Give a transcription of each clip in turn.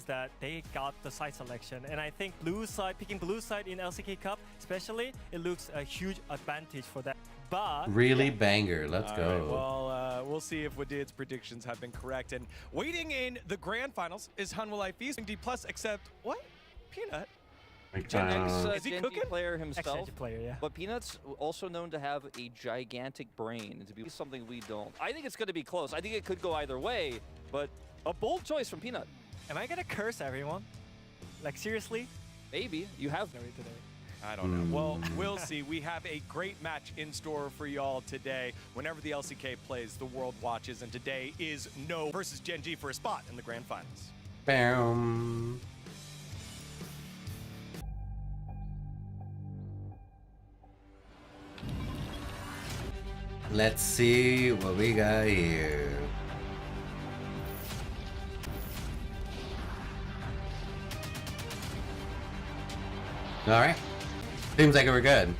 that they got the side selection, and I think blue side, picking blue side in LCK Cup especially, it looks a huge advantage for that. But really banger, let's go. Right, well, we'll see if Wadid's predictions have been correct. And waiting in the grand finals is Hanwha Life East D+, except what? Peanut? Is he Gen G cooking? player himself, Ex-Gen G player, yeah. but Peanut's also known to have a gigantic brain, and to be something we don't. I think it's going to be close. I think it could go either way, but a bold choice from Peanut. Am I gonna curse everyone? Like seriously? Maybe. You have Today. I don't know. Well, we'll see. We have a great match in store for y'all today. Whenever the LCK plays, the world watches, and today is No versus Gen G for a spot in the grand finals. Bam. Let's see what we got here. Alright. Seems like we're good.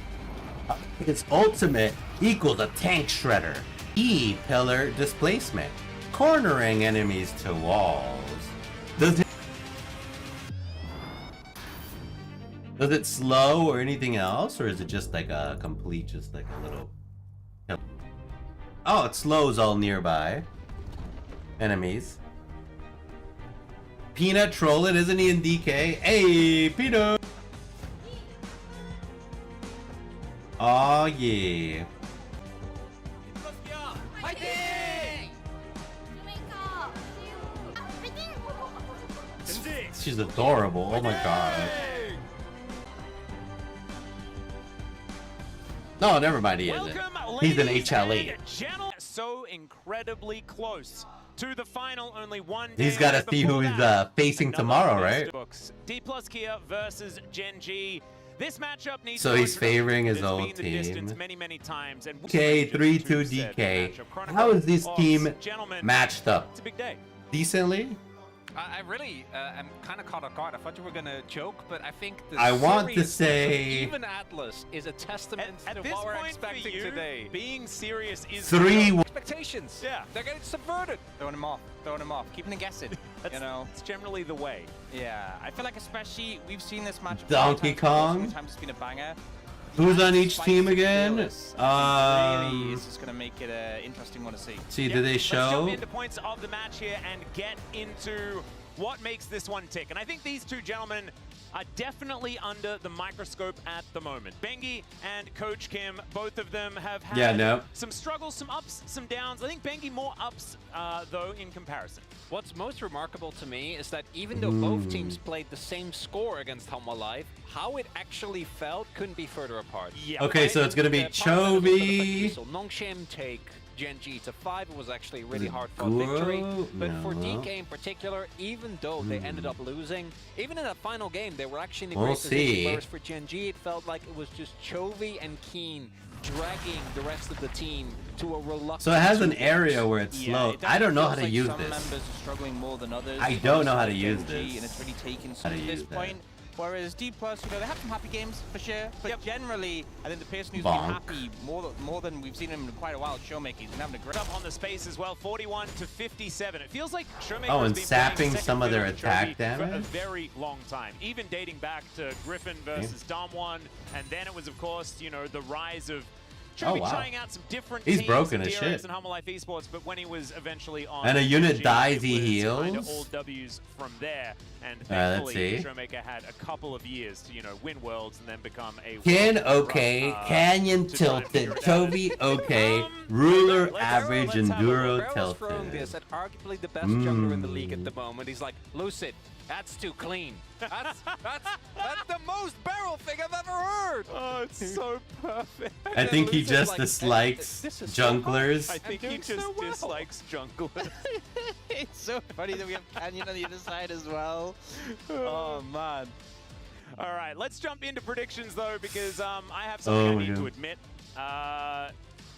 Its ultimate equals a tank shredder. E pillar displacement. Cornering enemies to walls. Does it slow or anything else? Or is it just like a complete, just like a little... Oh, it slows all nearby enemies. Peanut trolling, isn't he in DK? Hey, Peanut! Oh yeah. She's adorable. Oh my god. No, never mind. He isn't. He's an HLE. So incredibly close to the final. Only one. He's got to see who he's facing tomorrow, right? D+ Kia versus Gen G. This matchup needs so he's favoring his own team. Many times. And okay, 3-2 DK. How is this team matched up? It's a big day. Decently? I really am kind of caught off guard. I thought you were gonna joke, but I think the I want to say even Atlas is a testament to what we're expecting today. Being serious is 3-1. Expectations. Yeah, they're getting subverted. Throwing them off, keeping them guessing. You know, it's generally the way. Yeah, I feel like especially we've seen this match. Donkey Kong. Sometimes it's been a banger. Who's on each team again? Really is just gonna make it an interesting one to see. See, do they show? Let's jump into points of the match here and get into what makes this one tick. And I think these two gentlemen are definitely under the microscope at the moment. Bengi and Coach Kim, both of them have had some struggles, some ups, some downs. I think Bengi more ups, though, in comparison. What's most remarkable to me is that even though both teams played the same score against Hanwha Life, how it actually felt couldn't be further apart. Yeah. Okay, right? So it's gonna be Chovy. So Nongshim take Gen G to 5. It was actually a really hard-fought victory. But for DK in particular, even though they ended up losing, even in that final game, they were actually in the great position. Whereas for Gen G, it felt like it was just Chovy and Keen dragging the rest of the team to a reluctant. So it has an area where it's slow. I don't know how to use some this. members are struggling more than others. I don't know how to use this. And it's really taken some at this point. Whereas D+, you know, they have some happy games for sure, but generally, I think the person who's been happy more than we've seen him in quite a while, Showmaker. He's been having a great up on the space as well, 41-57. It feels like Showmaker and has been sapping some of their attack damage for a very long time, even dating back to Griffin versus Damwon, and then it was, of course, you know, the rise of Chovy trying out some different He's teams broken as shit. in Hanwha Life Esports, but when he was eventually on and a unit G, dies, he heals. heals. All W's from there, and thankfully Showmaker had a couple of years to, you know, win worlds and then become a Canyon tilted, Chovy Ruler average, Enduro tilted. This at arguably the best jungler in the league at the moment. He's like, Lucid, that's too clean. That's the most barrel thing I've ever heard. Oh, it's so perfect. I think he just dislikes junglers. I think he just dislikes junglers. It's so funny that we have Canyon on the other side as well. Oh, man. All right, let's jump into predictions, though, because I have something I need to admit.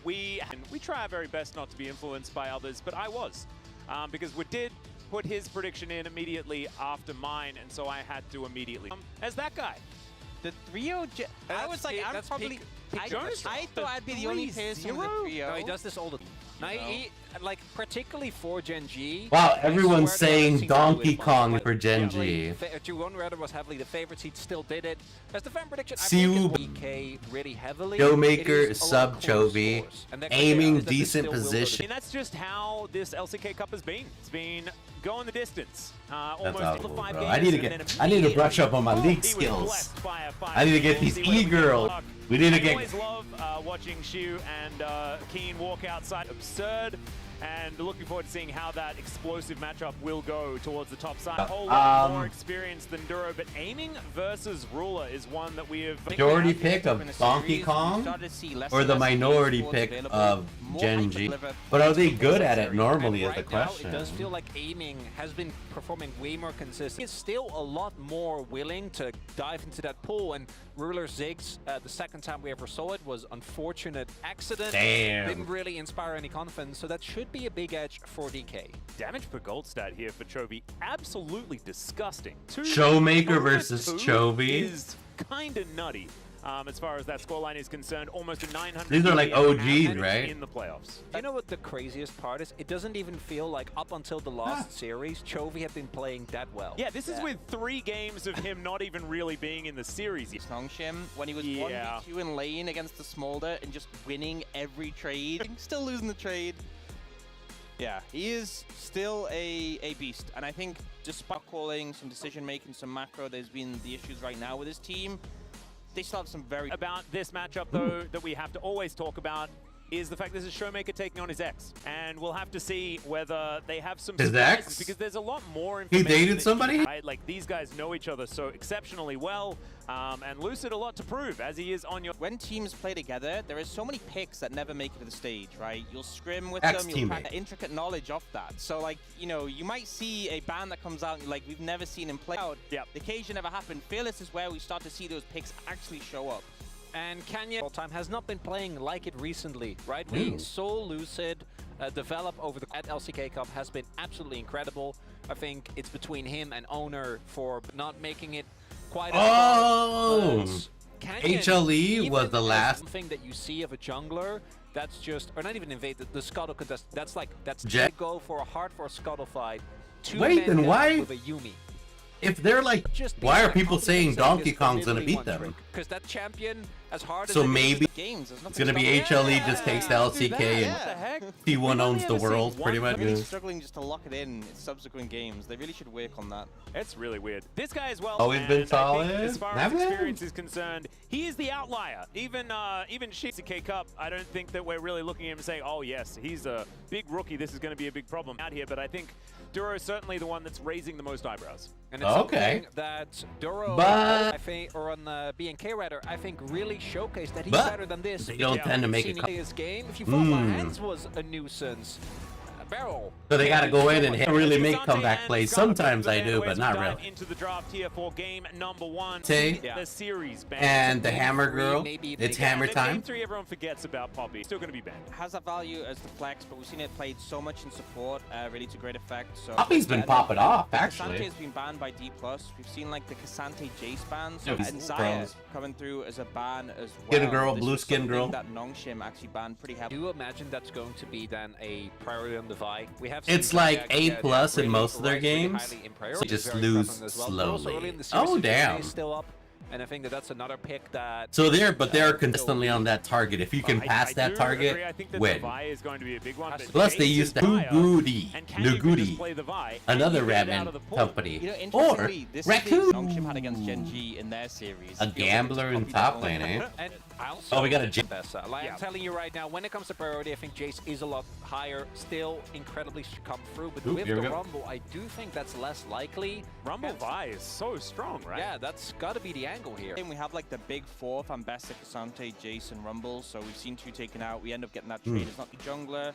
We try our very best not to be influenced by others, but I was. Because we did put his prediction in immediately after mine, and so I had to immediately as that guy. The trio. I was like, I'm probably. I thought I'd be the only person with the trio. No, he does this all the time. Now, like, particularly for Gen.G. Wow, everyone's saying Donkey with Kong for Gen.G. One Redder was heavily the favorites. He still did it. As the fan prediction, Siu, DK really heavily. Showmaker, sub Chovy, aiming decent position. And that's just how this LCK Cup has been. It's been going the distance. That's Almost awful, 5 bro. games, I need to brush up on my league skills. I need to get these E-girls. We need to get. I always love watching Shu and Keen walk outside. Absurd. And looking forward to seeing how that explosive matchup will go towards the top side. A whole lot more experience than Duro, but aiming versus Ruler is one that we have... Majority pick of Donkey Kong or the minority pick of Gen.G? But are they good at it normally is the question. It does feel like aiming has been performing way more consistent. He's still a lot more willing to dive into that pool, and Ruler Ziggs, the second time we ever saw it, was unfortunate accident. Damn. Didn't really inspire any confidence, so that should be a big edge for DK. Damage per gold stat here for Chovy, absolutely disgusting. Showmaker versus Chovy is kind of nutty. As far as that scoreline is concerned, almost a 900. These are like OGs, right? In the playoffs. You know what the craziest part is? It doesn't even feel like up until the last series, Chovy had been playing that well. Yeah, this is with 3 games of him not even really being in the series. Nongshim, when he was 1v2 in lane against the Smolder and just winning every trade, still losing the trade. Yeah, he is still a beast, and I think despite calling, some decision making, some macro, there's been the issues right now with his team. They still have some very... About this matchup, though, that we have to always talk about is the fact this is Showmaker taking on his ex. And we'll have to see whether they have some his surprises, ex? because there's a lot more He information. dated somebody? Like, these guys know each other so exceptionally well. And Lucid a lot to prove, as he is on your... When teams play together, there is so many picks that never make it to the stage, right? You'll scrim with them, you'll have intricate knowledge of that. So, like, you know, you might see a ban that comes out, like, we've never seen him play out. Yep. The occasion never happened. Fearless is where we start to see those picks actually show up. And Kanye all time has not been playing like it recently, right? We saw Lucid develop over at LCK Cup has been absolutely incredible. I think it's between him and Owner for not making it quite as far. HLE was the last thing that you see of a jungler. That's just, or not even invade the scuttle contest. That's like that's go for a hardcore scuttle fight. Wait, then why? With a Yuumi. If they're like, why are people saying Donkey Kong's gonna beat them? Because that champion, as hard as so maybe games, it's gonna be HLE just takes the LCK and T1 owns the world, pretty much. Really struggling just to lock it in subsequent games. They really should work on that. It's really weird. This guy as well. Always been solid. As far as experience is concerned, he is the outlier. Even LCK Cup, I don't think that we're really looking at him and saying, oh yes, he's a big rookie. This is going to be a big problem out here. But I think Duro is certainly the one that's raising the most eyebrows. And it's something that Duro, I think, or on the BNK rather, I think really showcased that he's better than this. They don't tend to make it. His game. If you thought my hands was a nuisance. Barrel. So they gotta go in and really make comeback plays. Sometimes I do, but not really. Into the draft here for game number 1. The series and the Hammer Girl. It's hammer time. Game 3, everyone forgets about Poppy. Still going to be banned. Has that value as the flex, but we've seen it played so much in support, really to great effect. So Poppy's been popping off, actually. Cassante has been banned by D+. We've seen like the Cassante Jace bans, and Zaya coming through as a ban as well. Skin girl, blue skin girl. That Nongshim actually banned pretty heavily. Do you imagine that's going to be then a priority on the Vi? We have. It's like A+ in most of their games. So just lose slowly. Oh damn! Still up, and I think that's another pick that. So they're consistently on that target. If you can pass that target, win. Is going to be a big one, plus they used Nuguri, another ramen company, or Raccoon, Nongshim had against Gen.G in their series. A gambler in top lane, eh? And oh, we got a like I'm telling you right now, when it comes to priority, I think Jace is a lot higher. Still incredibly come through, but with the Rumble, I do think that's less likely. Rumble Vi is so strong, right? Yeah, that's got to be the angle here. And we have like the big four: Ambessa, Cassante, Jace, and Rumble. So we've seen 2 taken out. We end up getting that trade. It's not the jungler.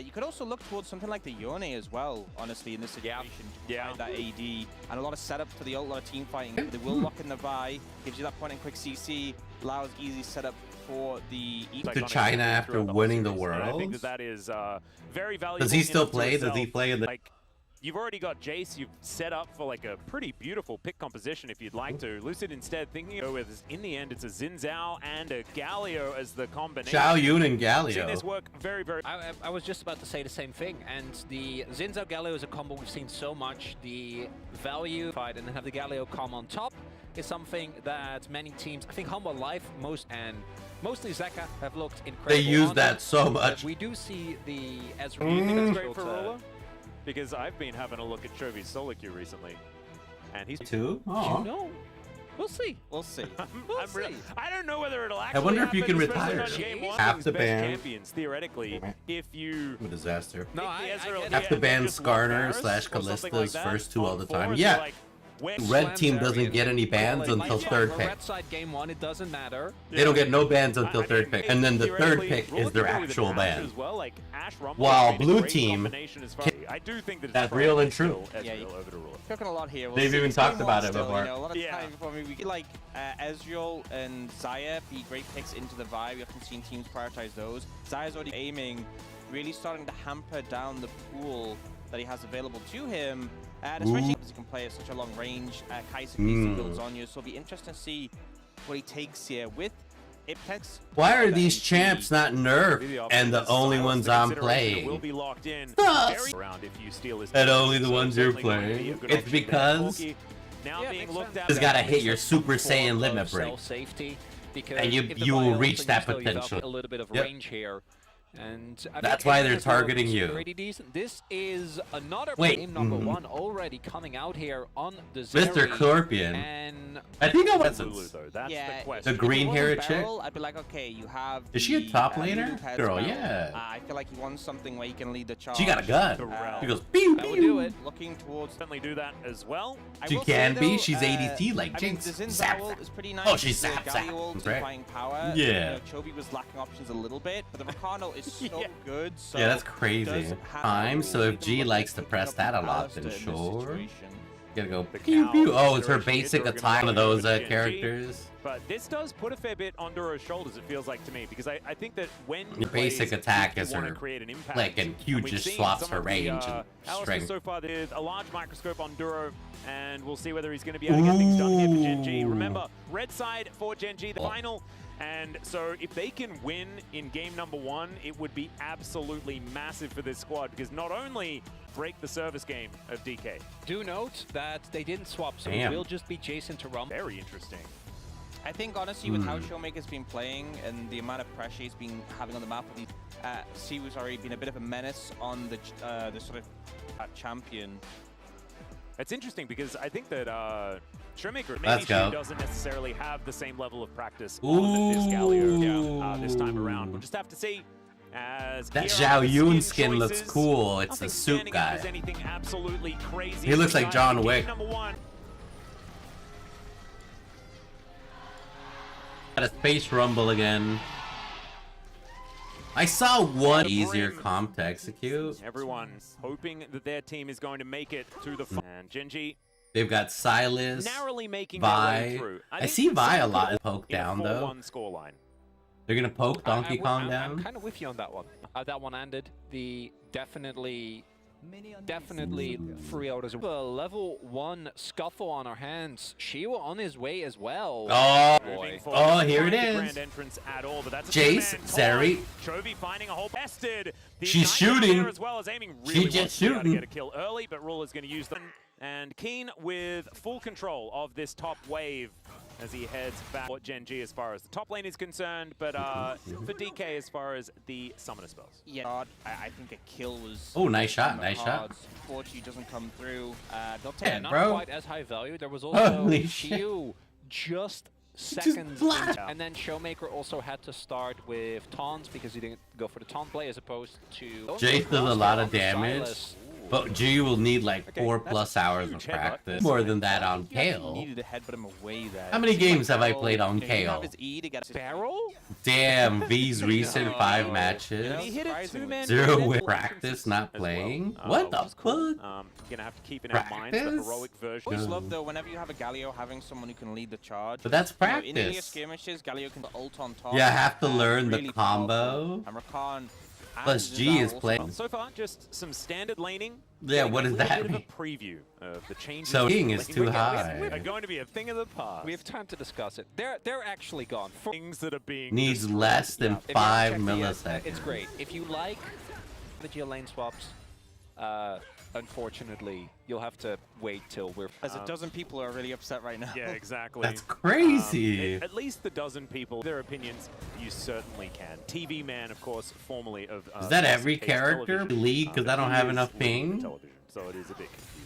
You could also look towards something like the Yone as well, honestly, in this situation. Yeah. That AD. And a lot of setups for the ult, a lot of team fighting. They will lock in the Vi, gives you that point and quick CC, allows easy setup for the... To China after winning the World? I think that is very valuable. Does he still play? Does he play in the... You've already got Jace. You've set up for like a pretty beautiful pick composition if you'd like to. Lucid instead thinking of with, in the end, it's a Xin Zhao and a Galio as the combination. Xiao Yun and Seen Galio. this work very, very... I was just about to say the same thing, and the Xin Zhao Galio is a combo we've seen so much. The value fight and then have the Galio come on top is something that many teams, I think Humble Life mostly Zeka have looked incredible. They use on that it. so much. We do see the Ezra. Do you think it's great for Roller? Because I've been having a look at Chovy's solo queue recently, and he's... Two? You Oh. know, we'll see. We'll see. We'll see. I don't know whether it'll actually wonder if you happen, can especially retire. on game one. Half the Best ban. champions, theoretically, if you... A disaster. No, if the Ezreal- get Have it. to ban just love Skarner Varus slash or something Kallista's like that first two all the on four, time. and Yeah. they're like, when- Red team doesn't get any bans until third pick. Red side game one, it doesn't matter. They don't get no bans until I third mean, pick. And then the third theoretically, pick Roller is their could go with actual Ashe ban. as well, like Ashe Rumble While has been a blue great team combination as far- I do think that it's That's probably real and true. still Yeah, Ezreal over to Roller. Cooking a lot here. We'll They've see. even It's talked game about one it still, before. You know, a lot of Yeah. time before we get like Ezreal and Xayah be great picks into the vibe. We haven't seen teams prioritize those. Xayah's already aiming, really starting to hamper down the pool that he has available to him. And especially because he can play at such a long range. Kai'Sa can builds on you, so it'll be interesting to see what he takes here with Iptex. Why are these champs not nerfed and the only ones I'm Will playing? be locked in Sus. very around if you steal his And only the so ones you're certainly going to be a playing. good It's option there. because Corki now Yeah, being makes looked sense. at. Just gotta hit your It's Super some form Saiyan of limit break. self-safety, because And you- if the you will bio reach also that gives you potential. a little bit of Yep. range here. And I That's mean, why Aiden they're as well targeting looks you. Pretty decent. This is another Wait, game number one already coming out here on the Mr. Zeri, Scorpion. and I think I That's was. Lulu, though. That's Yeah, the question. The green If it hair wasn't chick? Beryl, I'd be like, okay, you have. Is she a the, top Lulu laner? Pez Girl, Beryl. yeah. I feel like he wants something where he can lead the charge. She got a gun. Pharrell. She goes, pew, that would pew. do it. Looking towards. Certainly do that as well. I She will say, can be. though, She's ADT like I mean, Jinx. the Xin Zap, Zhao zap. is pretty nice. Oh, she's The zap, zap. Galio That's right. applying power. Yeah. You know, Chovy was lacking options a little bit, but the Rakano is so Yeah. good. So Yeah, that's does crazy. have Time, so if even G look likes at to picking press up that a the lot, then Alistair in this sure. situation. Gotta go The pew cow pew. Oh, it's her consideration basic is we're gonna attack go of those with Gen G. characters. But this does put a fair bit on Duro's shoulders, it feels like to me, because I think that when The basic attack is want her to create an impact, flick, and Q we've just seen swaps some her of the, range and Alistair strength. so far, there's a large microscope on Duro, and we'll see whether he's going to be able to get things done here for Gen G. Ooh. Remember, red side for Gen G, the final. And so if they can win in game number one, it would be absolutely massive for this squad, because not only break the service game of DK. Do note that they didn't swap, so Damn. it will just be Jason to Rumble. Very interesting. I think honestly, with how Showmaker's been playing and the amount of pressure he's been having on the map, Siwoo's already been a bit of a menace on the sort of champion. It's interesting because I think that Showmaker Let's maybe go. she doesn't necessarily have the same level of practice Ooh. on this Galio this time around. We'll just have to see. As That here are Xiao the Yun skin skin looks choices. cool. It's Nothing the soup standing out as guy. anything absolutely crazy. He looks like Guys, John game Wick. Number one. Got a space rumble again. I saw one easier comp to execute. Everyone hoping that their team is going to make it to the and Gen G They've got Silas, narrowly making their way Vi. through. I see Vi a lot in poke a down though. 4-1 scoreline. They're gonna poke Donkey Kong I'm down. kind of with you on that one. That one ended. The definitely 3 out as well. A level 1 scuffle on our hands. Shiwa on his way as well. Oh, Moving boy. forward, Oh, here it not the is. Grand entrance at all, but that's a Jace, two-man Zeri. time. Chovy finding a hole bested. The She's Ignite down shooting. there as well as aiming. She Really just wants to be able to shooting. get a kill early, but Ruler's going to use them. And Keen with full control of this top wave as he heads back for Gen G as far as the top lane is concerned, but for DK as far as the summoner spells. Yeah, I think a kill was. Oh, nice shot, on the nice shot. cards. Fortunately, doesn't come through. They'll take Yeah, Not bro. quite as high value. There was also Holy shit. Shiu just seconds flat. into- and then Showmaker also had to start with taunts because he didn't go for the taunt play as opposed to Jace does a lot of damage, Silas. but G will need like Okay, 4+ that's a hours of huge headbutt. practice. More than that on He actually Kale. needed to headbutt him away there. How many It seemed games have I Beryl, played on you know, he didn't Kale? have his E to get his Barrel? Damn, V's recent No. 5 matches. He hit a Surprisingly. two-man 0 with with practice, not as playing. well, What the which is cool. fuck? Gonna have to keep in our minds the Practice? heroic version. always love though whenever you have a Galio having someone who can lead the charge. But that's You know, in earlier practice. skirmishes, Galio can ult on top. Yeah, I have to learn the really combo. powerful. And Rakan Plus and G Zhao is also- playing. So far, just some standard laning Yeah, what does that Bit mean? of a preview of the changes. So king is too high. Are going to be a thing of the past. We have time to discuss it. They're actually gone. Things that are being Needs destroyed. less than If you 5 check the, milliseconds. it's great. If you like the GL lane swaps, unfortunately, you'll have to wait till we're... As a dozen people are really upset right now. Yeah, exactly. That's crazy. At least the dozen people, their opinions, you certainly can. TV Man, of course, formerly of... Is that every SK's character television. league? Because I don't He have is enough leading ping. television, so it is a bit confusing.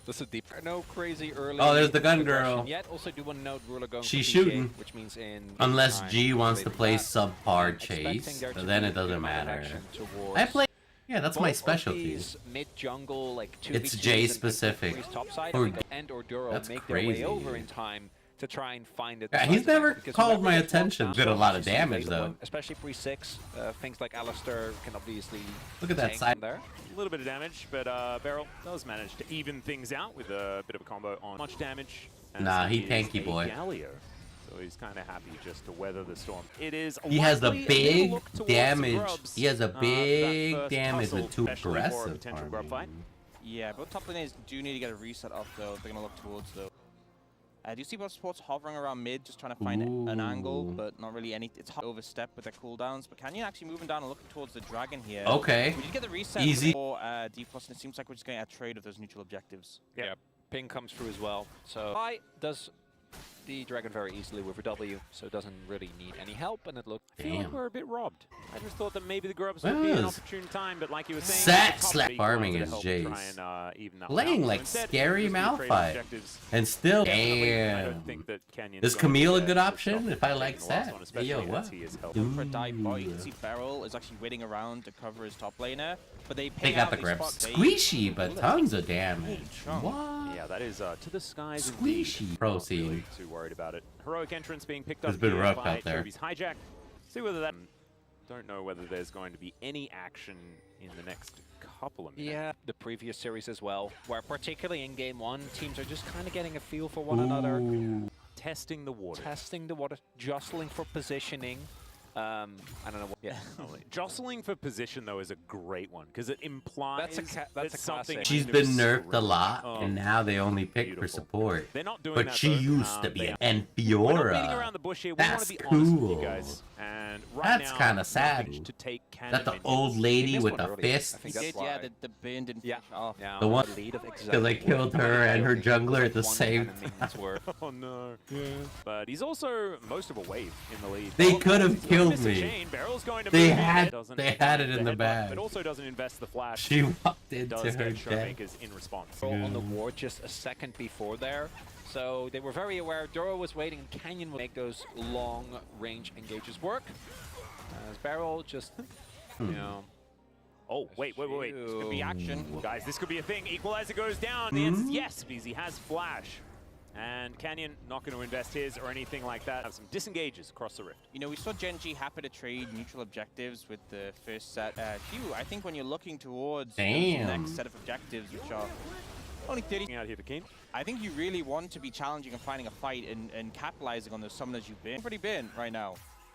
This is deep. No crazy early. Oh, there's the gun progression girl. Yet also do want to note ruler going She's for PK, shooting. which means in Unless time, G wants to later play back, subpar expecting chase, there to but then be it doesn't a matter. direction towards I play. Yeah, that's my both of specialty. these mid jungle like 2v2s It's J and specific. Freeze top side, Or- and and or Duro That's make their way crazy. over in time to try and find it. Yeah, he's never called my attention. Did a lot of damage though. Especially pre-6, things like Alistair can obviously Look at that tank side. there. A little bit of damage, but Beryl does manage to even things out with a bit of a combo on much damage. as Nah, he is tanky a boy. Galio. So he's kind of happy just to weather the storm. It is He has a likely big little look towards the damage. grubs, He has a that big first damage tussle, with too especially for a aggressive potential grub fight. farming. Yeah, but top laners do need to get a reset off though. They're gonna look towards though. Do you see both supports hovering around mid, just trying to find an angle, Ooh. but not really any. It's hard to overstep with their cooldowns. But Canyon actually moving down and looking towards the dragon here. Okay. We did get the reset Easy. for D+, and it seems like we're just getting a trade of those neutral objectives. Yeah, ping comes through as well. So I does the dragon very easily with a W, so it doesn't really need any help, and it looks. I feel like Damn. we're a bit robbed. I just thought that maybe the grubs would be an Yes. opportune time, but like you were saying, Sat the top slap league farming wanted to is help Jace. try and, even that Playing out. like So instead, scary just do trade Malphite. objectives. And still, Definitely, I damn. don't think that Canyon's Is going to Camille a get good the option stop if I taking like the last Sat? one, Hey, especially yo, as what? he is helping. For a dive bot, you can see Beryl is actually waiting around to cover his top laner, but they pay They got out, the they grip. spot bait. Squishy, but tons of damage. chunk. What? Yeah, that is to the skies indeed. Squishy. Not Proceed. really too worried about it. Heroic entrance being picked up It's been here rough by out there. Toby's hijack. See whether that... Don't know whether there's going to be any action in the next couple of minutes. Yeah, the previous series as well, where particularly in game 1, teams are just kind of getting a feel for one another, Ooh. Testing the water. testing the water, jostling for positioning. I don't know what. Yeah. Jostling for position, though, is a great one, because it implies that's that a something classic. She's kind been of nerfed a surrounds- lot, Oh, and now they only pick for beautiful. support. They're not doing But that, she though. used to be They an are- and We're not beating Fiora. around the bush here. We That's want to be honest with you cool. guys. And right That's now, kinda sad. managed to take That Cannon the minions. old lady missed with one the earlier. fist? I He think that's did, yeah, why. the burn didn't Yeah. finish off. Yeah, The one- lead of Because they killed her and her jungler at the same time. Oh no. But he's also most of a wave in the lead. They Oh, could have he's gonna killed miss a me. chain. Barrel's going to They move in. had- Doesn't they had find it in the headbutt, bag. But also doesn't invest the flash. She walked into does her get death. Showmakers in response. on the ward just a second before there. So they were very aware. Duro was waiting, and Canyon would make those long-range engages work. As Barrel just, you know... Oh, wait. This Could be action. Guys, this could be a thing. Equalizer goes down. The answer is yes, because he has flash. And Canyon not going to invest his or anything like that. Have some disengages across the rift. You know, we saw Genji happy to trade neutral objectives with the first set. Hugh, I think when you're looking towards the Damn. next set of objectives, which are only 30, Out here for Keen. I think you really want to be challenging and finding a fight and capitalizing on those summoners you've been pretty been right now.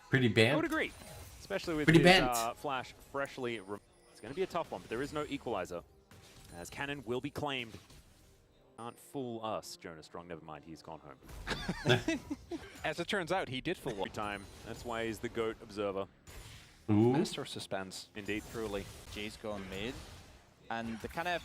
Pretty I would bad. agree. Especially with Pretty his bent. flash freshly. It's going to be a tough one, but there is no equalizer. As Cannon will be claimed. Can't fool us, Jonas Strong. Never mind, he's gone home. As it turns out, he did for Every one. time. That's why he's the GOAT observer. Ooh. Master of suspense. Indeed. Truly. Jay's going mid. And the kind of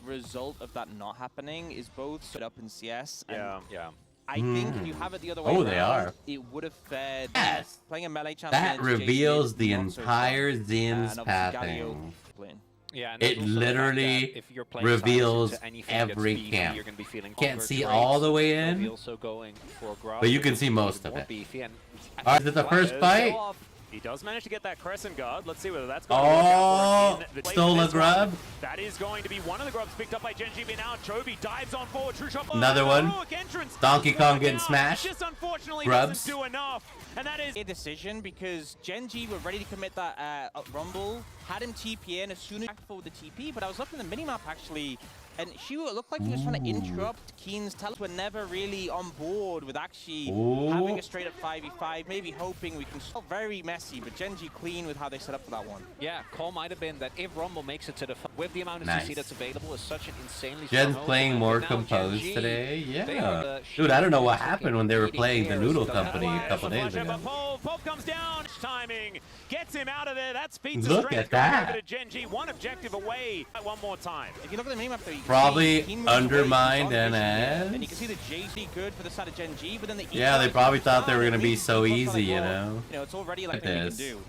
result of that not happening is both set up in CS. And Yeah. Yeah. I think if you have it the other way Oh, around, they are. it would have fared Yes. playing a melee champion. That against Jay's reveals mid, the not so entire strong. Zin's And obviously pathing. Galio playing. Yeah, and It there's also the fact literally that if you're playing reveals silence into anything that's every beefy, camp. You're gonna be feeling Can't over see traits. all the way They'll be in, also going for a grab, but you which can is see even most of more it. beefy, and Alright, is it the first Flashes fight? go off. He does manage to get that Crescent Guard. Let's see whether that's going to work out Oh, for him. In the stole play a for this one. grub. That is going to be one of the grubs picked up by Genji. But now Chobi dives on forward. True shot. Another one. Heroic entrance. Donkey Kong Work getting out. smashed. Just unfortunately Grubs. doesn't do enough. And that is A decision because Genji were ready to commit that Rumble, had him TP in as soon as he with the TP, but I was looking at the minimap actually, and she looked like she was trying to interrupt Keen's tele. We're never really on board with actually having a straight up 5v5, maybe hoping we can. Very messy, but Gen G clean with how they set up for that one. Yeah, call might have been that if Rumble makes it to the with the amount of CC that's available is such an insanely Jen's playing more composed today. Yeah. Dude, I don't know what happened when they were playing the Noodle Company a couple days ago. Pulp comes down. Timing gets him out of there. That's pizza. Look at that. Over to Gen G. One objective away. One more time. If you look at the minimap, though, you can probably see undermined and NS. you can see the JC good for the side of Gen G, but then the yeah, they probably thought they were gonna be so easy, you know. You know, it's already like they can do.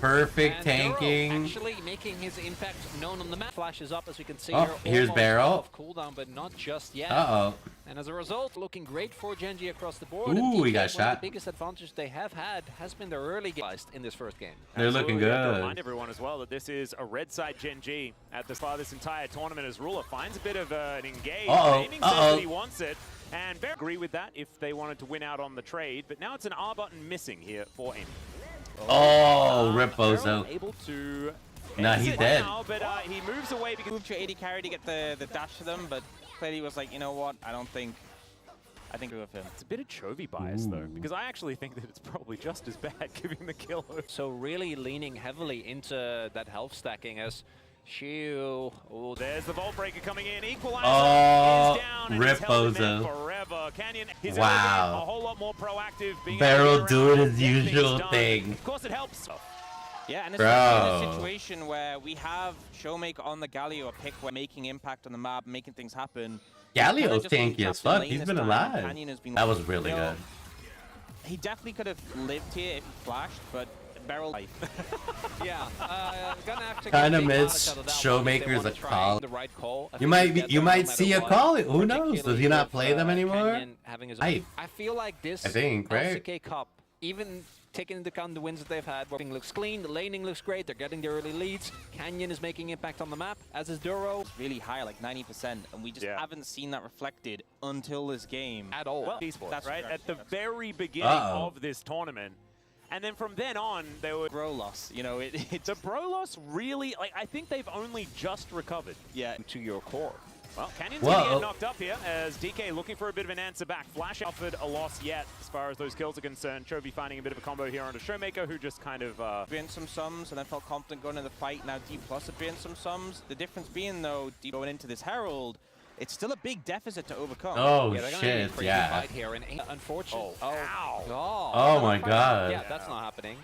Perfect tanking. Actually making his impact known on the map. Flashes up as we can see here. Here's Barrel. Cooldown, but not just yet. Uh-oh. And as a result, looking great for Gen G across the board. Ooh, he got shot. The biggest advantage they have had has been their early games in this first game. They're looking good. To remind everyone as well that this is a red side Gen G at the start of this entire tournament as Ruler finds a bit of an engage. Aiming says that he wants it. And very agree with that if they wanted to win out on the trade. But now it's an R button missing here for Aiming. Oh, rip Bozo. Able to nah, he's dead. Now, but he moves away because moved to 80 carry to get the dash to them, but clearly was like, you know what? I think with him. It's a bit of Chovy bias though, because I actually think that it's probably just as bad giving the kill. So really leaning heavily into that health stacking as Shiu. Oh, there's the Vault Breaker coming in. Equalizer is down. Rip Bozo. Forever. Canyon is wow. a whole lot more proactive. Barrel doing his usual thing. Of course, it helps. Yeah, and it's a situation where we have Showmaker on the Galio, a pick where making impact on the map, making things happen. Galio's tanky as fuck. He's been alive. That was really good. He definitely could have lived here if he flashed, but Barrel life. Yeah, gonna have to kind of miss Showmaker's a call. The right call. You might see a call. Who knows? Does he not play them anymore? I feel like this right? LCK Cup, even taking into account the wins that they've had, everything looks clean, the laning looks great, they're getting the early leads. Canyon is making impact on the map, as is Duro. It's really high, like 90%, and we just haven't seen that reflected until this game. At all. Well, that's right, at the very beginning of this tournament. And then from then on, they were bro loss. You know, it's the bro loss really. Like I think they've only just recovered. Yeah, to your core. Well, Canyon's gonna get knocked up here as DK looking for a bit of an answer back. Flash offered a loss yet as far as those kills are concerned. Chovy finding a bit of a combo here onto Showmaker, who just kind of doing some sums and then felt confident going into the fight. Now D plus are doing some sums. The difference being though, D going into this Herald. It's still a big deficit to overcome. Oh, shit, yeah. Here and unfortunately. Oh my god. Yeah, that's not happening.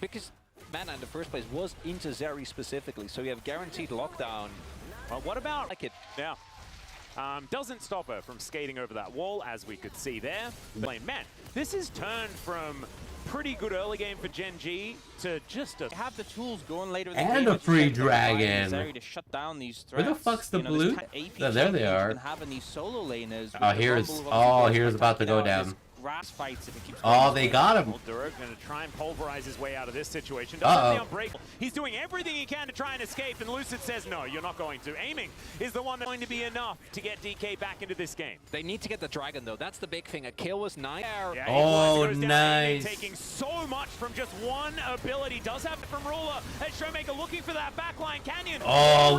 Because Mana in the first place was into Zeri specifically, so you have guaranteed lockdown. Well, what about... Like it. Yeah. Doesn't stop her from skating over that wall, as we could see there. But man, this has turned from pretty good early game for Gen G to just a... have the tools going later in the game. And a free dragon. To shut down these threats. Where the fuck's the blue? Oh, there they are. Having these solo laners here's about to go down. Grass fights if it keeps they got him. Well, Durok going to try and pulverize his way out of this situation. Doesn't have the unbreakable. He's doing everything he can to try and escape, and Lucid says, no, you're not going to. Aiming is the one that's going to be enough to get DK back into this game. They need to get the dragon, though. That's the big thing. A kill was nice. Yeah, nice. Taking so much from just one ability. Does have it from Ruler. As Showmaker looking for that backline. Canyon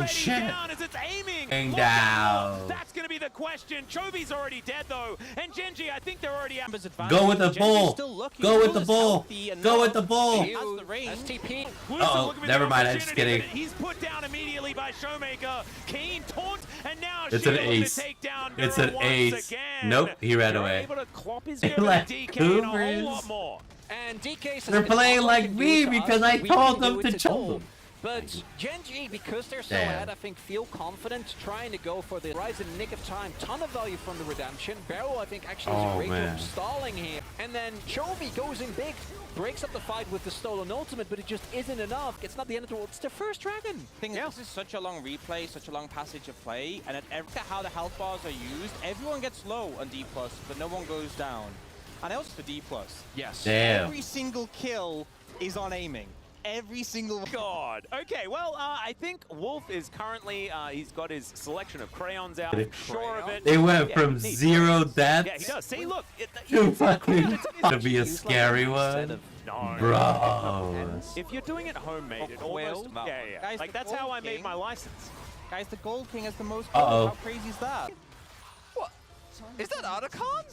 shit. Down as it's aiming. Down. That's going to be the question. Chovy's already dead, though. And Gen G, I think they're already out. Go with the bull. Go with the bull. Go with the bull. STP. Uh-oh, never mind, I'm just kidding. He's put down immediately by Showmaker. Keen taunt, and now it's an ace. It's an ace. Nope, he ran away. Able to clop his DK and a whole lot more. And DK they're playing like me because I told them to chill them. But Gen G, because they're so ahead, I think feel confident trying to go for the rise in the nick of time. Ton of value from the redemption. Barrow, I think, actually is a great job stalling here. And then Chovy goes in big, breaks up the fight with the stolen ultimate, but it just isn't enough. It's not the end of the world. It's their first dragon. This is such a long replay, such a long passage of play, and at how the health bars are used, everyone gets low on D+, but no one goes down. And also for D+. Yes. Damn. Every single kill is on aiming. Every single god. Okay, well, I think Wolf is currently, he's got his selection of crayons out. I'm sure of it. They went from 0 deaths. Yeah, he does. See, look. To fucking to be a scary one. No. Bro. If you're doing it homemade, it almost... Yeah. Guys, like, that's how I made my license. Guys, the Gold King has the most gold. How crazy is that? What? Is that Otacon?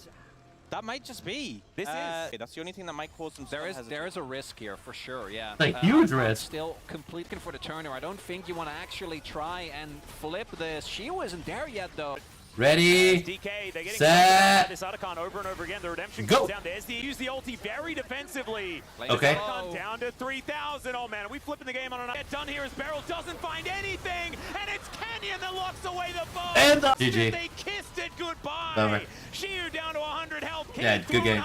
That might just be. This is. That's the only thing that might cause some. There is a risk here for sure. Yeah. It's a huge risk. Still completing for the turner. I don't think you want to actually try and flip this. Shio isn't there yet though. Ready, DK, they're getting set, this Otacon over and over again. The redemption go. comes down. There's the use the ulti very defensively. Okay. Otacon down to 3,000. Oh man, are we flipping the game on an get done here as Beryl doesn't find anything, and it's Canyon that locks away the ball. And GG. They kissed it goodbye. Over. Shiu down to 100 health. Yeah, good game.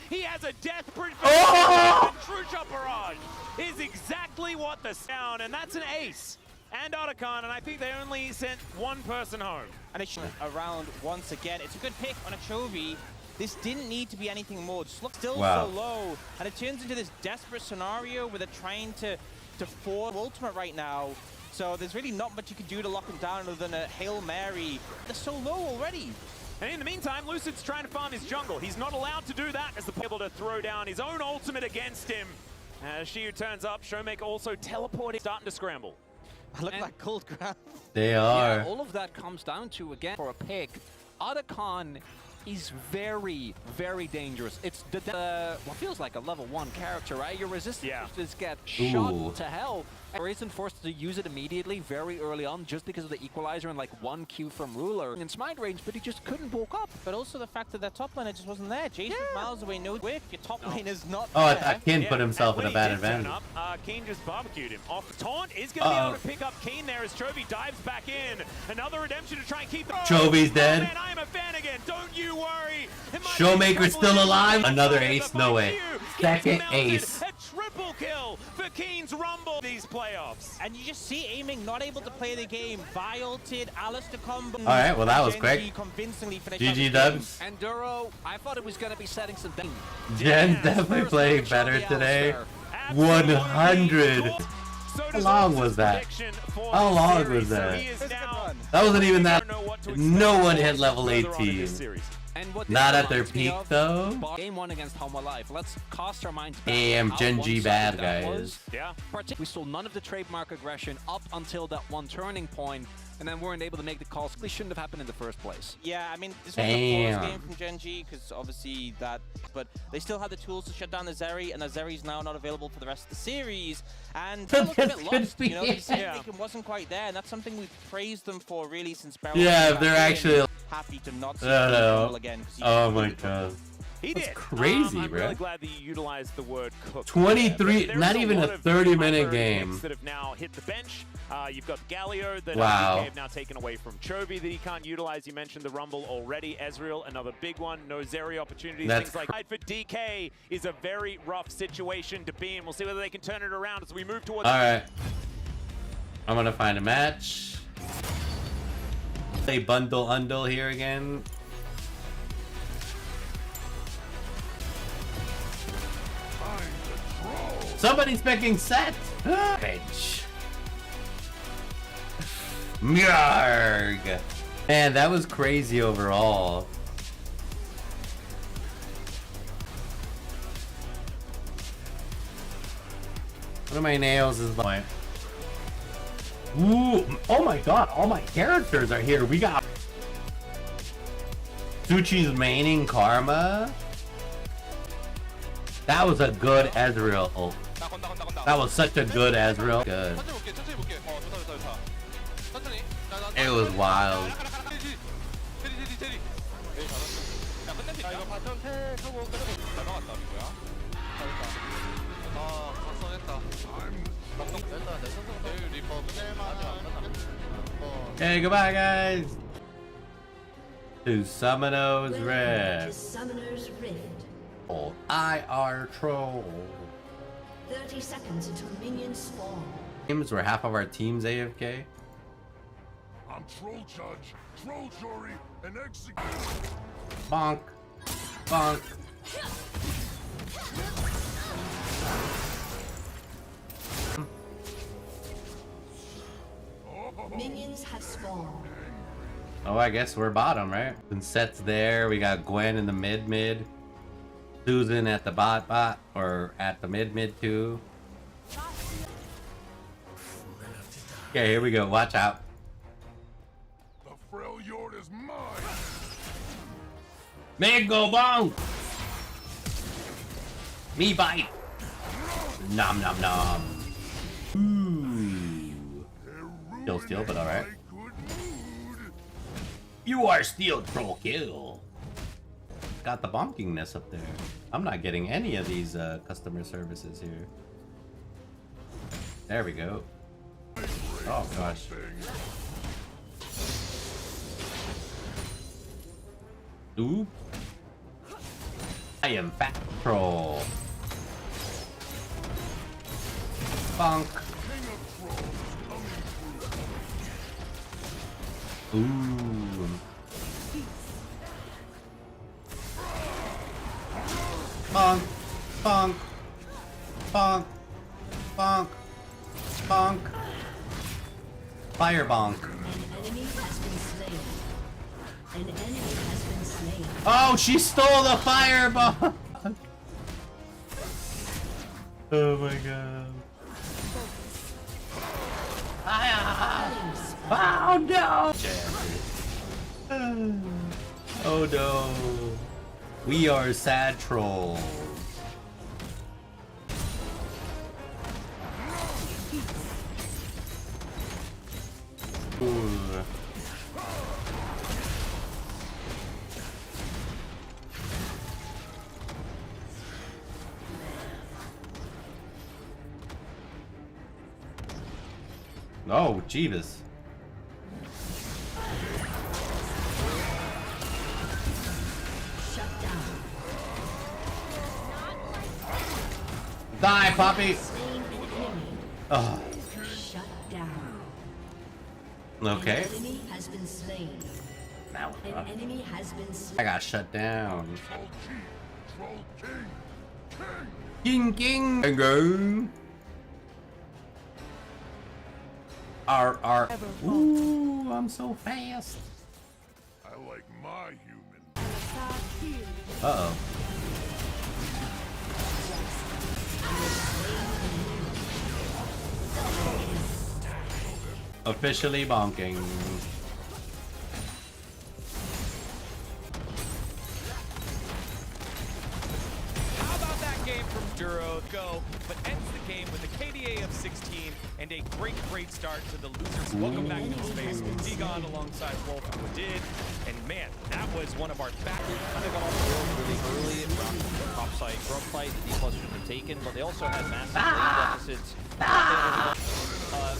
He has a death proof. Oh! True shot barrage is exactly what the sound, and that's an ace. And Otacon, and I think they only sent one person home. And it's around once again. It's a good pick on a Chovy. This didn't need to be anything more. Just look still so low. And it turns into this desperate scenario where they're trying to force ultimate right now. So there's really not much you can do to lock him down other than a Hail Mary. They're so low already. And in the meantime, Lucid's trying to farm his jungle. He's not allowed to do that as the able to throw down his own ultimate against him. As Shiu turns up, Showmaker also teleporting, starting to scramble. I look like gold grab. They are. Yeah, all of that comes down to, again, for a pick, Otacon is very, very dangerous. It's what feels like a level 1 character, right? Your resistance just get shot to hell. Or isn't forced to use it immediately very early on just because of the equalizer and like 1 Q from Ruler in smite range, but he just couldn't walk up. But also the fact that their top laner just wasn't there. Jason's miles away, no whip. Your top lane is not there. there. Keen put himself in a bad advantage. Keen just barbecued him. Off taunt is going to be able to pick up Keen there as Chovy dives back in. Another redemption to try and keep the... Chovy's dead. Man, I'm a fan again. Don't you worry. Showmaker's still alive. Another ace. No way. Second ace. A triple kill for Keen's Rumble these playoffs. And you just see aiming not able to play the game. Bi-ulted, Alistair combo. All right, well that was quick. Convincingly GG dubs. And Duro, I thought it was going to be setting some things. Jen's definitely playing better today. 100. How long was that? How long was that? That wasn't even that. No one hit level 18. Not at their peak though. Game 1 against Home Alive. Let's cast our minds back. Damn, Gen G bad guys. Yeah. We saw none of the trademark aggression up until that one turning point, and then weren't able to make the calls. It shouldn't have happened in the first place. Yeah, I mean, this was a forced game from Gen G, because obviously that, but they still had the tools to shut down the Zeri, and the Zeri's now not available for the rest of the series, and they look a bit lost, you know, the decision-making wasn't quite there, and that's something we've praised them for, really, since Barrel. Yeah, if they're actually... happy to not see them again. Oh my god. He That's did. crazy, I'm bro. really glad that you utilized the word cook. 23, not even a 30-minute game. That have now hit the bench. You've got Galio that wow. DK have now taken away from Chovy that he can't utilize. You mentioned the Rumble already. Ezreal, another big one. No Zeri opportunities. That's things like for DK is a very rough situation to be in. We'll see whether they can turn it around as we move towards. All right. I'm gonna find a match. Play bundle undle here again. Somebody's picking set. Bench. Myarg. Man, that was crazy overall. One of my nails is my. Ooh! Oh my god! All my characters are here. We got Suchi's maining Karma. That was a good Ezreal. Oh. That was such a good Ezreal. Good. It was wild. Hey, goodbye, guys. To Summoner's Rift. Summoner's Rift. Oh, IR troll. 30 seconds until minions spawn. Games where half of our team's AFK. I'm troll judge, troll jury, and execute. Bonk. Bonk. Minions have spawned. Oh, I guess we're bottom, right? And Set's there. We got Gwen in the mid. Susan at the bot, or at the mid too. Okay, here we go. Watch out. Mango bonk! Me bite! Nom nom nom. Ooh. Still steal, but alright. You are still troll kill. Got the bonkingness up there. I'm not getting any of these customer services here. There we go. Oh gosh. Ooh. I am fat troll. Bonk. Ooh. Bonk. Bonk. Bonk. Bonk. Bonk. Fire bonk. An enemy has been slain. Oh, she stole the fire bonk. Oh my god. Oh no! Oh no. We are sad trolls. Ooh. Oh, Jeebus. Shut down. Die, Poppy! Slain an enemy. Oh. Shut down. Okay. An enemy has been slain. Now An enemy has been slain. I got shut down. Troll King! King King! Go. R. Ooh, I'm so fast. I like my human. Uh-oh. Officially bonking. How about that game from Duro? Go, but ends the game with a KDA of 16 and a great start to the losers. Welcome back to the space with Digon alongside Wolf who did. And man, that was one of our back. Kind of got off the road really early around the top side grub fight. The D+ should have taken, but they also had massive lane deficits.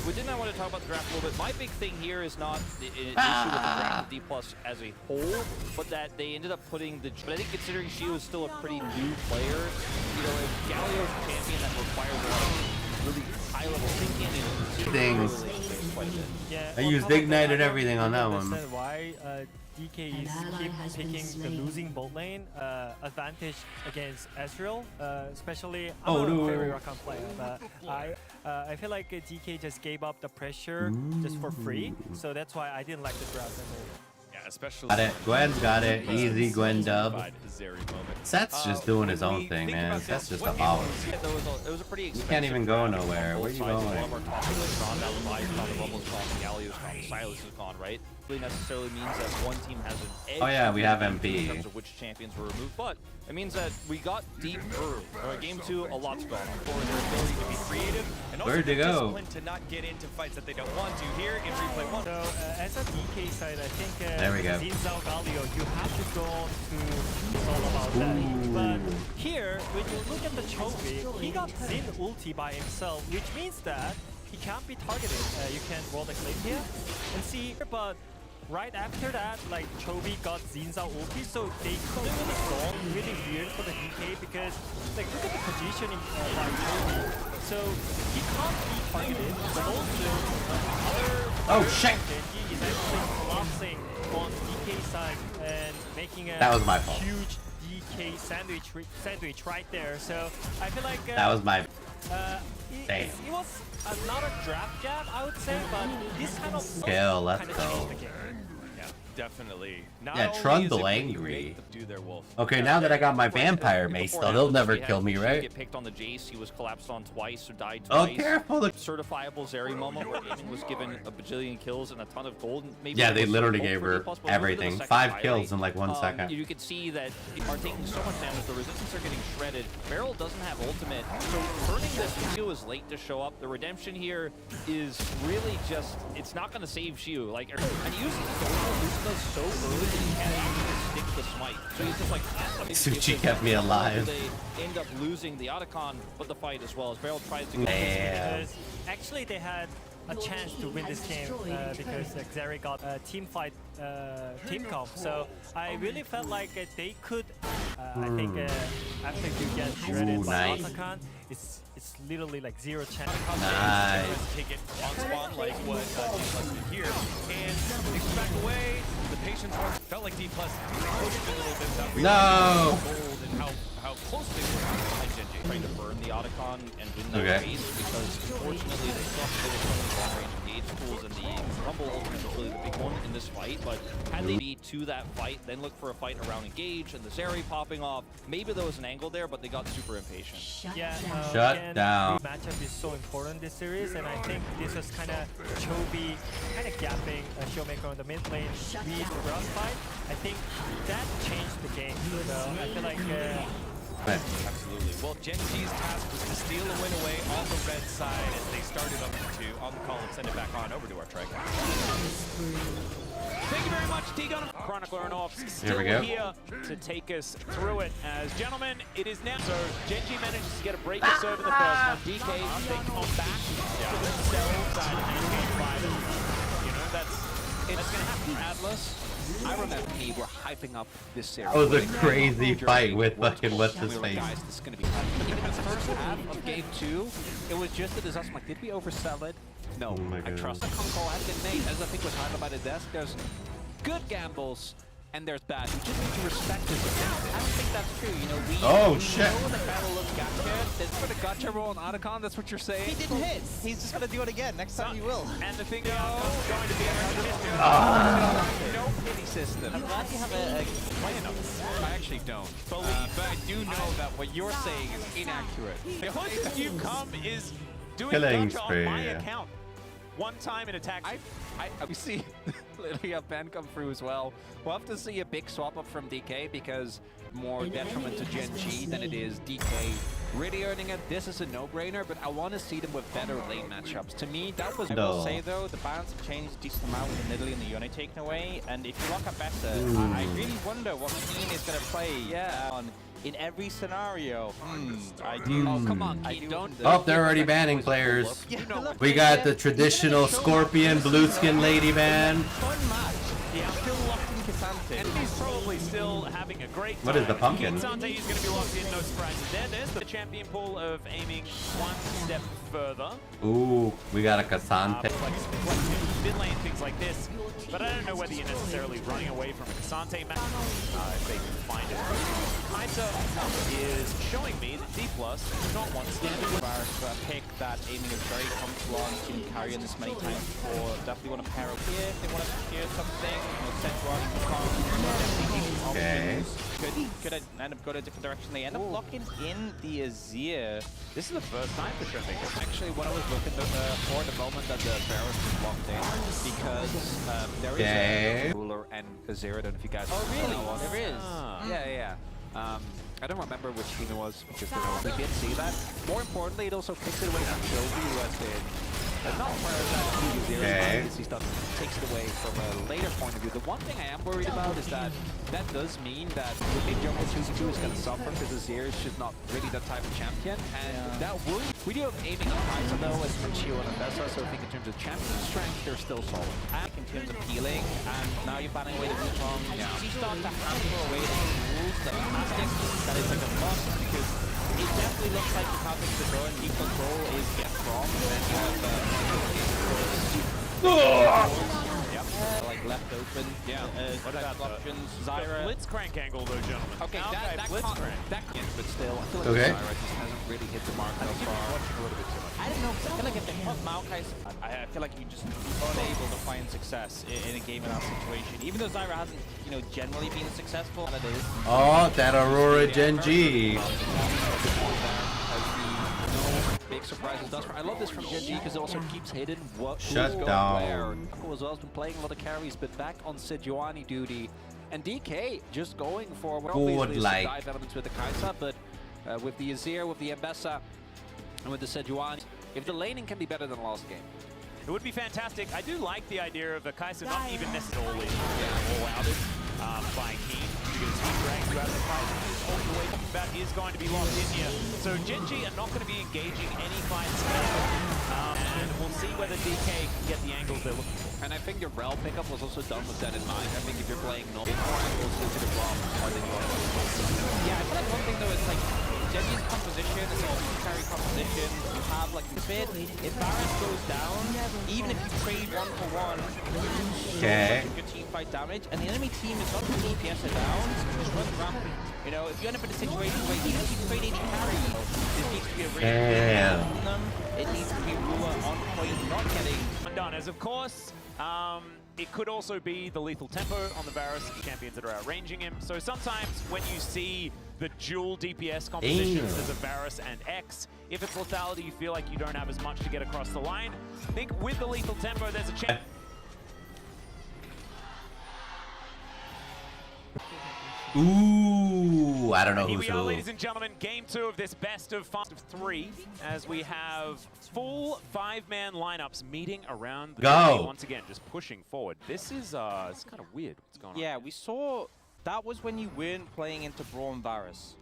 We did not want to talk about the draft a little bit. My big thing here is not the issue with the draft of D+ as a whole, but that they ended up putting the. But I think considering she was still a pretty new player, you know, if Galio's a champion that requires a lot of really high-level thinking and Things. quite a bit. Yeah, I on used top of Ignite that, and I everything on that don't one. understand why DK is keep picking the losing bot lane advantage against Ezreal, especially I'm a very Rakan player, but I feel like DK just gave up the pressure just for free, so that's why I didn't like the draft at all. Yeah, especially. Got it. Gwen's got it. Easy, Gwen dub. Seth's just doing his own thing, man. Seth's just a follower. Yeah, it was a pretty You can't even go nowhere. Where you going? One of our top players gone, that Levi's gone, the Rumble's gone, the Galio's gone, the Silas is gone, right? Really necessarily means that one team has an edge. Oh yeah, we have in MP. terms of which champions were removed, but it means that we got deep early. Game 2, a lot's gone on. For their ability to be creative and also Where'd they the go? discipline to not get into fights that they don't want to. Here in replay 1. So as a DK side, I think There we go. Zinzao Galio, you have to go on to it's all about that. But here, when you look at the Chovy, he got Zin ulti by himself, which means that he can't be targeted. You can roll the clip here and see, but right after that, like Chovy got Zinzao ulti, so they couldn't really go really weird for the DK because like look at the positioning by Chovy. So he can't be targeted, but also other shit. Genji is actually collapsing on DK side and making a That was my fault. huge DK sandwich right there. So I feel like That was my. it was not a draft gap, I would say, but this kind of Kill, let's kind of go. changed the game. Yeah. Definitely. Yeah, Trundle angry. Okay, now that I got my vampire mace, though, they'll never kill me, right? Get picked on the Jace. He was collapsed on twice or died Oh, twice. careful! Certifiable Zeri moment where gaming was given a bajillion kills and a ton of gold. Maybe Yeah, they literally gave her everything. 5 kills in like 1 second. You can see that are taking so much damage. The resistance are getting shredded. Beryl doesn't have ultimate, so burning this Shiu is late to show up. The redemption here is really just, it's not going to save Shiu. Like, and he uses Lucifer so early that he can't actually stick the smite. So he's just like, Suchi kept me alive. They end up losing the Otacon, but the fight as well as Beryl tries to go. Damn. Actually, they had a chance to win this game because Xeri got a team fight, team comp. So I really felt like they could. I think after you get shredded by Otacon, it's literally like 0 chance. Nice. Take it on spawn like what D+ did here, and they come back away. The patience felt like D+ pushed it a little bit. That No. Gold and how close they were behind Genji. Trying to burn the Otacon and win the race because unfortunately they saw they were from long range engage tools and the Rumble ultimate was really the big one in this fight. But had they be to that fight, then look for a fight around engage and the Zeri popping off, maybe there was an angle there, but they got super impatient. Yeah, Shut down. Matchup is so important this series, and I think this was kind of Chovy kind of gapping Showmaker on the mid lane with the Ross fight. I think that changed the game. So I feel like. Absolutely. Well, Gen G's task was to steal a win away on the red side as they started up to 2 on the call and send it back on over to our track. Thank you very much, T-Gun. Chronicler and Off still here to take us through it. As gentlemen, it is now. So Genji manages to get a break of serve in the first one. DK, they come back to themselves and by them. You know, that's going to happen. Atlas, I remember we were hyping up this series. That was a crazy fight with fucking what's his face. Guys, this is going to be fun. Even in the first half of game 2, it was just a disaster. I'm like, did we oversell it? No, I trust the call has been made, as I think was highlighted by the desk. There's good gambles, and there's bad. We just need to respect this attempt. I don't think that's true. You know, we know the battle of gotcha. That's for the gotcha roll on Otacon, that's what you're saying? He didn't hit. He's just going to do it again. Next time he will. And the thing is going to be no pity system. I'm glad you have a plan of it. I actually don't. But I do know that what you're saying is inaccurate. The closest you've come is doing Killing gotcha spree. on my account. One time in attack. We see literally a ban come through as well. We'll have to see a big swap up from DK because more detriment to Gen G than it is DK really earning it. This is a no-brainer, but I want to see them with better lane matchups. To me, that was... I will say though, the balance have changed a decent amount with Nidalee and the Yone taken away, and if you lock up better, I really wonder what Keen is going to play on in every scenario. I do. Oh, come on, Keen, don't... Oh, they're already banning players. We got the traditional Scorpion blue skin lady ban. Fun match. Yeah, I'm still locked in Cassante. And he's probably still having a great time. What is the pumpkin? Cassante is going to be locked in, no surprises there. There's the champion pool of aiming one step further. Ooh, we got a Cassante. Mid lane, things like this. But I don't know whether you're necessarily running away from a Cassante match if they can find it. Kaita is showing me that D+ does not want standard. A pick that aiming is very comfortable on, seen carrying this many times before. Definitely want to pair up here if they want to secure something. Set one, Okay. Could end up going a different direction. They end up locking in the Azir. This is the first time for Showmaker. Actually, what I was looking for the moment that the Barrows was locked in, because there is a ruler and Azir. I don't know if you guys know. There is. Yeah. I don't remember which team it was, because we did see that. More importantly, it also takes it away from Chovy, who has been not aware of that he stuff takes it away from a later point of view. The one thing I am worried about is that does mean that the mid jungle 2-2 is going to suffer because Azir is just not really that type of champion, and that would... We do have aiming on Kaisa though, as Chio and Bessa, so I think in terms of champion strength, they're still solid. And in terms of healing, and now you're banning away the Wukong. You start to hamper away the tools, the plastics, that is like a must, because it definitely looks like you have things to go and deep control is get from, and then you have like left open. Yeah. What about options? the Zyra. blitzcrank angle, though, gentlemen? Okay, Maokai blitzcrank. but still, I feel like Okay. Zyra just hasn't really hit the mark so far. Watching a little bit too much. I don't know. 'Cause I feel like if they put Maokai's, I feel like you're just unable to find success in a game in that situation. Even though Zyra hasn't, generally been successful, and it is. Oh, that Aurora Genji. Big surprises thus far. I love this from Genji because it also keeps hidden what Shut who's going down. where. Taco as well has been playing a lot of carries, but back on Sejuani duty. And DK just going for obviously some dive elements with the Kaisa, but with the Azir, with the Ambessa, and with the Sejuani, if the laning can be better than last game. It would be fantastic. I do like the idea of a Kai'Sa not even necessarily all-outed by Keen, because he drags you out of the fight. All the way about is going to be locked in here. So Genji are not going to be engaging any fights and we'll see whether DK can get the angles they're looking for. And I think your Rel pickup was also done with that in mind. I think if you're playing no more angles to the bomb, more than you want to. Yeah, I feel like one thing though is like Genji's composition is a carry composition. You have like the bit. If Varus goes down, even if you trade 1-for-1, Okay. good team fight damage, and the enemy team is not the DPS are down, just run rampant. If you end up in a situation where even if you trade any carry, this needs to be a really on them. It needs to be ruler on point, not getting Undone, as of course, it could also be the lethal tempo on the Varus champions that are outranging him. So sometimes when you see the dual DPS compositions as a Varus and X, if it's lethality, you feel like you don't have as much to get across the line. I think with the lethal tempo, there's a chance. Ooh, I don't know Here who's we are, who. ladies and gentlemen, game 2 of this best of 3, as we have full 5-man lineups meeting around the Go. once again, just pushing forward. This is it's kind of weird what's going on. Yeah, we saw that was when you weren't playing into Braun Varus.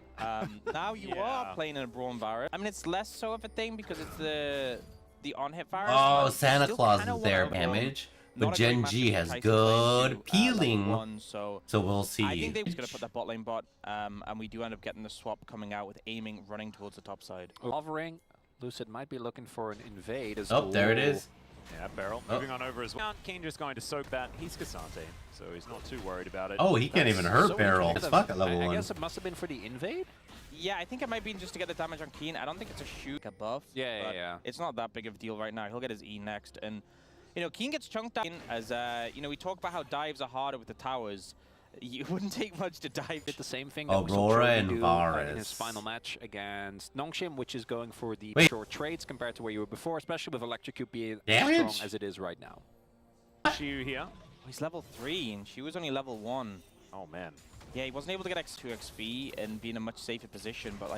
Now you are playing in a Braun Varus. I mean, it's less so of a thing because it's the on-hit Varus. Oh, but Santa still Claus kinda is there, wanna damage. Not But a great Genji matchup has Tyson good playing to, peeling. level 1, so we'll see. I think they're just going to put that bot lane bot, and we do end up getting the swap coming out with aiming, running towards the top side. Hovering, Lucid might be looking for an invade as Oh, there it is. Yeah, Beryl moving on over as well. Keen just going to soak that. He's Cassante, so he's not too worried about it. Oh, he can't even hurt Beryl. It's fuck at level 1. I guess it must have been for the invade? Yeah, I think it might be just to get the damage on Keen. I don't think it's a shoot above. Yeah. It's not that big of a deal right now. He'll get his E next. And, Keen gets chunked out as, we talk about how dives are harder with the towers. It wouldn't take much to dive. Did the same thing that we saw Aurora Chovy and do in Varus. his final match against Nongshim, which is going for the Wait. short trades compared to where you were before, especially with Electrocute being as Damage? strong as it is right now. Shiu here. He's level 3, and she was only level 1. Oh, man. Yeah, he wasn't able to get X2 XP and be in a much safer position, but,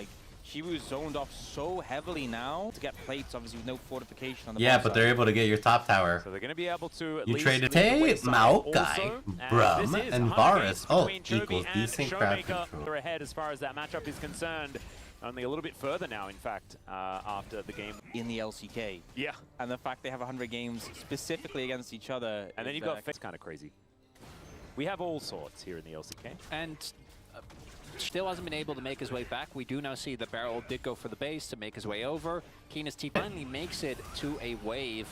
she was zoned off so heavily now to get plates, obviously, with no fortification on the Yeah, bot but they're side. able to get your top tower. So they're going to be able to at You least traded lead the Tay, wayside Maokai, also, Brum, this is and 100 Varus. games Oh, between Chovy equals and decent crowd Showmaker. control. They're ahead as far as that matchup is concerned. Only a little bit further now, in fact, after the game. In the LCK. Yeah. And the fact they have 100 games specifically against each other. And then you've got Face, kind of crazy. We have all sorts here in the LCK. And still hasn't been able to make his way back. We do now see that Beryl did go for the base to make his way over. Keen's team finally makes it to a wave.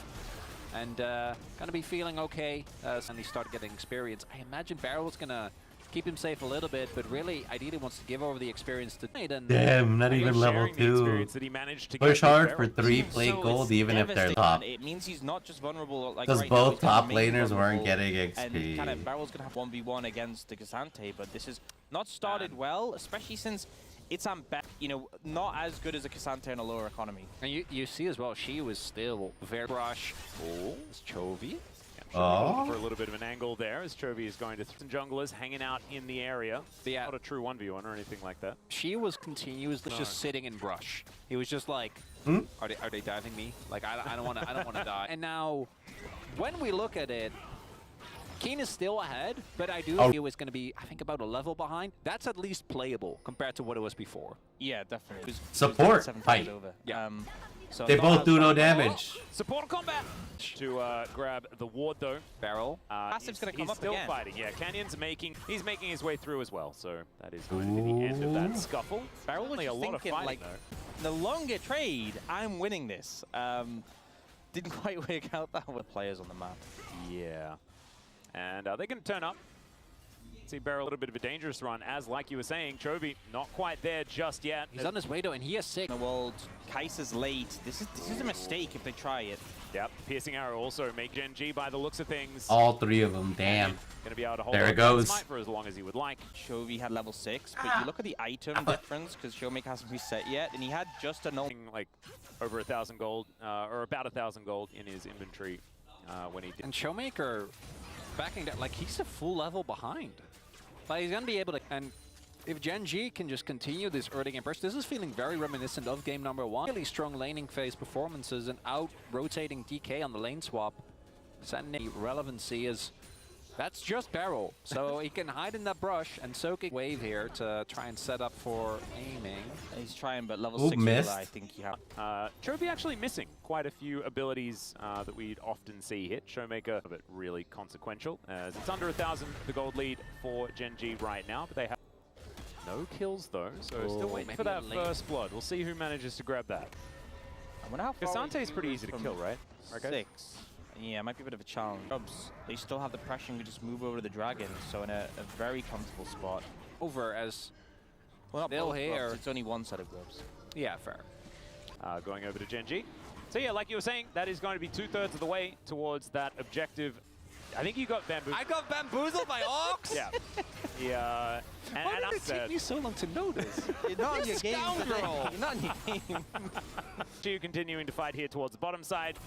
And gonna be feeling okay as he started getting experience. I imagine Beryl's gonna keep him safe a little bit, but really, ideally wants to give over the experience to Nate. And Damn, not even level sharing the 2. experience that he managed to Push get with hard for Beryl. 3 plate So gold, it's even if they're devastating. top. It means he's not just vulnerable. Because right now, both he's gonna top remain laners weren't vulnerable. getting And XP. kind of Beryl's going to have 1v1 against the Cassante, but this has not started well, especially since it's not as good as a Cassante in a lower economy. And you see as well, she was still very brush. Oh, it's Chovy. Oh. For a little bit of an angle there, as Chovy is going to some junglers hanging out in the area. Yeah. Not a true 1v1 or anything like that. She was continuously just sitting in brush. He was just like, are they diving me? Like I don't want to die. And now, when we look at it, Keen is still ahead, but I do feel it's going to be, I think, about a level behind. That's at least playable compared to what it was before. Yeah, definitely. It was Support, 7 fight. over. Yeah. So They not both as do no bad. damage. Support combat to grab the ward though. Beryl. Passive's gonna come he's up still again. fighting. Yeah, Canyon's making his way through as well. So that is going to be the end of that scuffle. Beryl was Certainly a just lot of thinking, fighting though. the longer trade, I'm winning this. Didn't quite work out that with players on the map. Yeah. And they're going to turn up. See Beryl a little bit of a dangerous run, as like you were saying, Chovy not quite there just yet. He's on his way though, and he has 6. The world, Kaiser's late. This is a mistake if they try it. Yep, piercing arrow also make Gen G by the looks of things. All 3 of them, damn. Gonna be able to hold There on it goes. Smite for as long as he would like. Chovy had level 6, but you look at the item difference, because Showmaker hasn't reset yet, and he had just a Like over 1,000 gold, or about 1,000 gold in his inventory when he did. And Showmaker backing down, like he's a full level behind. But he's gonna be able to, and if Gen G can just continue this early game burst, this is feeling very reminiscent of game number 1. Really strong laning phase performances and out-rotating DK on the lane swap. Sending relevancy is, that's just Beryl. So he can hide in that brush and soak a wave here to try and set up for aiming. He's trying, but level Ooh, 6 missed. I think you have. Chovy actually missing quite a few abilities that we'd often see hit. Showmaker, but really consequential, as it's under 1,000 the gold lead for Gen G right now, but they have no kills though, so still waiting for that first blood. We'll see who manages to grab that. I wonder how far Casante's pretty easy to kill, right? Okay. 6. Yeah, it might be a bit of a challenge. They still have the pressure and can just move over to the dragon, so in a very comfortable spot. Over as Well, not they'll both grubs, hear. it's only one set of grubs. Yeah, fair. Going over to Gen G. So yeah, like you were saying, that is going to be 2/3 of the way towards that objective. I think you got bamboo. I got bamboozled by Ox? Yeah. Yeah. Why did it take me so long to notice? You're not in your game. Scoundrel! You're not in your game. Shiu continuing to fight here towards the bottom side.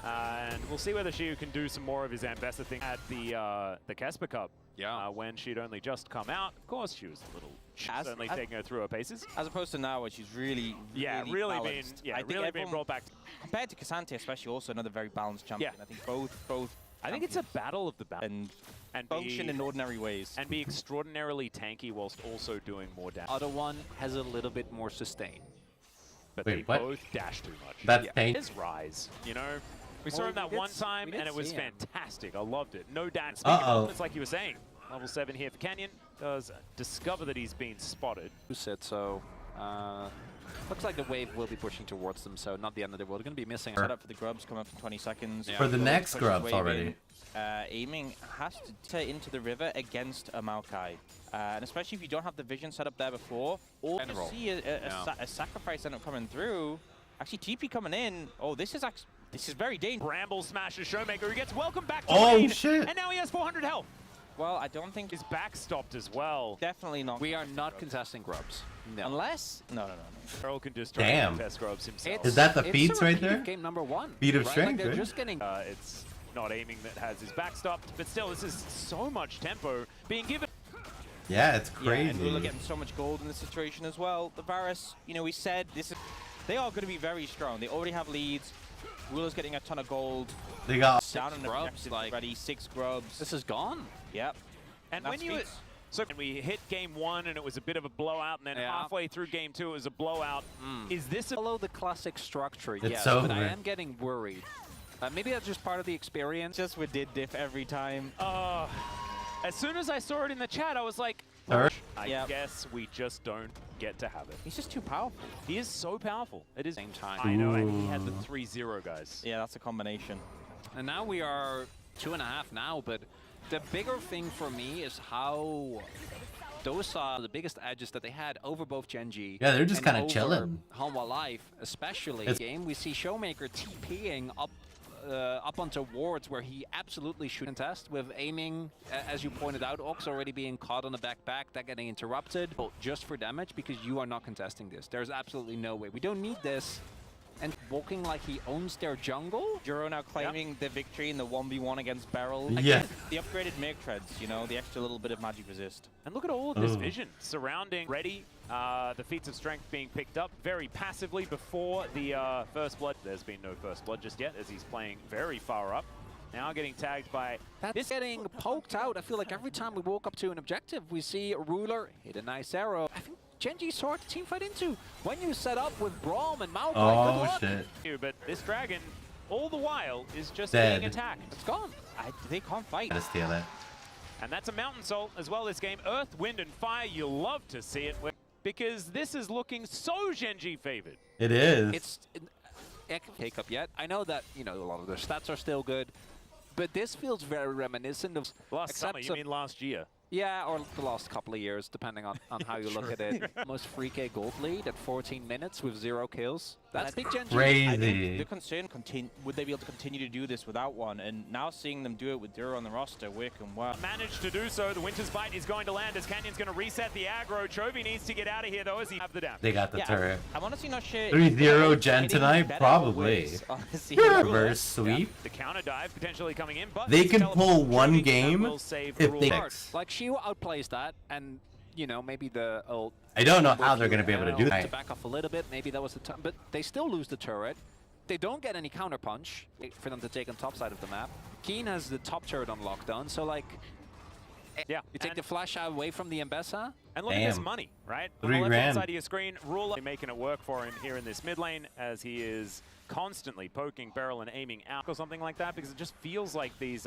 And we'll see whether Shiu can do some more of his Ambessa thing at the Casper Cup. Yeah. When she'd only just come out. Of course, she was a little certainly taking her through her paces. As opposed to now, where she's really balanced. been I think really been brought back. Compared to Casante, especially, also another very balanced champion. Yeah. I think both. I think it's a battle of the balance. And function in ordinary ways. And be extraordinarily tanky whilst also doing more damage. Other one has a little bit more sustain. But Wait, they what? both dash too much. That's tank. His rise, you know? We saw him that one time, and it was fantastic. I loved it. No dash. It's like you were saying. Level 7 here for Canyon. Does discover that he's been spotted. Who said so? Looks like the wave will be pushing towards them, so not the end of the world. They're going to be missing. Set up for the grubs, come up in 20 seconds. For the next grubs already. Aiming has to tear into the river against a Maokai. And especially if you don't have the vision set up there before, or you see a sacrifice end up coming through. Actually, TP coming in. Oh, this is very dangerous. Bramble smashes Showmaker, who gets welcomed back to Oh, lane, shit. And now he has 400 health. Well, I don't think His back stopped as well. definitely not. We are not contesting grubs. No. Unless no. Earl can just try Damn. and test grubs himself. Is that the It's feats a right repeat of there? Game number 1. Feat of right? strength, Like they're right? just getting. It's not aiming that has his back stopped, but still, this is so much tempo being given. Yeah, it's Yeah, and crazy. Rula getting so much gold in this situation as well. The Varus, we said they are going to be very strong. They already have leads. Rula's getting a ton of gold. They got Down in the grubs, objective like- already, 6 grubs. This is gone. Yep. And That's when you feats. we hit game 1 and it was a bit of a blowout, and then Yeah. halfway through game 2 it was a blowout. Is this a Follow the classic structure, It's yes, over. but I am getting worried. Maybe that's just part of the experience. Just with did diff every time. as soon as I saw it in the chat, I was like, Third. I guess we just don't get to have it. He's just too powerful. He is so powerful. It is Same time. I know, and he had the 3-0 guys. Yeah, that's a combination. And now we are 2.5 now, but the bigger thing for me is how those are the biggest edges that they had over both Gen G. Yeah, they're just and kinda over chilling. Hanwha Life, especially. It's- Game we see Showmaker TPing up onto wards where he absolutely should contest with aiming, as you pointed out, Ox already being caught on the back, that getting interrupted just for damage because you are not contesting this. There's absolutely no way. We don't need this. And walking like he owns their jungle. Juro now claiming the victory in the 1v1 against Beryl. Yeah. The upgraded Meg Treads, the extra little bit of magic resist. And look at all of this vision surrounding Ready. The feats of strength being picked up very passively before the first blood. There's been no first blood just yet as he's playing very far up. Now getting tagged by That's getting poked out. I feel like every time we walk up to an objective, we see a ruler hit a nice arrow. I think Gen G saw the team fight into. When you set up with Braum and Maokai, good Oh luck. shit. but this dragon, all the while, is just Dead. being attacked. It's gone. They can't fight. Gotta steal it. And that's a Mountain Soul as well this game. Earth, Wind, and Fire, you'll love to see it. Because this is looking so Gen G favored. It is. It's I can't pick up yet. I know that a lot of their stats are still good. But this feels very reminiscent of Last summer, you mean last year? Yeah, or the last couple of years, depending on how you look at it. Almost 3k gold lead at 14 minutes with 0 kills. That's big Gen G. Crazy. The concern, would they be able to continue to do this without one? And now seeing them do it with Duro on the roster, working well. Managed to do so. The Winter's Bite is going to land as Canyon's going to reset the aggro. Chovy needs to get out of here, though, as he have the damage. They got the turret. I'm honestly not sure. 3-0 Gen tonight? Probably. Reverse sweep. The counter dive potentially coming in, but They can pull one game if they... Like, Shiu outplays that, and, you know, maybe the... I don't know how they're going to be able to do that. To back off a little bit, maybe that was the time, but they still lose the turret. They don't get any counter punch for them to take on top side of the map. Keen has the top turret on lockdown, so like, yeah, you take the flash out away from the Embessa. And look at this money, right? On the left-hand side of your screen, Ruler making it work for him here in this mid lane as he is constantly poking barrel and aiming out or something like that, because it just feels like these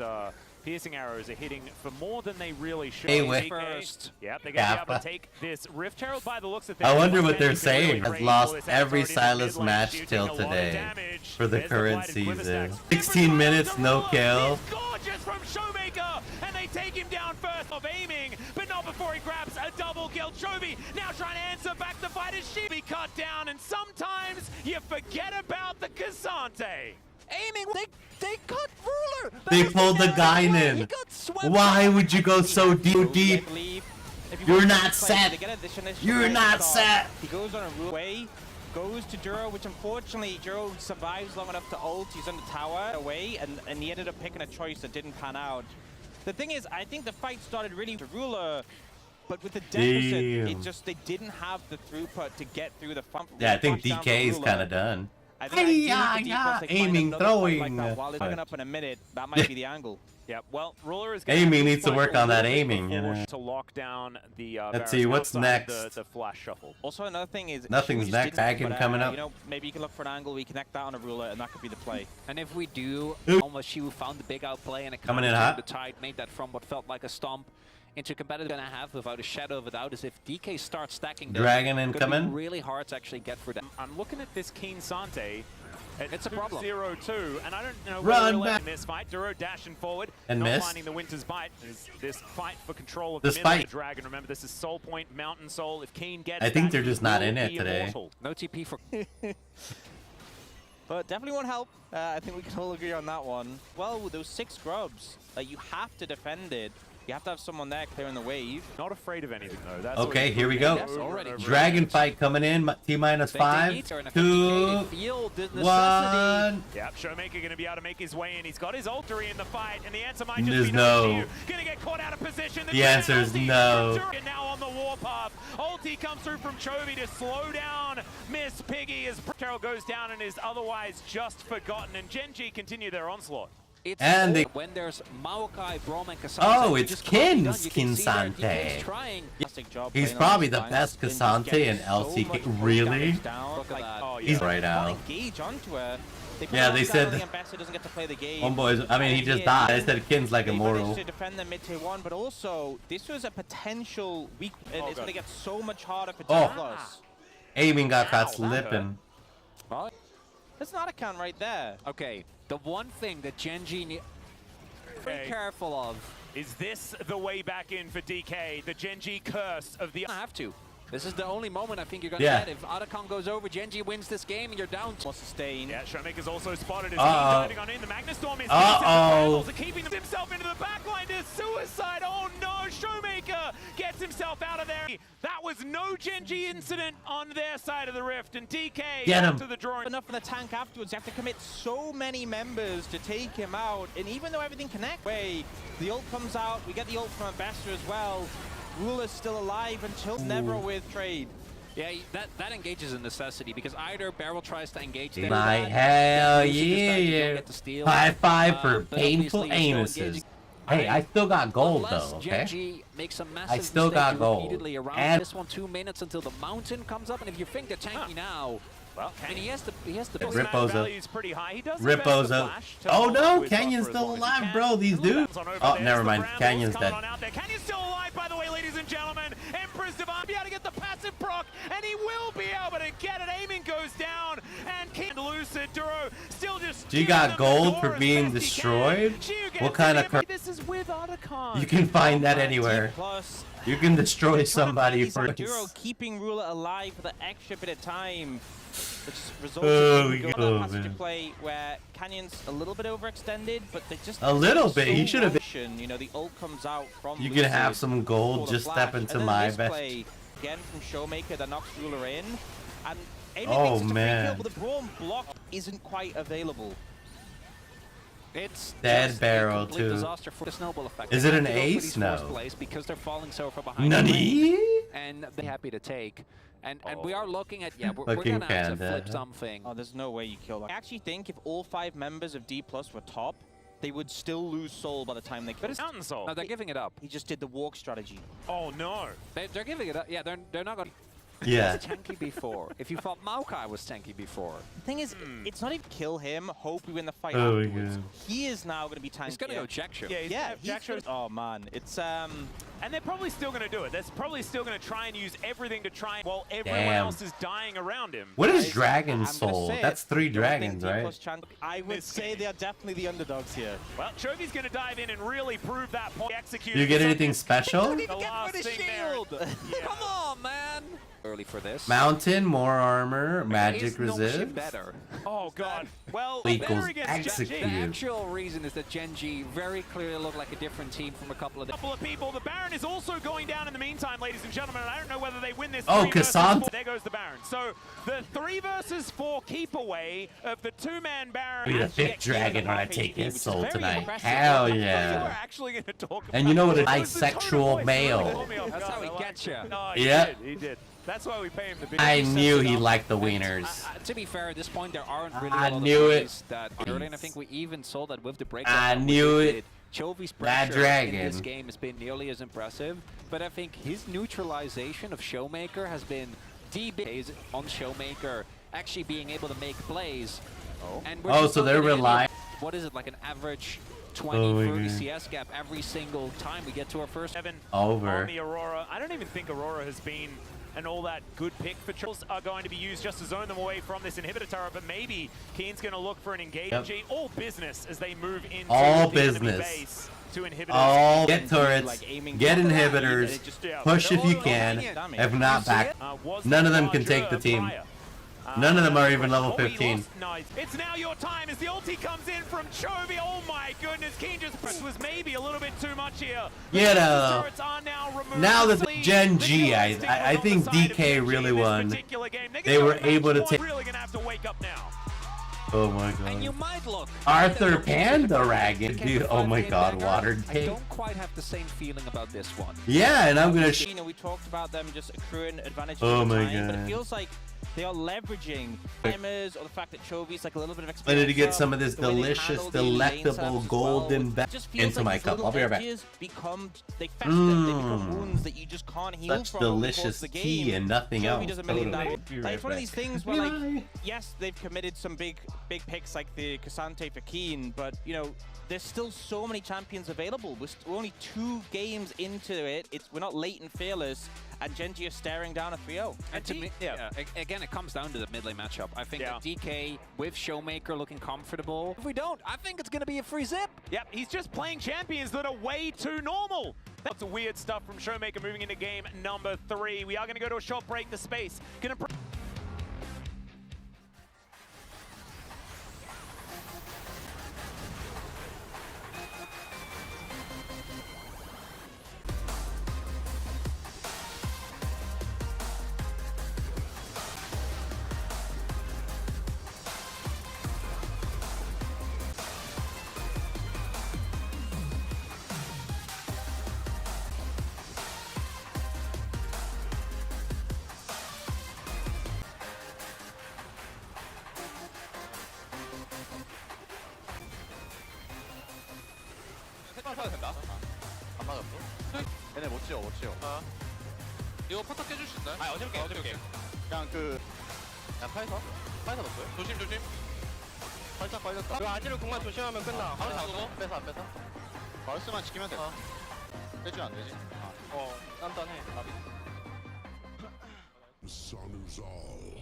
piercing arrows are hitting for more than they really should. First. Yep, they're going to be able to take this Rift Herald by the looks of things. I wonder what they're saying. Has lost every Silas match till today for the current season. 16 minutes, no kill. Gorgeous from Showmaker, and they take him down first of aiming, but not before he grabs a double kill. Chovy now trying to answer back the fight as she be cut down, and sometimes you forget about the Cassante. Aiming, they cut Ruler. They pulled the guy in. Why would you go so deep? You're not set. You're not set. He goes on a way, goes to Duro, which unfortunately Duro survives long enough to ult. He's on the tower away, and he ended up picking a choice that didn't pan out. The thing is, I think the fight started really to Ruler, but with the deficit, it just, they didn't have the throughput to get through the fight. Yeah, I think DK is kind of done. I think aiming, throwing. Like while it's coming up in a minute, that might be the angle. Yeah, well, Ruler is aiming needs to work on that aiming, you know. To lock down the let's see what's next. The flash shuffle. Also, another thing is nothing's next. Hacken coming up. You know, maybe you can look for an angle. We connect that on a Ruler, and that could be the play. And if we do, almost Shiu found the big outplay and it coming in hot. The tide made that from what felt like a stomp into competitive gonna have without a shadow of a doubt is if DK starts stacking. Dragon incoming. Really hard to actually get for them. I'm looking at this Keen Sante. It's a problem. 0-2, and I don't know where we're in this fight. Duro dashing forward, and not finding the Winter's Bite. This fight for control of the Dragon. Remember, this is Soul Point, Mountain Soul. If Keen gets I think they're just not in it today. No TP for... But definitely won't help. I think we can all agree on that one. Well, with those 6 grubs, you have to defend it. You have to have someone there clearing the wave. Not afraid of anything, though. That's okay, here we go. Dragon fight coming in. T-5, 2, 1. Yeah, Showmaker going to be able to make his way in. He's got his ulti in the fight, and the answer might just be no. Going to get caught out of position. The answer is no. And now on the warpath. Ulti comes through from Chovy to slow down Miss Piggy as Carol goes down and is otherwise just forgotten. And Gen G continue their onslaught. It's and when there's Maokai, Brom, and Cassante. Oh, it's Kin's Kinsante. He's probably the best Cassante in LCK. Really? He's right out. Yeah, they said Homeboys. I mean, he just died. They said Kin's like immortal. To defend the mid tier 1, but also this was a potential weak. It's going to get so much harder for T+. Aiming got caught slipping. That's not a count right there. Okay. The one thing that Gen G needs to be careful of is this the way back in for DK, the Gen G curse of the... I have to. This is the only moment I think you're going to get. If Otacon goes over, Gen G wins this game and you're down. More sustain. Yeah, Showmaker's also spotted as he's diving on in. The Magnus Storm is keeping himself into the backline to suicide. Oh no, Showmaker gets himself out of there. That was no Gen G incident on their side of the rift, and DK to the drawing. Enough for the tank afterwards. You have to commit so many members to take him out, and even though everything connects, the ult comes out. We get the ult from Ambassador as well. Ruler's still alive until never with trade. Yeah, that engages a necessity because either Barrel tries to engage them. My hell yeah! 5-5 for painful anuses. Hey, I still got gold though, okay? I still got gold. And this one 2 minutes until the mountain comes up, and if you think they're tanky now, well, and he has to Rippo's pretty high. He does oh no, Canyon's still alive, bro. These dudes. Oh, never mind. Canyon's dead. Canyon's still alive, by the way, ladies and gentlemen. Empress Divine be able to get the passive proc, and he will be able to get it. Aiming goes down, and King Lucid Duro still just. She got gold for being destroyed. What kind of this is with Otacon. You can find that anywhere. Plus, You can destroy somebody for Duro keeping Ruler alive for the extra bit of time. Which resulted in a passage play where Canyon's a little bit overextended, but they just a little bit. He should have been. You know, the ult comes out from. You can have some gold. Just step into my best. Play again from Showmaker that knocks Ruler in, and oh man, but the Braum block isn't quite available. It's dead barrel too. Disaster for the snowball effect. Is it an ace? No. Because they're falling so far behind. Nani? And they're happy to take. And we are looking at, we're gonna have to flip something. Oh, there's no way you kill that. I actually think if all 5 members of D+ were top, they would still lose soul by the time they kill. But it's Mountain Soul. No, they're giving it up. He just did the walk strategy. Oh no. They're giving it up. Yeah, they're not gonna. Yeah. It was tanky before. If you thought Maokai was tanky before. The thing is, it's not even kill him, hope we win the fight Oh, afterwards. yeah. He is now going to be tanky. He's gonna go Jack Show. Yeah, Jack Show. Oh man, it's And they're probably still going to do it. They're probably still going to try and use everything to try and, while everyone Damn. else is dying around him. What is Dragon Soul? That's 3 dragons, right? I would say they are definitely the underdogs here. Well, Chovy's going to dive in and really prove that point. Execute. Do you get anything special? Get rid of shield! Come on, man! Early for this. Mountain, more armor, magic No shit resist. better. Oh god. Well, Equals better against execute. The actual reason is that Genji very clearly looked like a different team from a couple of people. The Baron is also going down in the meantime, ladies and gentlemen, and I don't know whether they win this. Oh, 3 versus Cassandra. 4. There goes the Baron. So the 3 versus 4 keep away of the 2-man Baron. Be the actually 5th get dragon killed when I off take ADP, his which is soul very tonight. impressive. Hell You are yeah. actually going to talk about And you know what? A it was the tone of bisexual voice male. really caught me off That's guard. how he I like gets you. it. No, Yep. he did. That's why we pay him the big. I knew he liked the wieners. To be fair, at this point, there aren't really I a lot knew of it. plays that early, and I think we even saw that with the break. I knew it. Chovy's That pressure dragon. in this game has been nearly as impressive, but I think his neutralization of Showmaker has been the big on Showmaker actually being able to make plays. And we're just so not they're getting any- relying. What is it, like an average 20, Oh my 30 God. CS gap every single time we get to our first. Evan Over. on the Aurora. I don't even think Aurora has been an all that good pick for Trolls are going to be used just to zone them away from this inhibitor turret, but maybe Keen's going to look for an engage. Yep. All business as they move into All the enemy business. base to inhibitors. All get turrets, like aiming get for that, inhibitors, it just- push if you can. If not, back. None of them can take the team. None of them are even level 15. Nice. It's now your time as the ulti comes in from Chovy. Oh my goodness, Keen just was maybe a little bit too much here. You know, now that the Gen G, I think DK really won. They were able to take. Really gonna have to wake up now. Oh my And you god. might look. Arthur Pandoragon, dude. Oh my god, water I take. don't quite have the same feeling about this one. Yeah, and I'm gonna. You know, we talked about them just accruing advantages Oh over my time, but God. it feels like they are leveraging timers or the fact that Chovy's like a little bit of I experience. need to get some of this the way they delicious, handle the lane delectable setups as golden well. back It just feels into like my these cup. little I'll be right back. edges they fester, they become Mmm. wounds that you just can't heal Such from over the course delicious of the tea game. and nothing Chovy else. does a million Totally. damage. Be Like, right it's one of back. these things where, like, Bye. yes, they've committed some big picks like the Cassante for Keen, but, you know, there's still so many champions available. We're only 2 games into it. We're not late and fearless, and Genji is staring down a 3-0. And to me, again, it comes down to the mid lane matchup. I think Yeah. that DK with Showmaker looking comfortable. If we don't, I think it's going to be a free zip. Yep, he's just playing champions that are way too normal. That's weird stuff from Showmaker moving into game number 3. We are going to go to a short break. The space going to. 사도 된다. 안 맞았어? 얘네 못 지워, 못 지워. 이거 포탑 깨줄 수 있나요? 아, 어차피 깨. 그냥 그냥 파이터 넣었어요? 조심, 조심. 살짝 걸렸다. 그 아지를 공만 조심하면 끝나. 바로 잡고. 뺏어, 안 뺏어? 바루스만 지키면 돼. 빼주면 안 되지? 단단해. Sanuzal,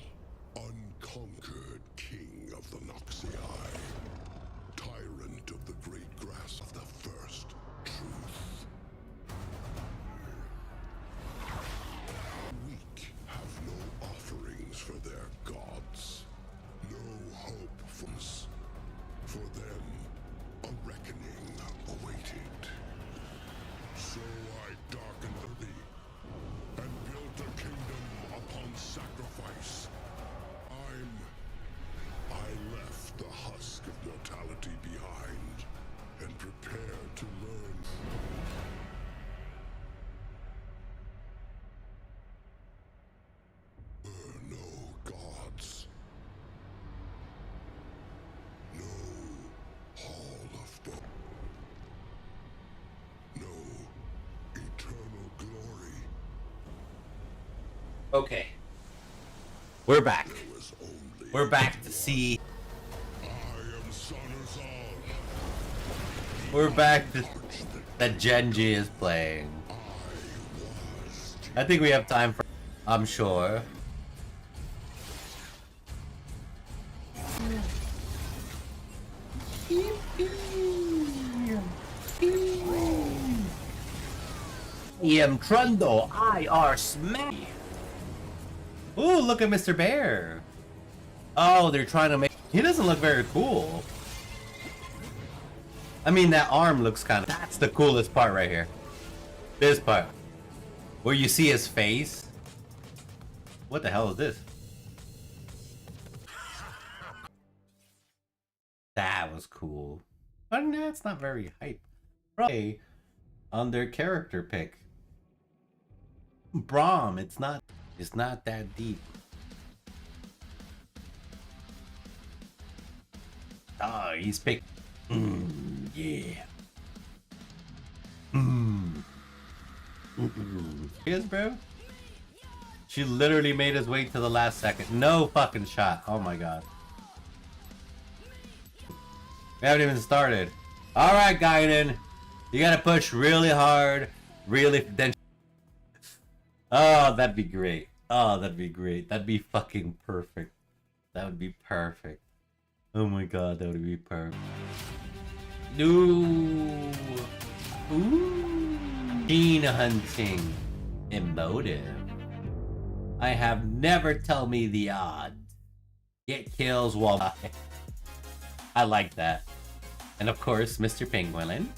unconquered king of the Noxii. tyrant of the great grass of the first truth. Weak have no offerings for their gods, no hope from us. For them, a reckoning awaited. So I darkened thee and built a kingdom upon sacrifice. I left the husk of mortality behind and prepared to learn. There were no gods. No hall of bone. No eternal glory. Okay. We're back. There was only We're back to see. I am Sonazal. We're back to that Genji is playing. I think we have time for. I'm sure. Trundo, IR smack. Ooh, look at Mr. Bear. Oh, they're trying to make. He doesn't look very cool. I mean, that arm looks kind of. That's the coolest part right here. This part. Where you see his face. What the hell is this? That was cool. But no, it's not very hype. Probably on their character pick. Braum, it's not that deep. Oh, he's picked. Yeah. Yes, bro. She literally made his way to the last second. No fucking shot. Oh my god. We haven't even started. Alright, Gaiden. You gotta push really hard. Really. Then. Oh, that'd be great. Oh, that'd be great. That'd be fucking perfect. That would be perfect. Oh my god, that would be perfect. Ooh. Ooh. Gene hunting. Emotive. I have never tell me the odds. Get kills while I like that. And of course, Mr. Penguin.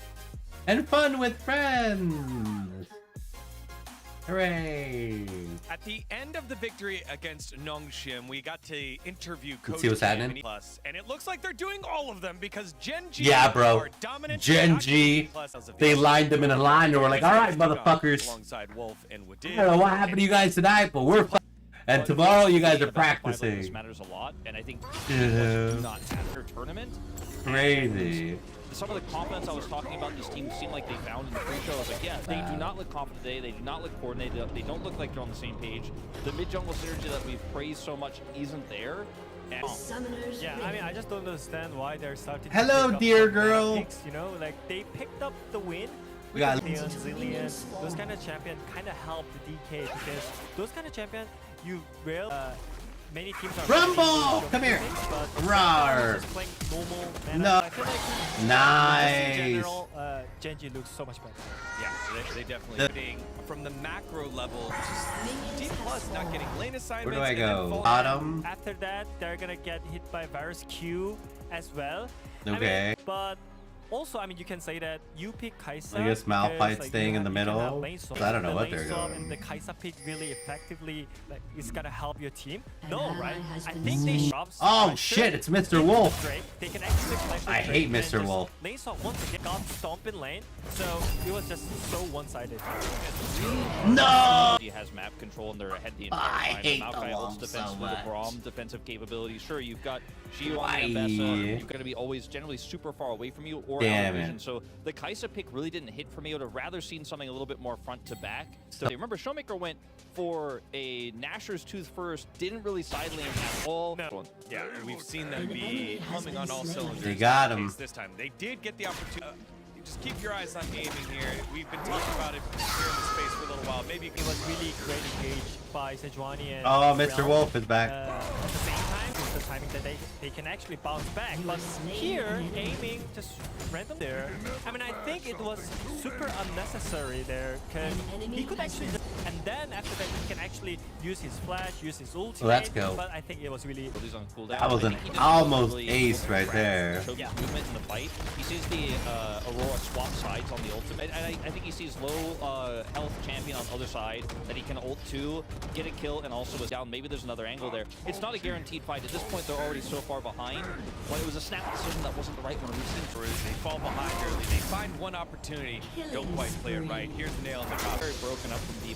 And fun with friends. Hooray! At the end of the victory against Nongshim, we got to interview Coach see what's Kim happening? Plus, and it looks like they're doing all of them because Genji. Yeah, bro. are dominant. Genji. They lined them in a line and were like, alright, motherfuckers. Alongside Wolf and I don't know what happened to you guys tonight, but we're and tomorrow you guys are This practicing. matters a lot, and I think Yeah. not matter tournament. Crazy. Some of the confidence I was talking about this team seemed like they found in the pre-show. I was like, yeah, they do not look confident today. They do not look coordinated. They don't look like they're on the same page. The mid-jungle synergy that we've praised so much isn't there. And Summoners Yeah, I mean, I just don't understand why they're starting to Hello, pick up dear some girl. picks, you know, like they picked up the win. We got Leon, Zillion, those kind of champion kind of help the DK because those kind of champion you will many teams are Rumble! Come here! Rawr! just playing normal mana. No. I feel like Nice. in general, Genji looks so much better. Yeah, they definitely hitting from the macro level. Just D plus not getting lane assignments. Where do I and then go? falling- Bottom? After that, they're gonna get hit by Varus Q as well. Okay. I mean, but also, I mean, you can say that you pick Kaisa. I guess Malphite's because, like, staying you in the you can have middle. lane swap. I don't know The what lane they're swap going. And the Kaisa pick really effectively, like, it's gonna help your team. No, ally right? has I been think they slain. dropped. Oh shit, it's Mr. Wolf. Drake. They can actually flash I with hate Drake and Mr. just Wolf. Lane swap once again got stomp in lane, so it was just so one-sided. No! He has map control and they're ahead the entire I time. hate Maokai the holds Wolf defense so through the much. Braum defensive capabilities. Sure, you've got Shio Why? on the Ambessa. You're going to be always generally super far away from you or out Damn of vision. it. So the Kaisa pick really didn't hit for me. I would have rather seen something a little bit more front to back. So remember, Showmaker went for a Nashor's Tooth first, didn't really side lane at all. No. Yeah, and we've seen them be humming on all cylinders. They got in him. this case This time they did get the opportunity. Just keep your eyes on aiming here. We've been talking about it here in the space for a little while. Maybe you It can was really great engaged by Sejuani and Oh, Mr. Realm. Wolf is back. At the same time, it's the timing that they can actually bounce back. But here, aiming just random there, I mean, I think it was super unnecessary there, because he could actually just, and then after that he can actually use his flash, use his ultimate. Let's go. But I think it was really... That was an almost ace right there. Yeah. Movement in the fight. He sees the Aurora swap sides on the ultimate, and I think he sees low health champion on the other side that he can ult to, get a kill, and also is down. Maybe there's another angle there. It's not a guaranteed fight. At this point, they're already so far behind. When it was a snap decision that wasn't the right one, we've seen through. They fall behind early. They find one opportunity, don't quite play it right. Here's the nail in the top. Very broken up from D+.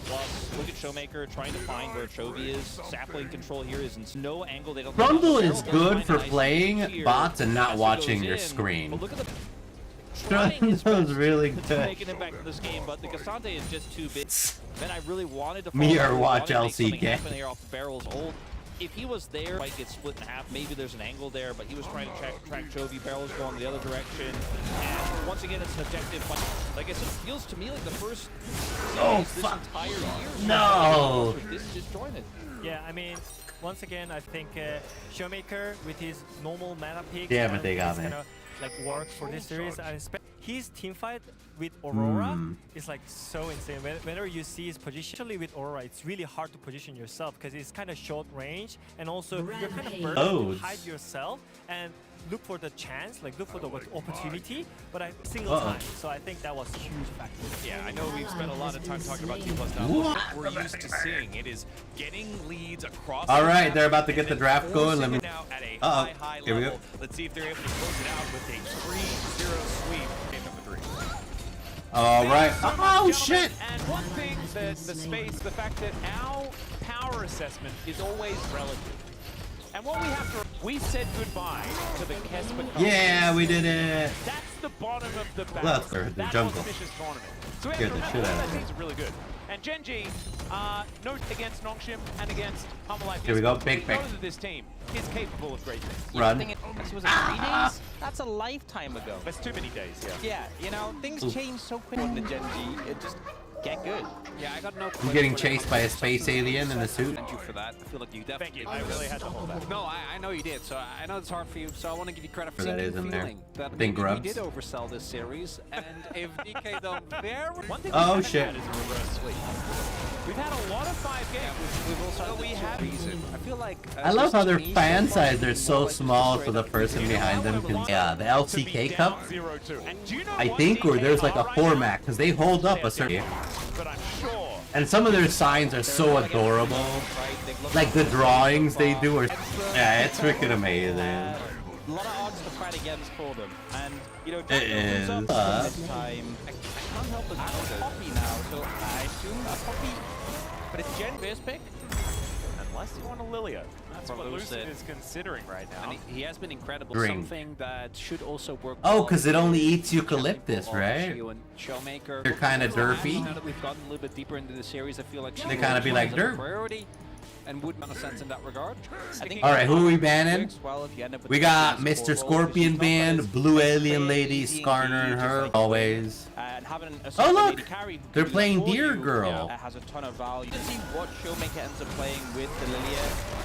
Look at Showmaker trying to find where Chovy is. Sapling control here is in no angle. They don't. Rumble is good for playing bots and not watching your screen. But look at the That was really to good. make an impact in this game, but the Cassante is just too big. Man, I really wanted to Me follow or up, watch wanted to make something LCK. happen here off the Barrel's ult. If he was there, might get split in half. Maybe there's an angle there, but he was trying to track Chovy. Barrel's going the other direction. And once again, it's an objective. But like I said, it feels to me like the first this entire year. No. This is disjointed. Yeah, I mean, once again, I think Showmaker with his normal meta pick, Damn it, they got me. gonna like work for this series. And his team fight with Aurora is like so insane. Whenever you see his position, especially with Aurora, it's really hard to position yourself because it's kind of short range, and also you're kind of burdened to hide yourself and look for the chance, like look for the opportunity, but a single time. So I think that was a huge factor. Yeah, I know we've spent a lot of time talking about T+ now. What we're used to seeing, it is getting leads across. All right, they're about to get the draft going. Let me. Now at a high Here we level. go. Let's see if they're able to close it out with a 3-0 sweep. Game number 3. All right. Oh shit! And one thing that the space, the fact that our power assessment is always relative. And what we have to, we said goodbye to the Kesper. Yeah, we did it. That's the bottom of the barrel. Well, the That jungle. auspicious tournament. So we Scared have the to shit remember out of that me. teams are really good. And Genji, note against Nongshim and against Humble Here we go, big pick. Know that this team is capable of great things. Run. This was it 3 days? That's a lifetime ago. That's too many days, yeah. Yeah, you know, things change so quick in the Genji. It just get good. Yeah, I got no. I'm getting chased by a space alien in a suit. Thank you for that. I feel like you definitely. Thank you. I really had to hold that. No, I know you did. So I know it's hard for you. So I want to give you credit for That that. is in there. That Think maybe we grubs. did oversell this series, and if DK don't very One thing Oh, we haven't shit. had is a reverse sweep. We've had a lot of 5 games. we've also So we have reason. I feel like I love how their this fan team size are so so far small is so the person behind them can. Yeah, the to be LCK down Cup. 0-2. And do you know I what think, or DK there's like a are right now? format because they hold up a certain. But I'm sure. And some of their signs are so adorable. Like the drawings they do are. Yeah, it's freaking amazing. A lot of odds to fight against for them. And, you know, It is. this time. I can't help but notice Poppy now, so I assume a Poppy. But it's Gen first pick. Unless you want a Lilia. That's what Lucid Lucid is considering right now. And he has been incredible. Drink. Something that should also work. Oh, well because it only eats with eucalyptus, right? Shio and Showmaker. They're kinda derpy. Now that we've gotten a little bit deeper into the series, I feel like They kinda be like derp. priority, and would make sense in that regard. I think Alright, who are we banning? well, if you end up with We got Mr. Scorpion Band, Blue Alien Lady, Skarner and her, always. And having a Oh, look! lady carry who They're can playing support Deer you, Girl. has a ton of value. You can see what Showmaker ends up playing with the Lilia.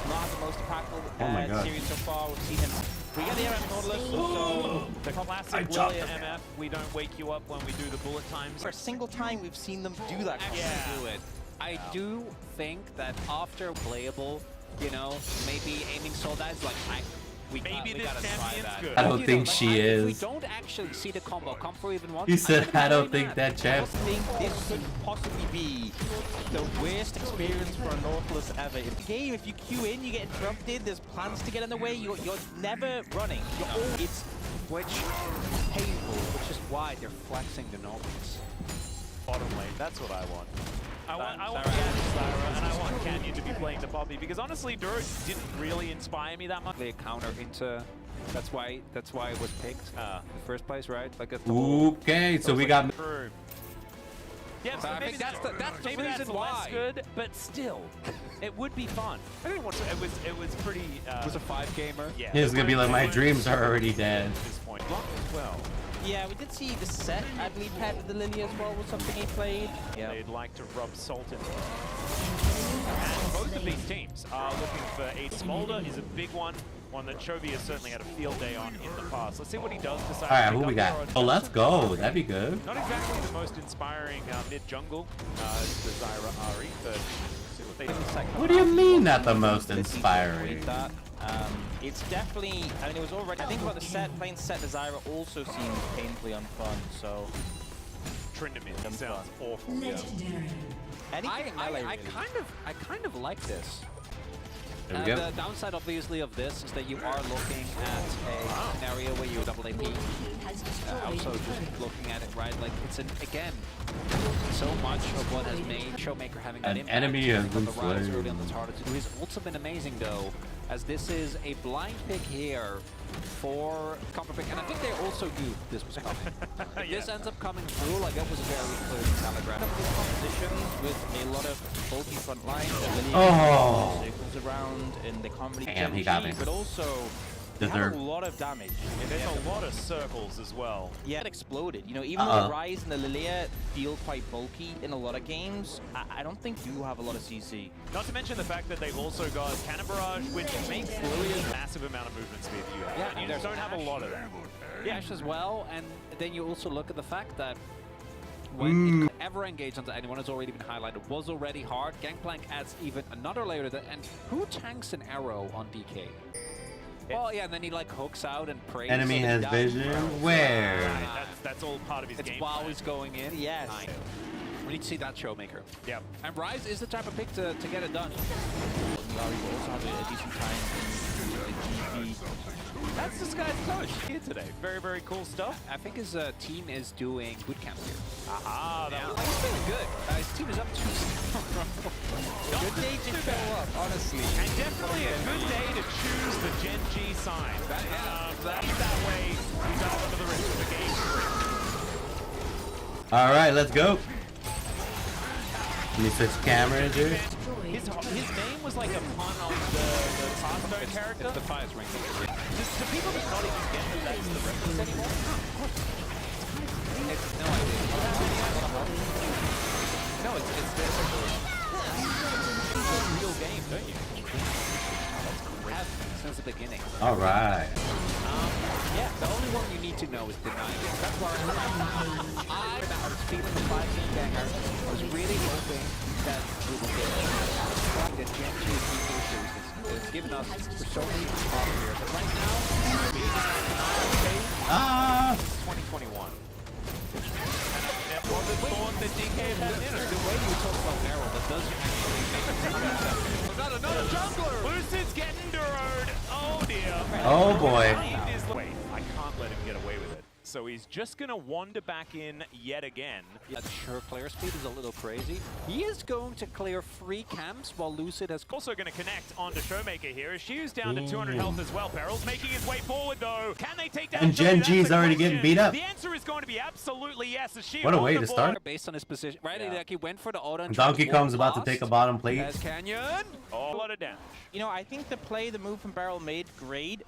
Not the most impactful Oh my God. series so far. We've seen him. We get the MM Nautilus, so The classic Lilia MF, we don't wake you up when we do the bullet times. for a single time we've seen them do that. Do it. I do think that after playable, you know, maybe aiming soldiers like we Maybe this gotta try champion's that. good. I don't You think know, she like, If we is. don't actually see the combo come for even once. He said, I'm I don't gonna be think mad. that champ. I think this could possibly be the worst experience for a Nautilus ever. In the game, if you queue in, you get interrupted, there's plans to get in the way, you're never running. You're all, it's Which is painful, which is why they're flexing the Nautilus. Bottom lane, that's what I want. I want Sarah. Canyon, and I want Canyon to be playing the Poppy, because honestly, Duro didn't really inspire me that much. They counter into. That's why it was picked in the first place, right? Like that's the Okay, so we got. True. Yeah, so I maybe think that's the maybe reason that's why. less good, but still, it would be fun. I didn't want to. It was pretty. It was a 5-gamer. Yeah. It's gonna be like my dreams are already dead. At this point, Block as well. yeah, we did see the set, I believe, paired with the Lilia as well, was something he played. Yeah. They'd like to rub salt in. And both of these teams teams are looking for a Smolder is a big one that Chovy has certainly had a field day on in the past. Let's see what he does decide. All right, who we got? Oh, let's go. That'd be good. Not exactly the most inspiring mid-jungle, the Zyra Ari, but see what they do. What do you mean not the most inspiring? It's definitely, I mean, it was already, I think about the set, playing set the Zyra also seems painfully unfun, so. Tryndamere sounds awful. Legendary. I kind of like this. There we go. The downside, obviously, of this is that you are looking at a scenario where you're double AP. Also, just looking at it, right? Like, it's again, so much of what has made Showmaker having that An impact. enemy has been the Rise slain. early on that's harder to do. He's also been amazing, though, as this is a blind pick here for counter pick, and I think they also knew this was coming. If this ends up coming through, like that was very clearly telegraphed. Composition with a lot of bulky front line, circles around, and they can't really Damn, he got me. but also they have a lot of damage. And there's a lot of circles as well. Yeah, it exploded. You know, even though the Rise and the Lilia feel quite bulky in a lot of games, I don't think you have a lot of CC. Not to mention the fact that they've also got Cannon Barrage, which makes really a massive amount of movement speed that you have. Yeah, and you just don't have a lot of that. Dash as well, and then you also look at the fact that when it ever engaged onto anyone, has already been highlighted, was already hard. Gangplank adds even another layer to that, and who tanks an arrow on DK? Well, yeah, and then he like hooks out and prays. Enemy has vision. Where? That's all part of his game. It's while he's going in. Yes. We need to see that Showmaker. Yep. And Rise is the type of pick to get it done. Larry will also have a decent time in the GP. That's this guy's coach here today. Very, very cool stuff. I think his team is doing boot camp here. Aha, that was He's feeling good. His team is up 2-0. Good day to show up, honestly. And definitely a good day to choose the Gen G sign. That way, we got under the rest of the game. All right, let's go. Let me switch cameras here. His name was like a pun on the Hearthstone character. It's the Fire's ring. Do people just not even get that that's the reference anymore? It's no idea. No, it's a real game, don't you? Have since the beginning. All right. Yeah, the only one you need to know is Deny. That's why I was feeling the 5-game banger. I was really hoping that we would get it. That Gen G is given us for so many off here. But right now, 2021. Was it thought that DK had an inner? the way you talk about Meryl, that does actually make sense. We got another jungler! Lucid's getting Duroed! Oh dear. Oh boy. Wait, I can't let him get away with it. So he's just gonna wander back in yet again. That sure clear speed is a little crazy. He is going to clear 3 camps while Lucid has... Also going to connect onto Showmaker here. Shu's down to 200 health as well. Perril's making his way forward though. Can they take down And Gen G's already getting beat up. The answer is going to be absolutely yes. As Shu What a way on to the start. board. Based on his position, right? Like he went for the auto and Donkey tried to Kong's about to lost. take a bottom plate. As Canyon. Oh, a lot of damage. You know, I think the Move from Barrel made great,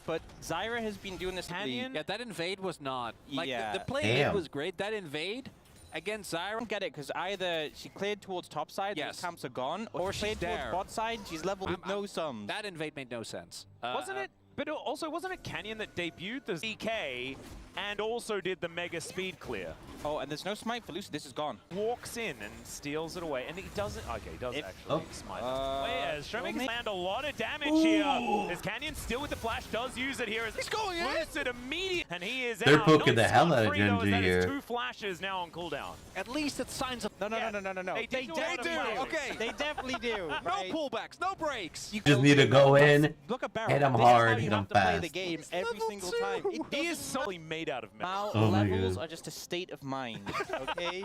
but Zyra has been doing this Canyon? Yeah, that invade was not. Like, Yeah. the play Damn. was great. That invade against I Zyra. don't get it, because either she cleared towards top side, Yes. those camps are gone, Or or she she's cleared towards there. bot side, she's leveled with no sums. That invade made no sense. Wasn't it? But also, wasn't it Canyon that debuted the DK and also did the mega speed clear? Oh, and there's no smite for Lucid, this is gone. Walks in and steals it away, and he doesn't. Okay, he does actually smite. As Showmaker's land a lot of damage here. As Canyon still with the flash does use it here. As he's going in. Lucid immediate, and he is They're out. poking Not the hell out of scot-free, though, Gen G as that is here. 2 flashes now on cooldown. At least it signs up. No. They They do a lot of fighting. Okay. They definitely do. No right? pullbacks, no breaks. You Just need to go in, Look at Barrel. hit him This is hard, how hit you him have to play fast. the game every single time. He is solely made out of metal. Now, Oh my levels God. are just a state of mind, okay?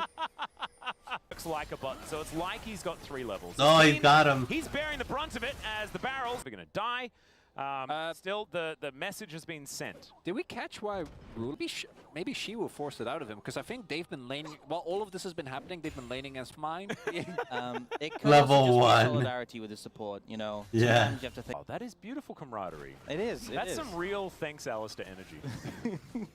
Looks like a button, so it's like he's got 3 levels. Oh, he's got him. He's bearing the brunt of it as the barrels are going to die. Still, the message has been sent. Did we catch why maybe she will force it out of him? Because I think they've been laning, while all of this has been happening, they've been laning against mine. It could Level also just be 1. solidarity with the support, you know? Yeah. Sometimes you have to think. Oh, that is beautiful camaraderie. It is, That's some real thanks, Alistair energy.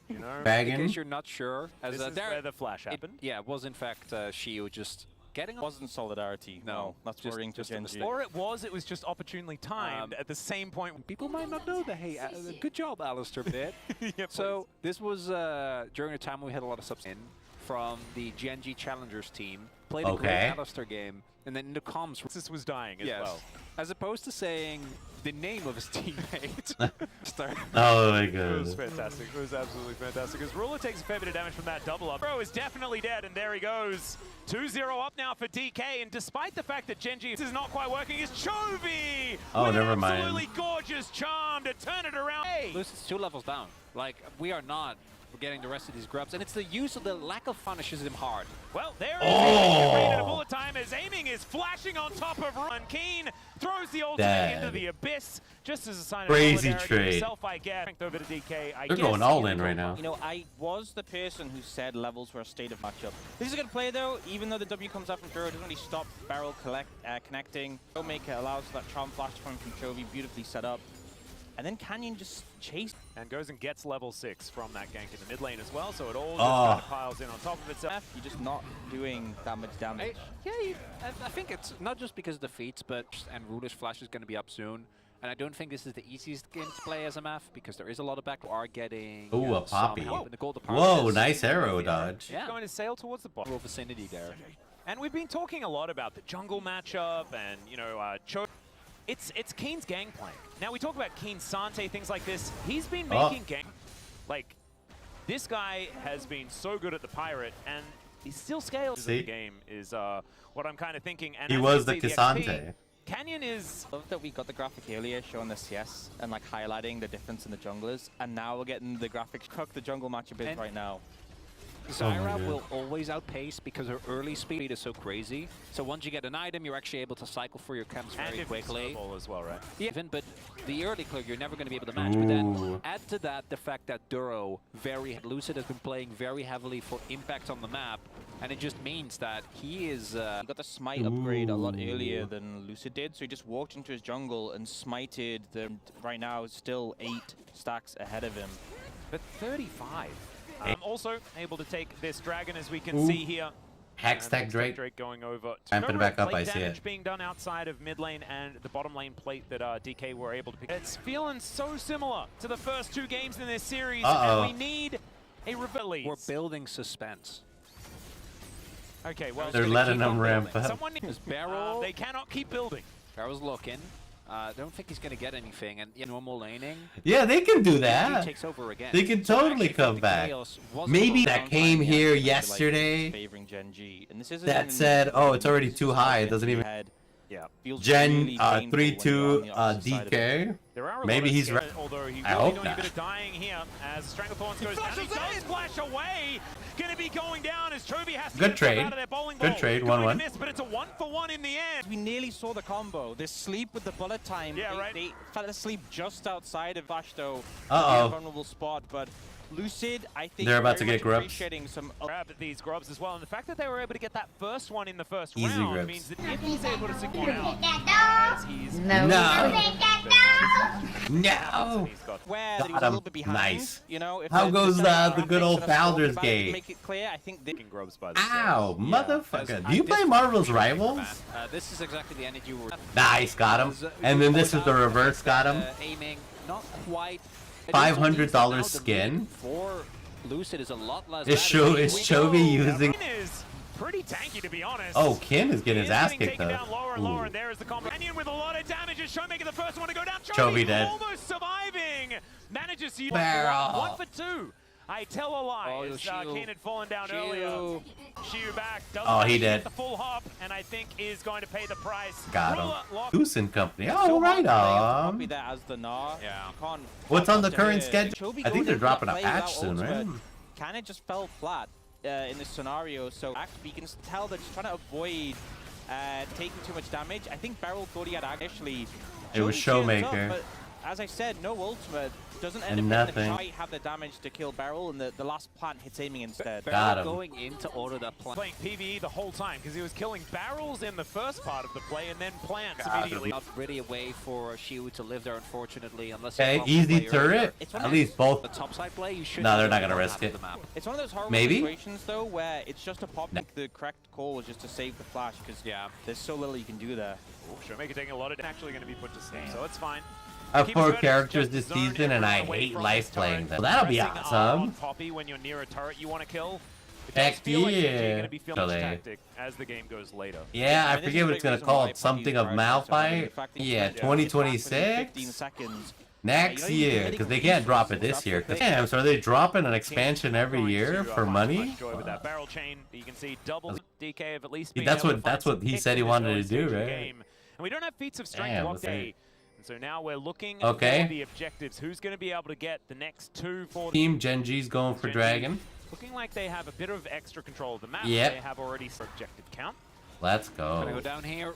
You know? Bagging. In case you're not sure, as This is where the flash happened. yeah, it was in fact she who just getting... Wasn't solidarity. No, that's just- worrying to just a Gen G. mistake. Or it was just opportunely timed at the same point. People might not know that, hey, good job, Alistair, bit. Yeah, So this was during a time when we had a lot of subs in from the Gen G Challengers team. Played a great Okay. Alistair game, and then in the comms... This was dying as Yes. well. As opposed to saying the name of his teammate. Start. Oh my It was god. fantastic. It was absolutely fantastic. As Ruler takes a fair bit of damage from that double up. Bro is definitely dead, and there he goes. 2-0 up now for DK, and despite the fact that Gen G is not quite working, is Chovy! Oh, with never an mind. absolutely gorgeous charm to turn it around. Hey! Lucid's 2 levels down. Like, we are not getting the rest of these grubs, and it's the use of the lack of punishes him hard. Well, there Oh! is a bullet time as aiming is flashing on top of Run. Keen throws the ultimate Dead. into the abyss, just as a sign Crazy of solidarity trade. himself, I guess. Strength over to DK. They're going all in right now. You know, I was the person who said levels were a state of matchup. This is a good play though, even though the W comes out from Duro, it doesn't really stop Barrel connecting. Showmaker allows that charm flash from Chovy, beautifully set up. And then Canyon just chased. And goes and gets level 6 from that gank in the mid lane as well, so it all just Oh. kind of piles in on top of itself. You're just not doing that much damage. I think it's not just because of the feats, but and Ruler's flash is going to be up soon. And I don't think this is the easiest game to play as a MAF because there is a lot of back who are getting Ooh, a some poppy. help in the gold department. Whoa, nice arrow dodge. Yeah. Going to sail towards the bottom. Little vicinity there. And we've been talking a lot about the jungle matchup and, you know, It's Keen's gangplank. Now, we talk about Keen Sante, things like this. He's been making gang... Like, this guy has been so good at the Pirate, and he still scales. See? The game is what I'm kind of thinking. And He as was you the see, XP, Cassante. Canyon is... Love that we got the graphic earlier showing the CS and like highlighting the difference in the junglers, and now we're getting the graphics. Cook the jungle matchup is And- right now. Zyra God. will always outpace because her early speed is so crazy. So once you get an item, you're actually able to cycle for your camps And very if quickly. snowball as well, right? Even, but the early clear, you're never going to be able to match. But then Ooh. add to that the fact that Duro, Lucid has been playing very heavily for impact on the map. And it just means that he is... He got the smite upgrade a lot earlier than Lucid did, so he just walked into his jungle and smited them. Right now, still 8 stacks ahead of him. But 35. Also able to take this dragon, as we can Ooh. see here. Hextech Drake. Going over. Ramping back up, plate I see damage it. being done outside of mid lane and the bottom lane plate that DK were able to pick. It's feeling so similar to the first 2 games in this series, and we need a release. We're building suspense. Okay, well, They're it's gonna letting keep them on ramp building. up. Someone needs, Barrel. they cannot keep building. Barrel's looking. Don't think he's going to get anything. And normal laning, Yeah, they can do he that. takes over again. They can So totally actually, come the back. chaos wasn't Maybe all that down came time. here I feel like yesterday. he's favoring Gen G. And this isn't That even said, oh, it's already this too is high. how It doesn't even... head Yeah. feels Gen really painful when 3-2 you're on the opposite side of it. DK. There are a Maybe lot of he's scared, right. although he I will hope be doing a not. bit of dying here as Stranglethorns goes down. He does flash away. Going to be going down as Chovy has to Good get trade. out of their bowling Good ball. trade, Going 1-1. to miss, but it's a 1-for-1 in the end. We nearly saw the combo. This sleep with the bullet time. Yeah, right. They fell asleep just outside of Vashto. Uh-oh. A vulnerable spot, but Lucid, I think, They're about very to much get grubs. appreciating some. Grab at these grubs as well, and the fact that they were able to get that first one in the first Easy round grubs. means that if he's able to secure out, as he's No. No. he's got Where that he was Got a little him. bit behind. Nice. You know, if How goes the round good they old should have spoken Founders about it to Gate? Make it clear, I think they taking grubs by themselves. Ow, motherfucker. Do you play this- Marvel's Rivals? This is exactly the energy we're... Nice, got him. And then this is the reverse, got him. Aiming, not quite. $500 Now the skin. lead for Lucid is a lot less. Is Chovy using... Green is pretty tanky, to be honest. Oh, Kim is getting his He is ass getting kicked taken though. down lower and lower, Ooh. and there is the combo. Canyon with a lot of damage as Showmaker the first one to go down. Chovy dead. Almost surviving. Manages to use Barrel. 1 for 2. I tell a lie. Oh, as Shiu. Kane had fallen down Shiu. earlier. Shiu back. Doesn't Oh, he actually did. get the full hop, and I think is going to pay the price. Got Ruler him. locked. Goose and Company. So Oh, right hard to play on. Copy that as the Gnar. Yeah. You can't What's fuck on the up to current her. schedule? Chovy I think goes they're into dropping that a play patch without soon, right? ultimate. Kinda just fell flat in this scenario, so actually you can tell they're just trying to avoid taking too much damage. I think Barrel thought he had actually... It was Chovy cheers up, Showmaker. but as I said, no ultimate. Doesn't And end up nothing. might have the damage to kill Beryl, and the last plant hits aiming instead. Got him. Going in to order that plant. Playing PvE the whole time because he was killing barrels in the first part of the play and then plants Got immediately. Not really a way for Shiu to live there, unfortunately, unless Okay, you're a easy player. turret. At least both. The topside play, you should. No, they're not be gonna on risk half it. of the map. It's one of those horrible Maybe? situations, though, where it's just a pop. The correct call was just to save the flash, because there's so little you can do there. Oh, Showmaker taking a lot of actually going to be put to sleep, so it's fine. I have Keep 4 Vertex characters just this zone season, and I everyone away hate from life this playing turret. them. That'll be Pressing R on awesome. Poppy when you're near a turret you want to kill. It Heck does feel like you're yeah. going to be feeling Totally. tactic as the game goes later. Yeah, I mean, this is forget a what big it's gonna reason why call. Poppy's Something of prioritized. I mean, Malphite. the fact that Yeah, you can get 2026. 15 seconds. Next you know, year, because they can't drop it this year. Damn, so are they dropping an expansion every year for money? Joy with that barrel chain, but you can see double DK of at least That's being able what to find he some said he picks in wanted this to do, early right? game. And we don't have feats of strength Damn, locked was A. it- And so now we're looking Okay. for the objectives. Who's going to be able to get the next 2 for Team Genji's going for Genji Dragon. Looking like they have a bit of extra control of the map. Yep. They have already objective count. Let's Gonna go go. down here.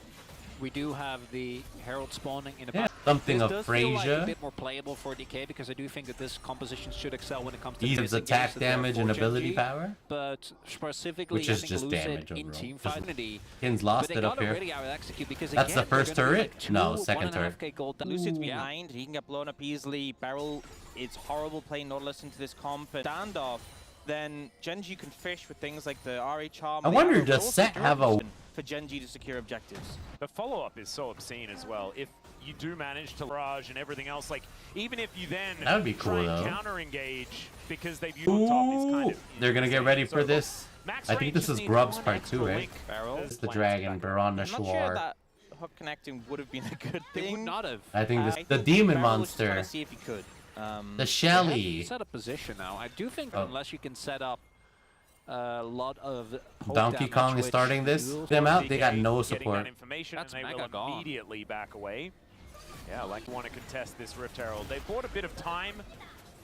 We do have the Herald spawning in the Yeah, back. something This of does feel like a Frasier. bit more playable for DK because I do think that this composition should excel when it comes to Ease missing attack games that they're damage and for ability Genji, power. But specifically, Which I is think just Lucid damage in overall. team Just- fighting. Kins But lost they it up gotta here. really out-execute because That's the again, they're first gonna be turret? like No, 2, second 1.5K turret. gold down. Lucid's behind. He can get blown up easily. Beryl, it's horrible playing Nautilus into this comp. And standoff, then Genji can fish with things like the RA charm. I the wonder, arrow, does but also Set have a- duration for Genji to secure objectives? The follow-up is so obscene as well. If you do manage to barrage and everything else, like even if you then That would be cool, try and though. counter-engage because they've used top is kind Ooh, of they're gonna get insane. ready So for this. max I think range this just is needs Grub's one part extra 2, right? link. Beryl. It's the Plants Dragon, back. Baron I'm not sure Nashwar. that hook connecting would have been a good They thing. would not have. I think this I the think demon Beryl was just trying monster. to see if he could. The They Shelly. have set a position now. I do think Oh. unless you can set up a lot of poke Donkey damage, Kong is which starting this. will- them out. They got DK no getting support. that information That's and they mega will gone. immediately back away. Yeah, like you want to contest this Rift Herald. They bought a bit of time.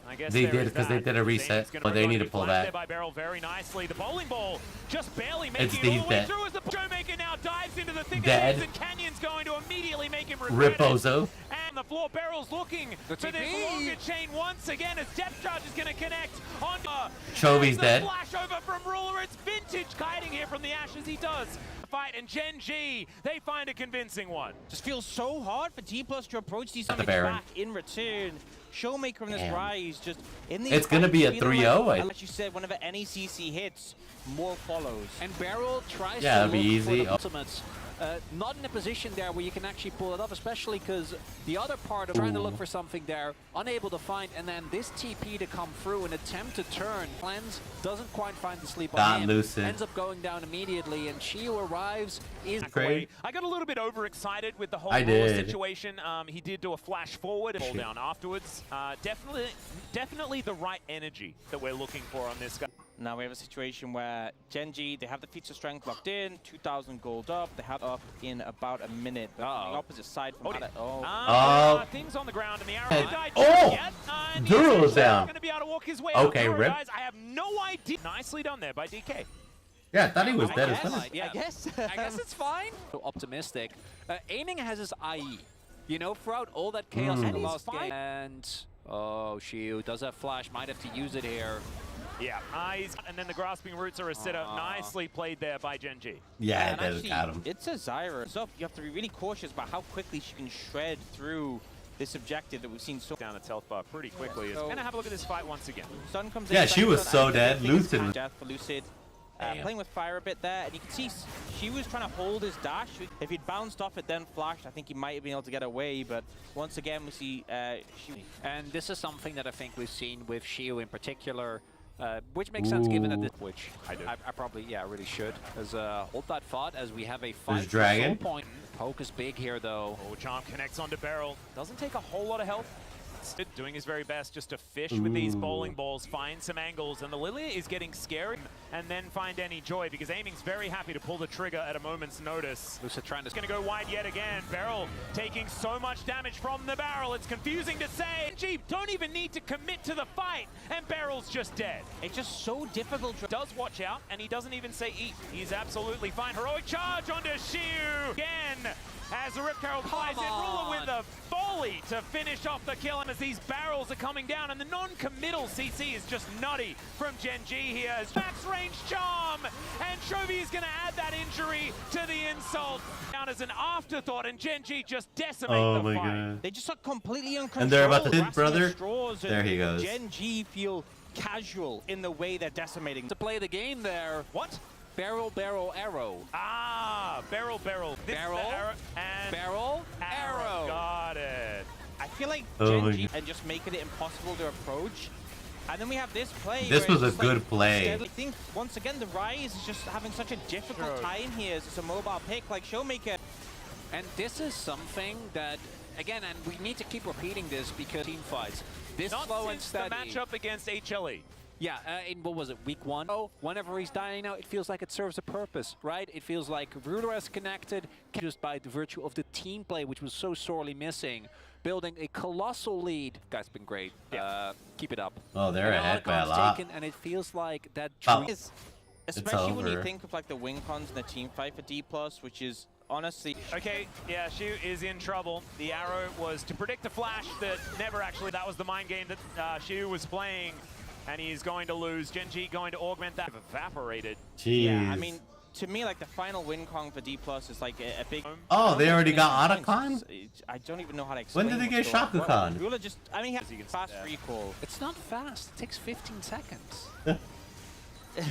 I guess They there did, is 'cause they that. did a reset, Zane's gonna but they bring need on to the pull flash that. there by Beryl very nicely. The bowling ball just barely making It's it all the way dead. through as the Showmaker now dives into the thick of Dead. things, and Canyon's going to immediately make him regret it. Ripozo. And the floor Beryl's looking for this TP. longer chain once again as Depth Charge is going to connect on Chovy's dead. Flash over from Ruler. It's Vintage kiting here from the Ashes. He does fight, and Genji, they find a convincing one. Just feels so hard for T+ to approach these At the damage Baron. back in return. Showmaker on this Damn. rise, just in the It's gonna be a 3-0, I- As you said, whenever any CC hits, more follows. And Beryl tries Yeah, to it'll be look easy. for the ultimates. Not in a position there where you can actually pull it off, especially because the other part of trying to look for something there, unable to find, and then this TP to come through and attempt to turn. Plans doesn't quite find the sleep Got on him. Lucid. Ends up going down immediately, and Shiu arrives. Is Great. I got a little bit overexcited with the whole I Ruler did. situation. He did do a flash forward and pull down afterwards. Definitely the right energy that we're looking for on this guy. Now we have a situation where Genji, they have the feats of strength locked in, 2,000 gold up, they have up in about a minute. But on the opposite side from Things on the ground and the arrow Hey. died Oh! yet. And Duro's he's down. going to be able to walk his way Okay, out. Duro, rip. guys, I have no idea. Nicely done there by DK. Yeah, I thought he was dead as guess. well. Yeah. I guess. I guess it's fine. So optimistic. Aiming has his IE. You know, throughout all that chaos in the he's last fine. game. And, oh, Shiu does have flash. Might have to use it here. Yeah, eyes, and then the grasping roots are a sit-up. Nicely played there by Genji. Yeah, And that actually, got him. it's a Zyra. So you have to be really cautious about how quickly she can shred through this objective that we've seen so Down its health bar pretty quickly. So- Gonna have a look at this fight once again. Sun comes Yeah, in. she was Sun, so I think dead. the biggest Lucid was- death for Lucid. Damn. Playing with fire a bit there, and you can see she was trying to hold his dash. If he'd bounced off it then flashed, I think he might have been able to get away, but once again we see she... And this is something that I think we've seen with Shiu in particular, which makes sense given that this, which I do. I probably, yeah, really should. As hold that thought as we have a fight. There's Dragon. For soul point. Poke is big here though. Oh, Charm connects onto Beryl. Doesn't take a whole lot of health. Doing his very best just to fish with these bowling balls, find some angles, and the Lilia is getting scary and then find any joy because Aiming's very happy to pull the trigger at a moment's notice. Lucid trying to... It's going to go wide yet again. Beryl taking so much damage from the barrel. It's confusing to say. Jeep don't even need to commit to the fight, and Beryl's just dead. It's just so difficult to... Does watch out, and he doesn't even say eat. He's absolutely fine. Heroic charge onto Shiu again as the Rift Herald flies in. Ruler with a volley to finish off the kill, and as these barrels are coming down, and the non-committal CC is just nutty from Gen G here as max range charm, and Chovy is going to add that injury to the insult down as an afterthought, and Gen G just decimate Oh the my fight. god. They just look completely uncontrolled. And they're about to hit, grasping brother. at straws, and There he goes. Gen G feel casual in the way they're decimating. To play the game there. What? Barrel, barrel, arrow. Ah, barrel, barrel. This is the Barrel, arrow, and barrel, arrow. Got it. I feel like Oh my Gen G God. and just making it impossible to approach. And then we have this play. This where was it's a just, good play. I think once again the Rise is just having such a difficult time here. It's a mobile pick like Showmaker. And this is something that, again, and we need to keep repeating this because team fights. This Not slow and since the steady. matchup against HLE. Yeah, in what was it, week 1? Oh, whenever he's dying out, it feels like it serves a purpose, right? It feels like Ruler has connected just by the virtue of the team play, which was so sorely missing. Building a colossal lead. Guys, been great. Yeah. Keep it up. Oh, they're And ahead by a comms lot. taken, and it feels like that Oh. Is, especially when you over. think of like the win cons and the team fight for D+, which is honestly... Okay, yeah, Shu is in trouble. The arrow was to predict a flash that never actually, that was the mind game that Shu was playing, and he's going to lose. Gen G going to augment that. Evaporated. Jeez. Yeah, I mean, to me, like the final win con for D+ is like a big... Oh, they already got Points. Otacon? I don't even know how to explain When did they what's get going on. Shakukan? Ruler just, I mean, he has You can see fast that. recall. It's not fast. It takes 15 seconds.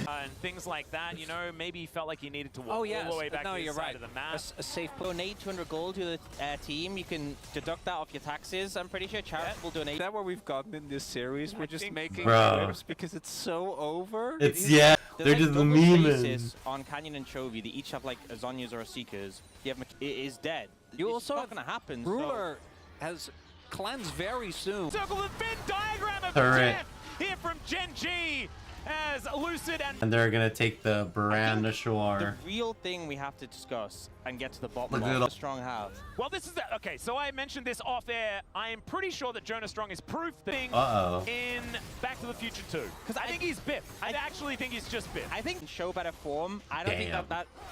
And things like that, you know, maybe he felt like he needed to walk Oh, all yes. the way back No, to the you're side right. of the map. A safe play. Donate 200 gold to the team. You can deduct that off your taxes. I'm pretty sure Charles will donate. Is that where we've gotten in this series? We're just think- making Bro. clips because it's so over. It's, yeah, There's they're like just double memeing. bases on Canyon and Chovy. They each have like a Zhonya's or a Seekers. You have it is dead. You It's also not have gonna happen. so- Ruler has cleanse very soon. Circle the Venn diagram of Turret. death here from Gen G as Lucid And they're gonna take the Baran to The shore. real thing we have to discuss and get to the bottom Look at of it what all. the Strong have. Well, this is the, okay, so I mentioned this off air. I am pretty sure that Jonah Strong is proof thing Uh-oh. in Back to the Future 2. Because I think he's Biff. I actually think he's just Biff. I think show better form. I don't think Damn.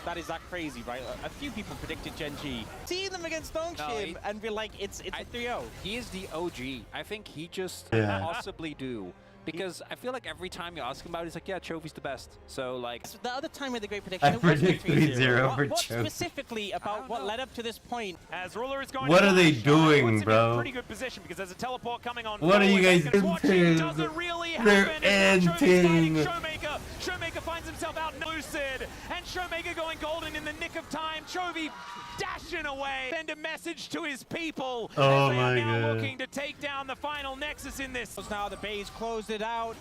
that is that crazy, right? A few people predicted Gen G. Seeing them against No, Dongshin and be like, it's a 3-0. He is the OG. I think he just Yeah. possibly do. Because I feel like every time you ask him about it, he's like, yeah, Chovy's the best. So, like... So the other time with the great prediction, I it wasn't predict 3-0 for What Chovy. specifically about what led up to this point? As Ruler is going What to are they flash, doing, puts him bro? in pretty good position because there's a teleport coming on. What are you forward. guys Second watching into? doesn't really They're happen. And now Chovy's fighting ending. Showmaker. Showmaker finds himself out Lucid, and Showmaker going golden in the nick of time. Chovy dashing away. Send a message to his people. Oh as they my are now God. looking to take down the final Nexus in this. Now the Bays closed it out.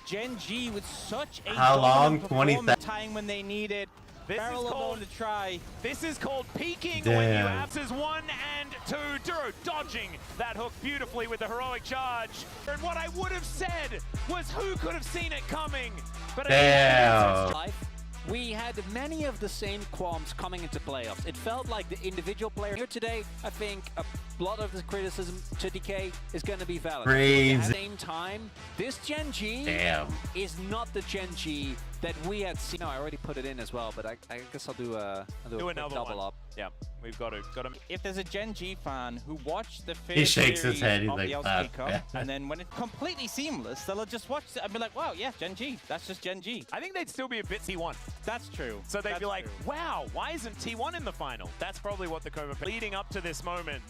Gen G with such a How long? dominant 20 performance time when they needed. This Barrel is of called- to try. This is called peaking when you Damn. have this 1 and 2. Duro dodging that hook beautifully with the heroic charge. And what I would have said was who could have seen it coming? But Damn. Life, we had many of the same qualms coming into playoffs. It felt like the individual player here today, I think a lot of the criticism to DK is going to be valid. Crazy. At the same time, this Gen G Damn. is not the Gen G that we had seen. No, I already put it in as well, but I guess I'll do a quick another double one. up. Yeah, we've got to. If there's a Gen G fan who watched the first He shakes his series head, he's of like, the LCK "Ah, Cup, yeah." and then when it's completely seamless, they'll just watch it and be like, wow, yeah, Gen G. That's just Gen G. I think they'd still be a bit T1. That's true. So they'd That's be like, true. wow, why isn't T1 in the final? That's probably what the Cobra leading up to this moment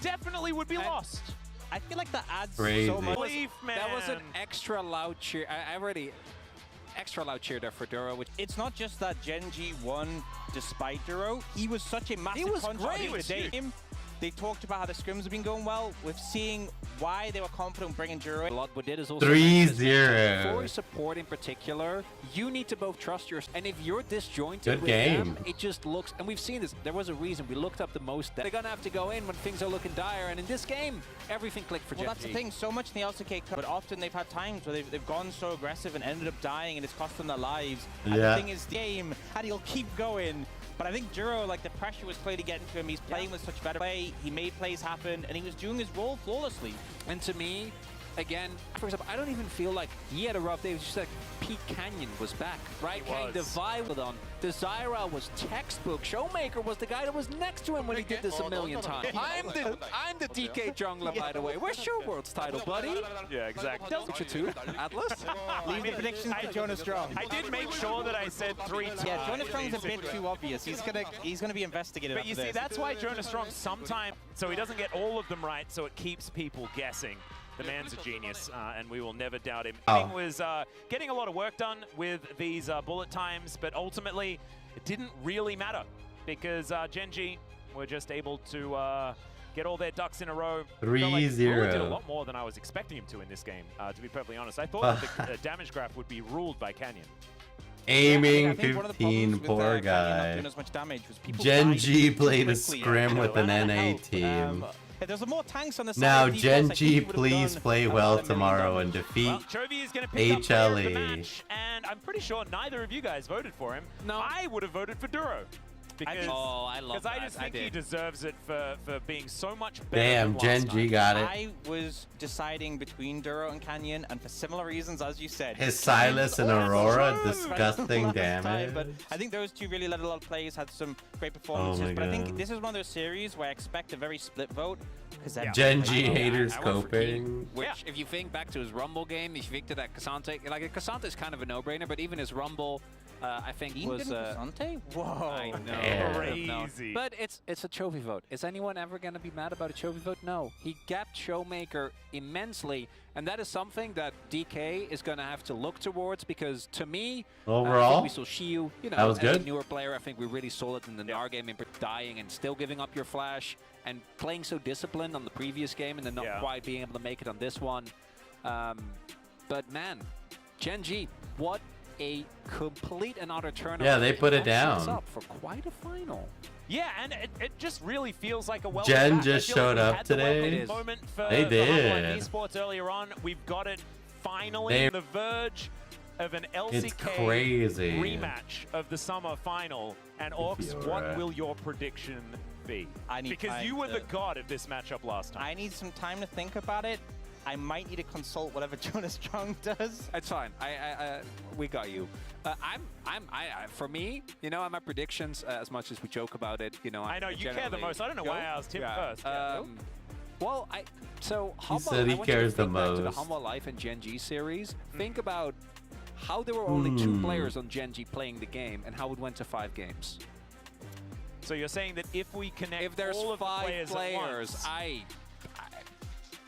definitely would be lost. I feel like that adds Crazy. so much. Belief, man. That was an extra loud cheer. I already extra loud cheer there for Duro, which It's not just that Gen G won despite Duro. He was such a massive was contributor great. to the He was game. They talked about how the scrims have been going well, with seeing why they were confident bringing Duro in. a lot we did is also 3-0. for support in particular, you need to both trust your, and if you're disjointed Good with game. them, it just looks, and we've seen this, there was a reason we looked up the most, they're gonna have to go in when things are looking dire, and in this game, everything clicked for Well, Gen that's G. the thing. So much in the LCK Cup, but often they've had times where they've gone so aggressive and ended up dying, and it's cost them their lives. And Yeah. the thing is, the game, and he'll keep going. But I think Duro, like, the pressure was clearly getting to him. He's playing with such better play. He made plays happen, and he was doing his role flawlessly. And to me, again, for example, I don't even feel like he had a rough day. It was just like Pete Canyon was back, right? He Kind of was. vibe on The Zyra was textbook. Showmaker was the guy that was next to him when he did this a million times. I'm the DK jungler, by the way. Where's your world's title, buddy? Yeah, exactly. Delta 2, Atlas. Leave the predictions to Jonas Strong. I did make sure that I said 3 times. Yeah, Jonas Strong's a bit too obvious. He's gonna be investigated. But you see, that's why Jonas Strong sometimes, so he doesn't get all of them right, so it keeps people guessing. The man's a genius, and we will never doubt him. He was getting a lot of work done with these bullet times, but ultimately it didn't really matter because Genji were just able to get all their ducks in a row. 3-0. Did a lot more than I was expecting him to in this game, to be perfectly honest. I thought that the damage graph would be ruled by Canyon. Aiming 15, poor guy. Genji played a scrim with an NA team. There's more tanks on the side. Now, Genji, please play well tomorrow and defeat Chovy is going to pick up player of the HLE. match, and I'm pretty sure neither of you guys voted for him. No. I would have voted for Duro. Because I just think he deserves it for being so much better. Damn, Genji got it. I was deciding between Duro and Canyon, and for similar reasons, as you said. His Silas and Aurora, disgusting damage. But I think those two really let a lot of players had some great performances. But I think this is one of those series where I expect a very split vote. Genji haters coping. Which, if you think back to his Rumble game, if you think to that Cassante, like Cassante is kind of a no-brainer, but even his Rumble, I think was. Whoa! I know, Yeah. Crazy. But it's a Chovy vote. Is anyone ever going to be mad about a Chovy vote? No. He gapped Showmaker immensely, and that is something that DK is going to have to look towards because, to me, overall, we saw Shiyu. You know, that was as good. a newer player, I think we really saw it in the NAR game, dying and still giving up your flash and playing so disciplined on the previous game, and then not quite being able to make it on this one. But man, Genji, what a complete and utter turnaround. Yeah, they put it down. Up for quite a final. Yeah, and it just really feels like a well. Gen just showed up today. They did. Esports earlier on, we've got it finally on the verge of an LCK crazy rematch of the summer final. And Orcs, what will your prediction be? Because you were the god of this matchup last time. I need some time to think about it. I might need to consult whatever Jonas Strong does. It's fine. We got you. For me, you know, my predictions. As much as we joke about it, you know, I know you care the most. I don't know why I asked him first. Well, he said he cares the most. To the Humble Life and Genji series. Think about how there were only 2 players on Genji playing the game, and how it went to 5 games. So you're saying that if we connect if there's all of 5 the players,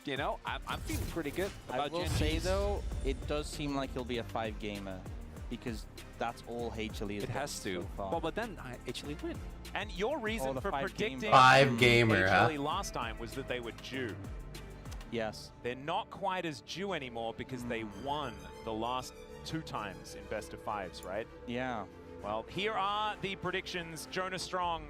you know, I'm feeling pretty good about I will say though, it does seem like he'll be a 5-gamer because that's all HLE is. It has to. So far. Well, but then HLE win. And your reason for predicting 5-gamer, HLE last time was that they were due. Yes. They're not quite as due anymore because they won the last 2 times in best of 5s, right? Yeah. Well, here are the predictions. Jonas Strong,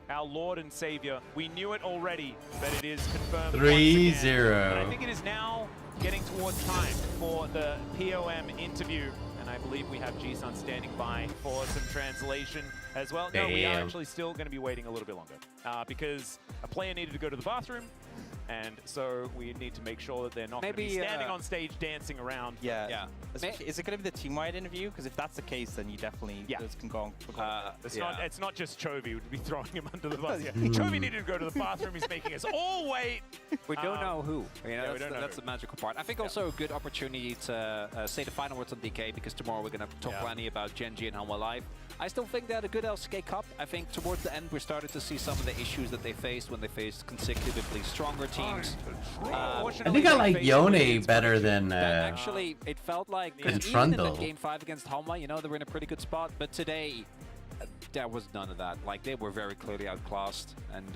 our Lord and Savior. We knew it already, but it is confirmed 3-0. I think it is now getting towards time for the POM interview. And I believe we have G-Sun standing by for some translation as well. No, we are actually still going to be waiting a little bit longer because a player needed to go to the bathroom. And so we need to make sure that they're not going to be standing on stage dancing around. Yeah. Is it going to be the team-wide interview? Because if that's the case, then you definitely those can go on. It's not just Chovy who would be throwing him under the bus. Chovy needed to go to the bathroom. He's making us all wait. We don't know who. You know, that's the magical part. I think also a good opportunity to say the final words on DK because tomorrow we're going to talk plenty about Genji and Humble Life. I still think they had a good LCK Cup. I think towards the end we started to see some of the issues that they faced when they faced consecutively stronger teams. I think I like Yone better than actually, it felt like even in the game 5 against Halma, you know, they were in a pretty good spot. But today, there was none of that. Like, they were very clearly outclassed. And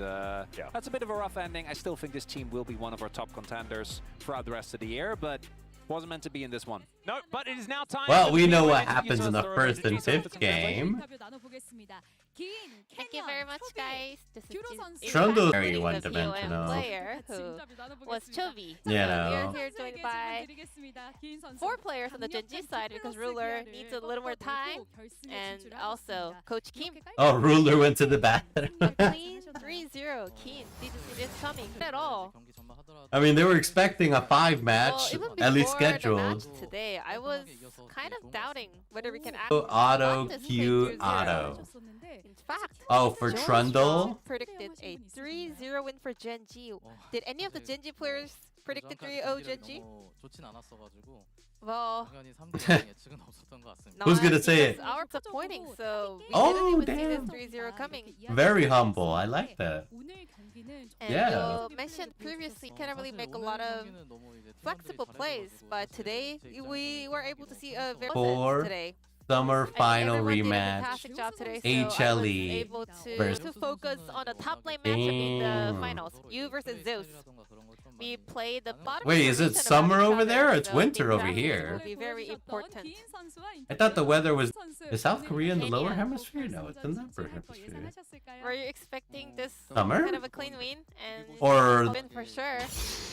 that's a bit of a rough ending. I still think this team will be one of our top contenders throughout the rest of the year, but wasn't meant to be in this one. No, but it is now time. Well, we know what happens in the 1st and 5th game. Thank you very much, guys. This is Trundle's very one-dimensional. Player who was Chovy. You know. We're here joined by 4 players on the Genji side because Ruler needs a little more time, and also Coach Kim. Oh, Ruler went to the bathroom. Clean 3-0. Keen. Did you see this coming at all? I mean, they were expecting a 5 match, even at least before the scheduled. match today, I was kind of doubting whether we can actually Auto, win this Q, 3-0. auto. In fact, Oh, for Joe Trundle? Strong predicted a 3-0 win for Gen.G. Did any of the Gen.G players predict a 3-0 Gen.G? Well, Who's gonna say it? Our disappointing, so we Oh, didn't even damn. see this 3-0 coming. Very humble. I like that. And Yeah. you mentioned previously, cannot really make a lot of flexible plays, but today we were able to see a very For today. Summer I think final everyone did a rematch. fantastic job today, so HLE I was able versus- to focus on a top lane matchup in the Damn. finals. You versus Zeus. We played the bottom. Wait, is it position of summer each over other, there or it's so winter the over advantage here? will be very important. I thought the weather was... Is South Korea in the lower hemisphere? No, it's in the upper hemisphere. Were you expecting this Summer? kind of a clean win? And Or win for sure.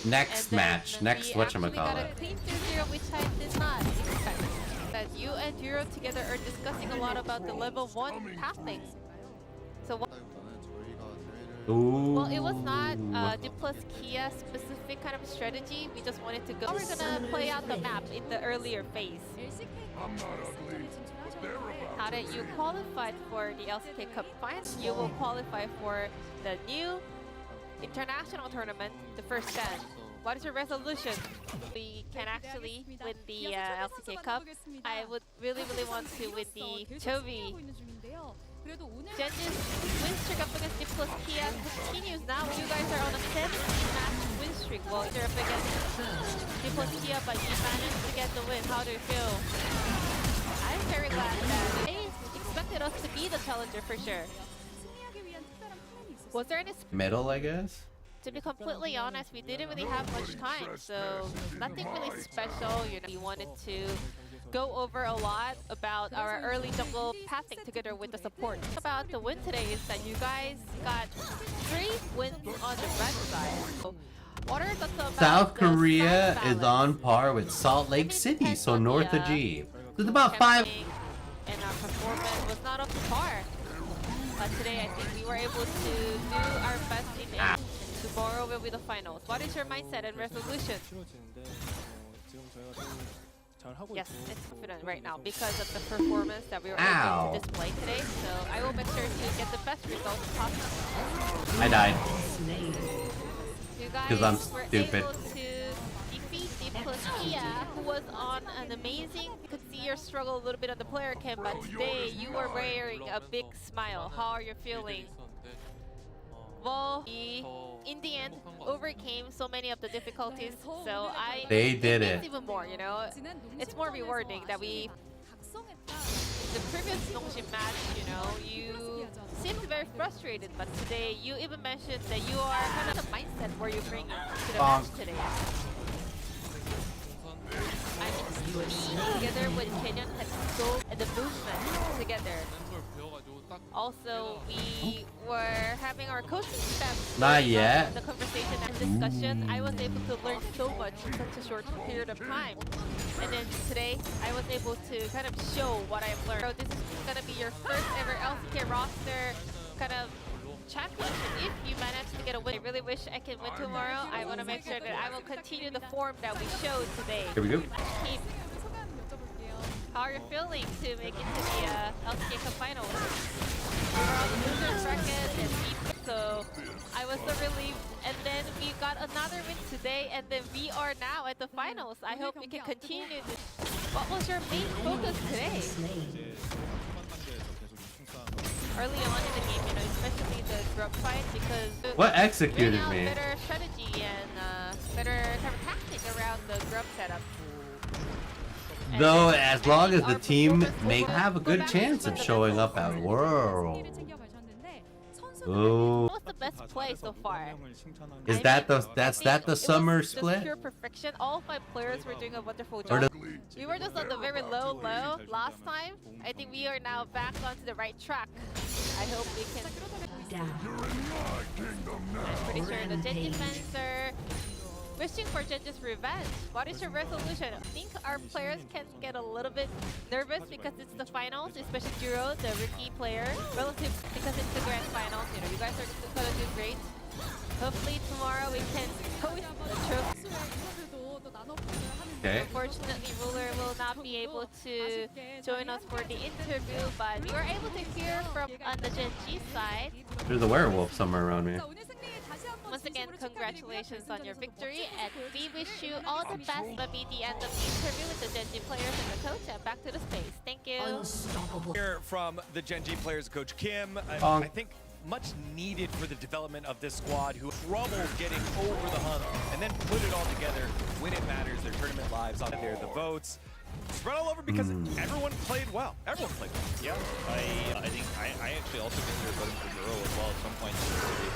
next And then match, next we actually got whatchamacallit. a clean 2-0, which I did not expect. That you and Duro together are discussing a lot about the level 1 pathing. So what? Ooh. Well, it was not D plus Kia specific kind of strategy. We just wanted to go. We're gonna play out the map in the earlier phase. How did you qualify for the LCK Cup finals? You will qualify for the new international tournament, the first stand. What is your resolution? We can actually win the LCK Cup. I would really want to win the Chovy. Genji's win streak up against D plus Kia continues now. You guys are on a 7-match win streak. Well, you're up against D plus Kia, but you managed to get the win. How do you feel? I'm very glad that they expected us to be the challenger for sure. Was there any... Middle, I guess? To be completely honest, we didn't really have much time, so nothing really special. You know, we wanted to go over a lot about our early jungle pathing together with the support. About the win today is that you guys got 3 wins on the red side. So, what are your thoughts about South the Korea side is balance? on par with Salt Lake City, so north of G. There's about 5... And our performance was not up to par. But today, I think we were able to do our best in the end. Tomorrow will be the finals. What is your mindset and resolution? Yes, it's confident right now because of the performance that we were able to display today. So I will make sure to get the best results possible. I died. You guys 'Cause I'm were stupid. able to defeat D plus Kia, who was on an amazing... You could see your struggle a little bit on the player cam, but today you were wearing a big smile. How are you feeling? Well, we, in the end, overcame so many of the difficulties, so They did it means it. even more, you know? It's more rewarding that we... The previous Nongshim match, you know, you seemed very frustrated, but today you even mentioned that you are kind of the mindset where you bring to the match today. I mean, we together with Kenyon had so and the movement together. Also, we were having our coaching staff. Not yet. The conversation and discussion, I was able to learn so much in such a short period of time. And then today, I was able to kind of show what I've learned. So this is gonna be your first ever LCK roster kind of championship if you manage to get a win. I really wish I can win tomorrow. I want to make sure that I will continue the form that we showed today. Here we go. Team, how are you feeling to make it to the LCK Cup finals? We were on the loser bracket and so I was so relieved. And then we got another win today, and then we are now at the finals. I hope we can continue this. What was your main focus today? Early on in the game, you know, especially the group fight, because What executed out me? better strategy and better kind of tactic around the group setup. And Though, then as long as the our team performance may will have a go good back to chance of the showing up fundamentals. at World. Ooh. What was the best play so far? Is I that mean, the that's I that think the it was summer just split? Pure perfection. All 5 players were doing a wonderful Or job. We were just on the very low last time. I think we are now back onto the right track. I hope we can. I'm pretty sure the Genji fans are wishing for Genji's revenge. What is your resolution? I think our players can get a little bit nervous because it's the finals, especially Juro, the rookie player, relative because it's the grand finals. You know, you guys are gonna do great. Hopefully tomorrow we can host the Okay. Unfortunately, Ruler will not be able to join us for the interview, but we were able to hear from on the Gen G side. There's a werewolf somewhere around me. Once again, congratulations on your victory, and we wish you all the best. That'll be the end of the interview with the Gen G players and the coach, and back to the space. Thank you. Here from the Gen G players, Coach Kim. I think much needed for the development of this squad, who trouble getting over the hump and then put it all together when it matters. Their tournament lives on there, the votes. Spread all over because everyone played well. Everyone played well. Yeah, I think I actually also consider voting for Duro as well at some point.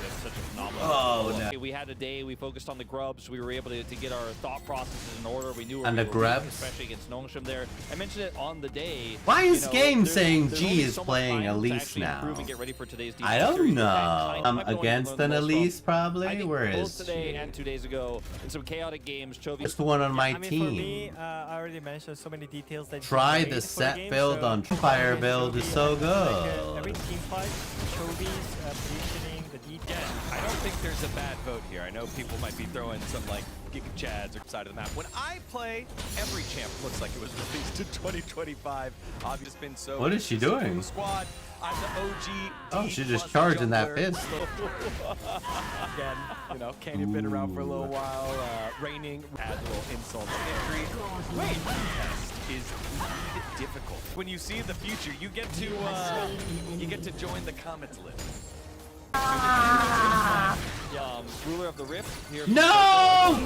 That's such a phenomenal. Oh, no. We had a day, we focused on the grubs, we were able to get our thought processes in order. We knew and we the were grubs, especially against Nongshim there. I mentioned it on the day. Why is game saying there's G is so much playing time to Elise actually now? improve and get ready for today's I don't series. know. I'm I've been against learning an the most Elise from, probably. I think Where both is today she? and 2 days ago in some chaotic games. Chovy. It's the one on my I mean, team. for me, I already mentioned so many details that Try the set build on Fire build is so good. Every team fight, Chovy's positioning, the detail. I don't think there's a bad vote here. I know people might be throwing some like Giga Chads or side of the map. When I play, every champ looks like it was released in 2025. Obviously, it's been so. What is she doing? The squad. I'm the OG. Oh, she's just charging that fist. Again, you know, Candy been around for a little while. Reigning, add a little insult to injury. Wait, test is difficult. When you see the future, you get to join the comments list. Ruler of the Rift here. No!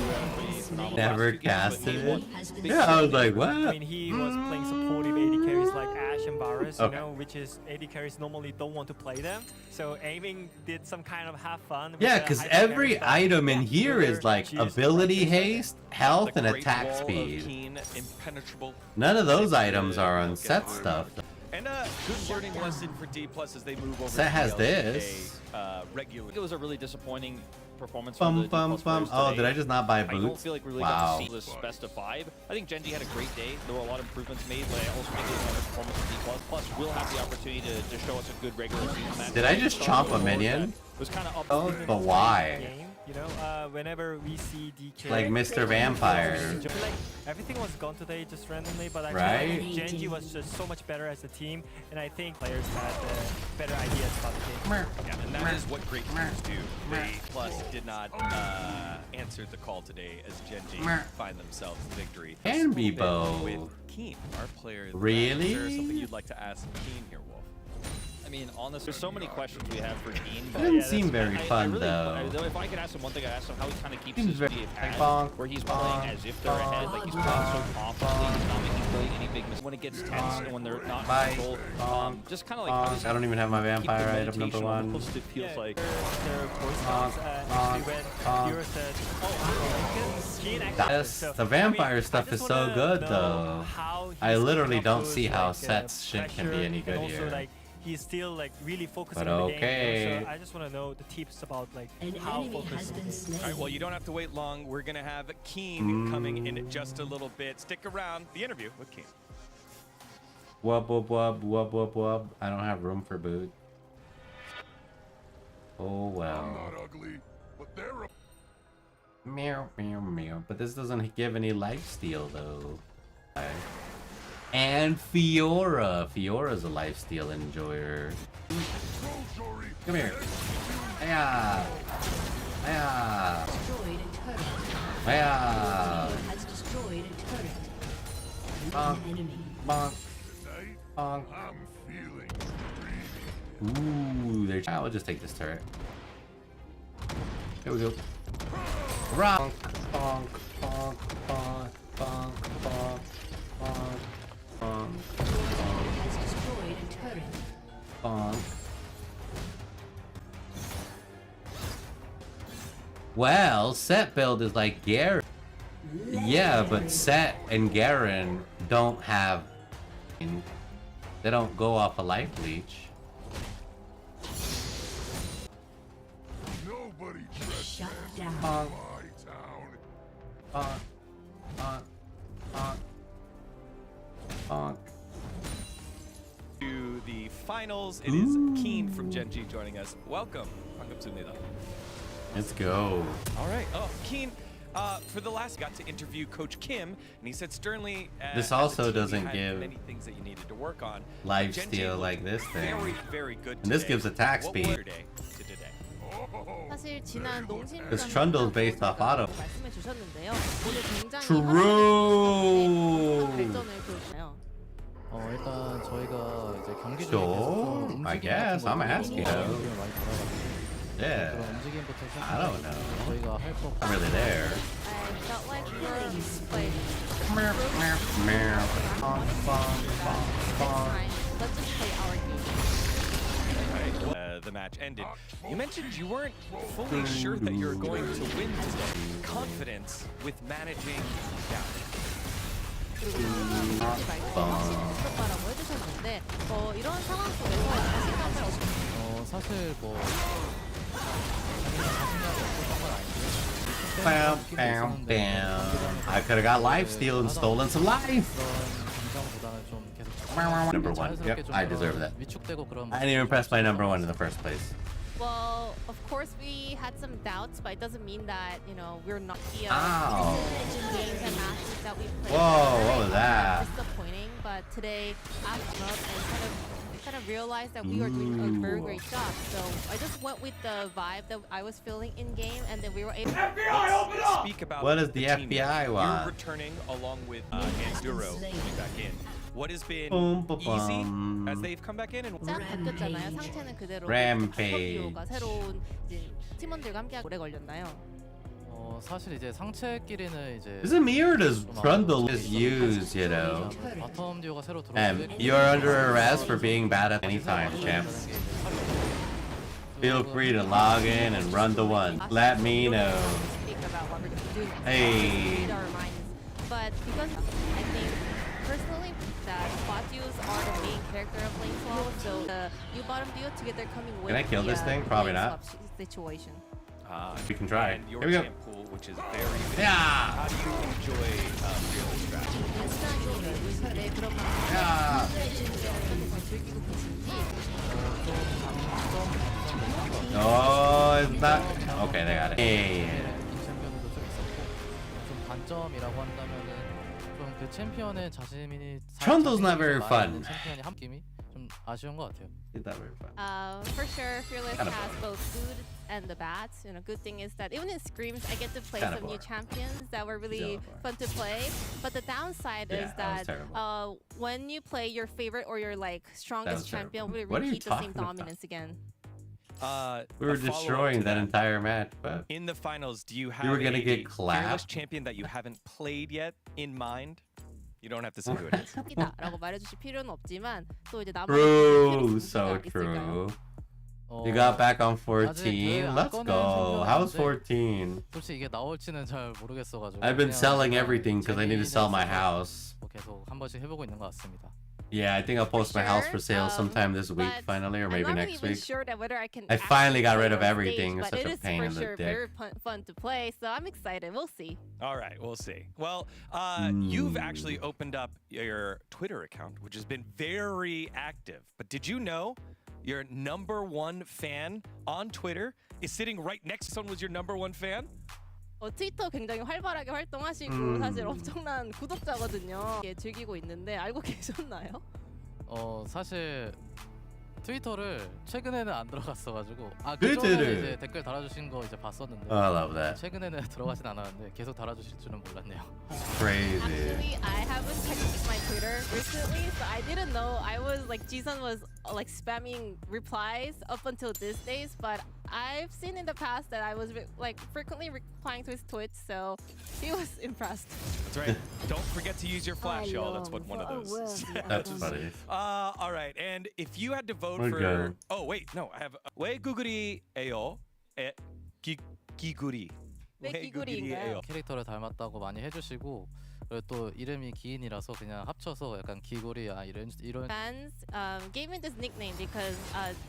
Never casted it. Yeah, I was like, what? I mean, he was playing supportive AD carries like Ashe and Varus, you know, which is AD carries normally don't want to play them. So aiming did some kind of have fun. Yeah, because every item in here is like ability haste, health, and attack speed. None of those items are on set stuff. And a good learning lesson for D+ as they move over. Set has to this. Regular. It was a really disappointing performance Bum, from the bum, D+ bum. players Oh, today. did I just not buy I don't boots? feel like we really Wow. got to see this best of 5. I think Gen G had a great day. There were a lot of improvements made, but I also think it was another performance of D+. Plus, we'll have the opportunity to show us a good regular season match. Did I just chomp a minion? Was kind of up. Oh, but why? Game, you know, whenever we see DK, Like Mr. Vampire. Like everything was gone today just randomly, but I Right? feel like Gen G was just so much better as a team, and I think players had better ideas about the game. Yeah, and that is what great teams do. They plus did not answer the call today as Gen G find themselves victory. Can be both. With Keen, our player. Really? Is there something you'd like to ask Keen here, Wolf? I mean, honestly, there's so many questions we have for Keen. It doesn't seem very fun, really, though. If I could ask him one thing, I'd ask him how he kind of keeps Seems his very speed at bonk, where he's bonk, playing as if they're ahead, like he's playing so confidently, he's not making really any big mistakes. When it gets tense and when they're not in control, just kind of like how does I don't even have my keep the vampire item number meditation one. almost, it feels like. Their voice lines, actually when Hero said, oh, Keen actually Yes, the vampire stuff is so good, though. I literally don't see how sets shit can be any good here. Like, he's still like really focusing But on the game. okay. So I just want to know the tips about like An how enemy has focused. been slain. All right, well, you don't have to wait long. We're going to have Keen coming in just a little bit. Stick around. The interview with Keen. Wub, wub, wub, wub, wub, wub. I don't have room for boot. Oh, well. Not ugly, but they're a Meow, meow, meow. But this doesn't give any lifesteal, though. Okay. And Fiora. Fiora's a lifesteal enjoyer. Come here. Hiya. Hiya. Destroyed a turret. Hiya. Has destroyed a turret. Bonk. An enemy. Bonk. Bonk. I'm feeling greedy. Ooh, there's. I'll just take this turret. Here we go. Bonk. Bonk. Bonk. Bonk. Bonk. Bonk. Bonk. Bonk. Has destroyed a turret. Bonk. Well, set build is like Garen. Yeah, but Set and Garen don't have. They don't go off a life leech. Nobody treads Shut down. Bonk. my town. Bonk. Bonk. Bonk. Bonk. To the finals, it is Keen from Gen G joining us. Welcome. Welcome to Nida. Let's go. All right. Oh, Keen, For the last, got to interview Coach Kim, and he said sternly, this as a also team, we doesn't had give many things that you needed to work on. life Gen G steal looked like this thing. Very, very good And this today. gives attack What speed. was your day to today? 사실 지난 농심 Because Trundle's based off auto. 말씀해 주셨는데요. 오늘 굉장히 True. 발전을 보여주나요? 일단 저희가 이제 경기 중에 Sure, 계속 좀 I 움직임 guess. 같은 I'm 걸 asking, 많이 though. 받아가지고 Yeah. 그런 움직임부터 I don't know. 저희가 할 거 I'm really there. I felt like we were like Meow, meow, meow. next time, let's just play our game. The match ended. You mentioned you weren't fully sure that you were going to win today. Confidence with managing doubt. 그리고 하지 말고 부끄럽다라고 해주셨는데 이런 상황 속에서 자신감을 얻는 사실 뭐 자신감이 없었던 건 아니고요. Bam, bam, bam. I could have got life steal and stolen some life. 감정보다는 좀 계속 Number one. Yep, I deserve that. 위축되고 그런 I didn't even press my number one in the first place. Well, of course we had some doubts, but it doesn't mean that, you know, we're not the Ow. games and matches that we played. Whoa, what was were that? disappointing, but today I came up and kind of realized that we were doing a very great job. So I just went with the vibe that I was feeling in game, and then we were able. Let's speak about What does the team. FBI want? You're returning along with Enduro coming back in. What has been Boom, ba, easy bum. as they've come back in and 짝 바뀌었잖아요. 상태는 그대로. Rampage. 가 새로운 이제 팀원들과 함께 오래 걸렸나요? 사실 이제 상체끼리는 이제 Is it me or does Trundle just use, you know? 바텀 듀오가 새로 And 들어오고 you're under arrest for being bad at any time, champ. Feel free to log in and run the one. Let me know. Speak about what we're doing. Hey. Read our minds. But because I think personally that bot duos are the main character of lane swap, so the new bottom duo together coming with Can I kill the, this thing? Probably lane not. swap situation. We can try. and your Here we go. champ pool, which is very big. Yeah. How do you enjoy your strategy? 네, 그런 Yeah. 즐기고 계신지. Oh, it's not. Okay, they got it. Hey. 챔피언도 좀 있었고 좀 단점이라고 한다면은 좀 그 챔피언의 자신이 Trundle's not very fun. 챔피언이 한 느낌이 좀 아쉬운 것 같아요. It's not very fun. For sure, Fearless Kinda has boring. both good and the bad. You know, good thing is that even in scrims, I get to play Kinda some new boring. champions that were really Kinda fun to play. But the downside Yeah, is that was that terrible. when you play your favorite or your like That strongest was champion, we What are you repeat the same talking about? dominance again. We were A follow-up destroying to that entire match, but In the finals, do you have were gonna a get Fearless clapped. champion that you haven't played yet in mind? You don't have to say who it is. 이다라고 말해주실 필요는 없지만 또 이제 남은 true, so 있을까요? true. You got back on 14. Let's go. How's 14? 솔직히 이게 나올지는 잘 모르겠어가지고. I've been 그냥 selling 제가 everything because I need to sell my house. 뭐 계속 한 번씩 해보고 있는 것 같습니다. Yeah, I think I'll post my house for sale sure, sometime this week, but finally, or maybe I'm not next even week. sure that whether I can I finally actually got play rid of on everything. It's stage, but such it a is pain for in the sure dick. very fun to play. So I'm excited. We'll see. All right, we'll see. Well, you've actually opened up your Twitter account, which has been very active. But did you know your #1 fan on Twitter is sitting right next to someone who's your #1 fan? 트위터 굉장히 활발하게 활동하시고 사실 엄청난 구독자거든요. 예, 즐기고 있는데 알고 계셨나요? 사실 트위터를 최근에는 안 들어갔어가지고 트위터를- 그전에 이제 댓글 달아주신 거 이제 봤었는데 Oh, I love that. 최근에는 들어가진 않았는데 계속 달아주실 줄은 몰랐네요. Crazy. Actually, I haven't checked my Twitter recently, so I didn't know. I was like, Jisun was like spamming replies up until these days, but I've seen in the past that I was like frequently replying to his tweets, so he was impressed. That's right. Don't forget to use your flash, y'all. That's what one of those is. That's funny. All right, and if you had to vote We're for... good. Oh, wait, no, I have... 왜 구글이에요? 기구리. 왜 기구리인가요? 캐릭터를 닮았다고 많이 해주시고 그리고 또 이름이 기인이라서 그냥 합쳐서 약간 기고리 이런 Fans gave me this nickname because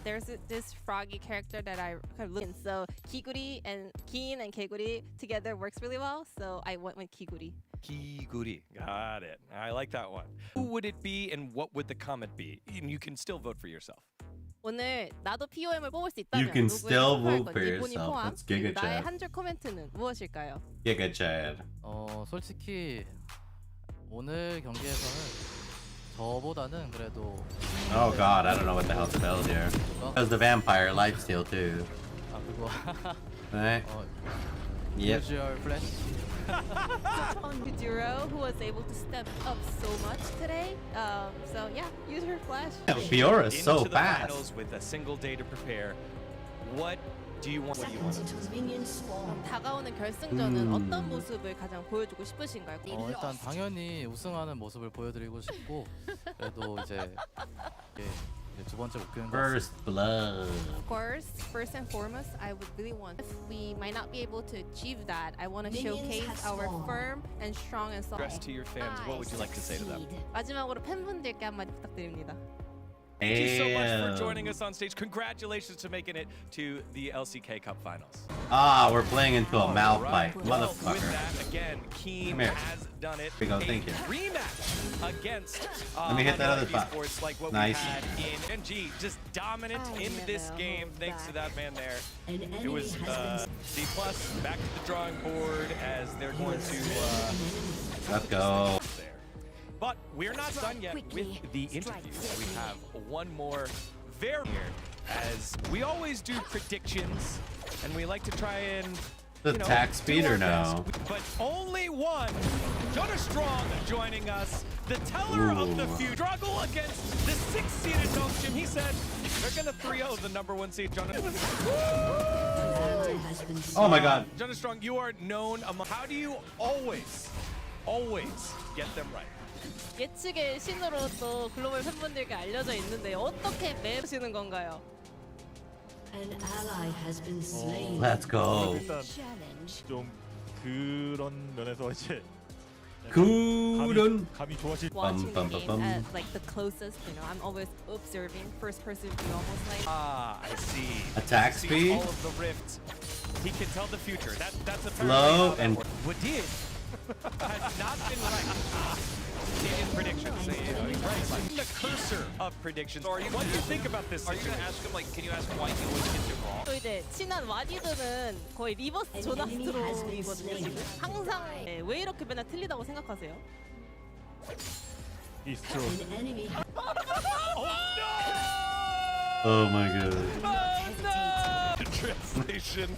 there's this froggy character that I kind of look in. So Kiguri and Kiin and Keguri together works really well. So I went with Kiguri. 기구리. Got it. I like that one. Who would it be and what would the comment be? And you can still vote for yourself. 오늘 나도 POM을 뽑을 수 있다면 You can 누구에게 still 투표할 vote for 건지 본인 yourself. 포함 That's Giga 그리고 나의 Chad. 한 줄 코멘트는 무엇일까요? Giga Chad. 솔직히 오늘 경기에서는 저보다는 그래도 Oh god, I don't know what the hell spelled here. That was the vampire lifesteal too. 그리고 Right? Yep. Visual Flash. On Kujiro, who was able to step up so much today. So yeah, use her flash. Fiora is so Into the fast. finals with a single day to prepare. What do you want? Seconds until minions spawn. 다가오는 결승전은 어떤 모습을 가장 보여주고 싶으신가요? 일단 당연히 우승하는 모습을 보여드리고 싶고 그래도 이제 두 번째 목표인 것 같습니다. First blood. Of course, first and foremost, I would really want. If we might not be able to achieve that, I want to Minions showcase have our spawned. firm and strong and solid. Address to your fans. What would you like to say to them? 마지막으로 팬분들께 한마디 부탁드립니다. Thank you so much for Damn. joining us on stage. Congratulations to making it to the LCK Cup Finals. Ah, we're playing into a mouth Right. fight. Well, with Motherfucker. that, again, Keen Come here. has done it. Here we go, A thank you. rematch against Let me hit that other spot. Esports like what Nice. we had in NG. Just dominant in this game thanks to that man there. An It enemy was has C+, back to the drawing board as they're going to... Let's go. there. But we're not done yet with the interview. We have one more very here, as we always do predictions, and we like to try and The attack do speed our or no? best. But only one, Jonah Strong joining us, the teller of the Ooh. feud. Struggle against the 6th-seeded Belgium. He said they're gonna 3-0 the #1 seed. Jonah. Oh my god. Jonah Strong, you are known among. How do you always get them right? 예측의 신으로 또 글로벌 팬분들께 알려져 있는데 어떻게 매시는 건가요? An ally has been slain. Let's go. 일단 좀 그런 면에서 이제 그런. 감이 좋아질. Watching the bum, game bum. at like the closest, I'm always observing first person view, almost like. Ah, I see. Attack Sees speed. all of the rifts. He can tell the future. That's a Flow and- Wadid has not been right in predictions. He's right. The cursor of predictions. What do you think about this? Are you gonna ask him like, can you ask why he always gets it wrong? 또 이제 친한 와디드는 거의 리버스 조나스트로이거든요. 지금 항상 왜 이렇게 맨날 틀리다고 생각하세요? 이스트로. An enemy has Oh my god. Translation.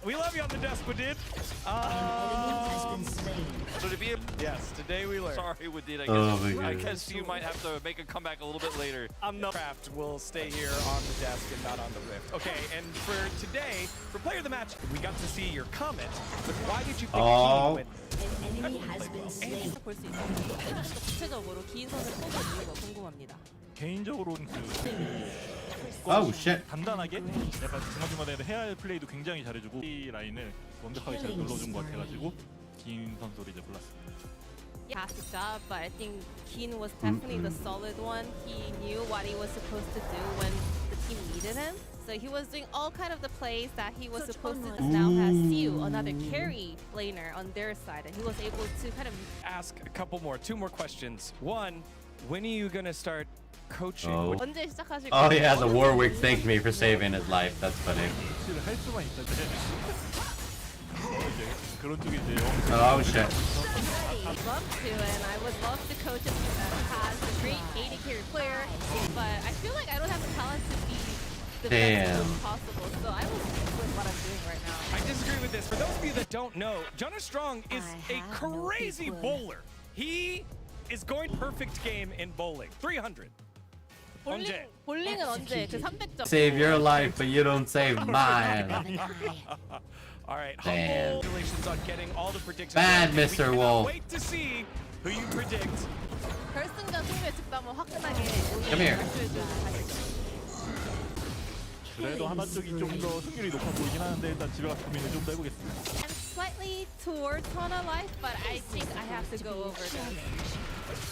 We love you on the desk, Wadid. been slain. So to be Yes, today we learned. sorry, Wadid, Oh my I god. guess you might have to make a comeback a little bit later. Craft will stay here on the desk and not on the rift. Okay, and for today, for player of the match, we got to see your comment. But why did you pick Oh. Keen when An enemy has been slain. 볼 수 있어요. 구체적으로 기인 선수 뽑은 이유가 궁금합니다. 개인적으로는 Oh shit. 단단하게 약간 중간중간에 해야 할 플레이도 굉장히 잘해주고 이 라인을 완벽하게 잘 눌러준 것 같아가지고 긴 선수를 이제 골랐습니다. Fantastic job, but I think Keen was definitely the solid one. He knew what he was supposed to do when the team needed him. So he was doing all kind of the plays that he was supposed to do. Now has Siu, another carry laner on their side, and he was able to kind of ask a couple more, two more questions. One, when are you gonna start coaching? Oh. 언제 시작하실 Oh 거예요? yeah, the Warwick thanked me for saving his life. That's funny. 실을 할 수만 있다면 이제 그런 쪽이 이제 Oh shit. I'd love to, and I would love to coach a team that has a great AD carry player, but I feel like I don't have the talent to be the best coach possible, so I will stick with what I'm doing right now. I disagree with this. For those of you that don't know, Jonah Strong is a crazy bowler. He is going perfect game in bowling. 300. 언제? 볼링은 언제? 그 300점. Save your life, but you don't save mine. All right, Damn. congratulations on getting all the predictions. Bad, right. Mr. We cannot Wolf. wait to see who you predict. 결승전 승리의 직감은 화끈하게 Come here. 그래도 하나 쪽이 좀 더 승률이 높아 보이긴 하는데 일단 집에 가서 고민을 좀 더 해보겠습니다. I'm slightly towards Hana Life, but I think I have to go over this.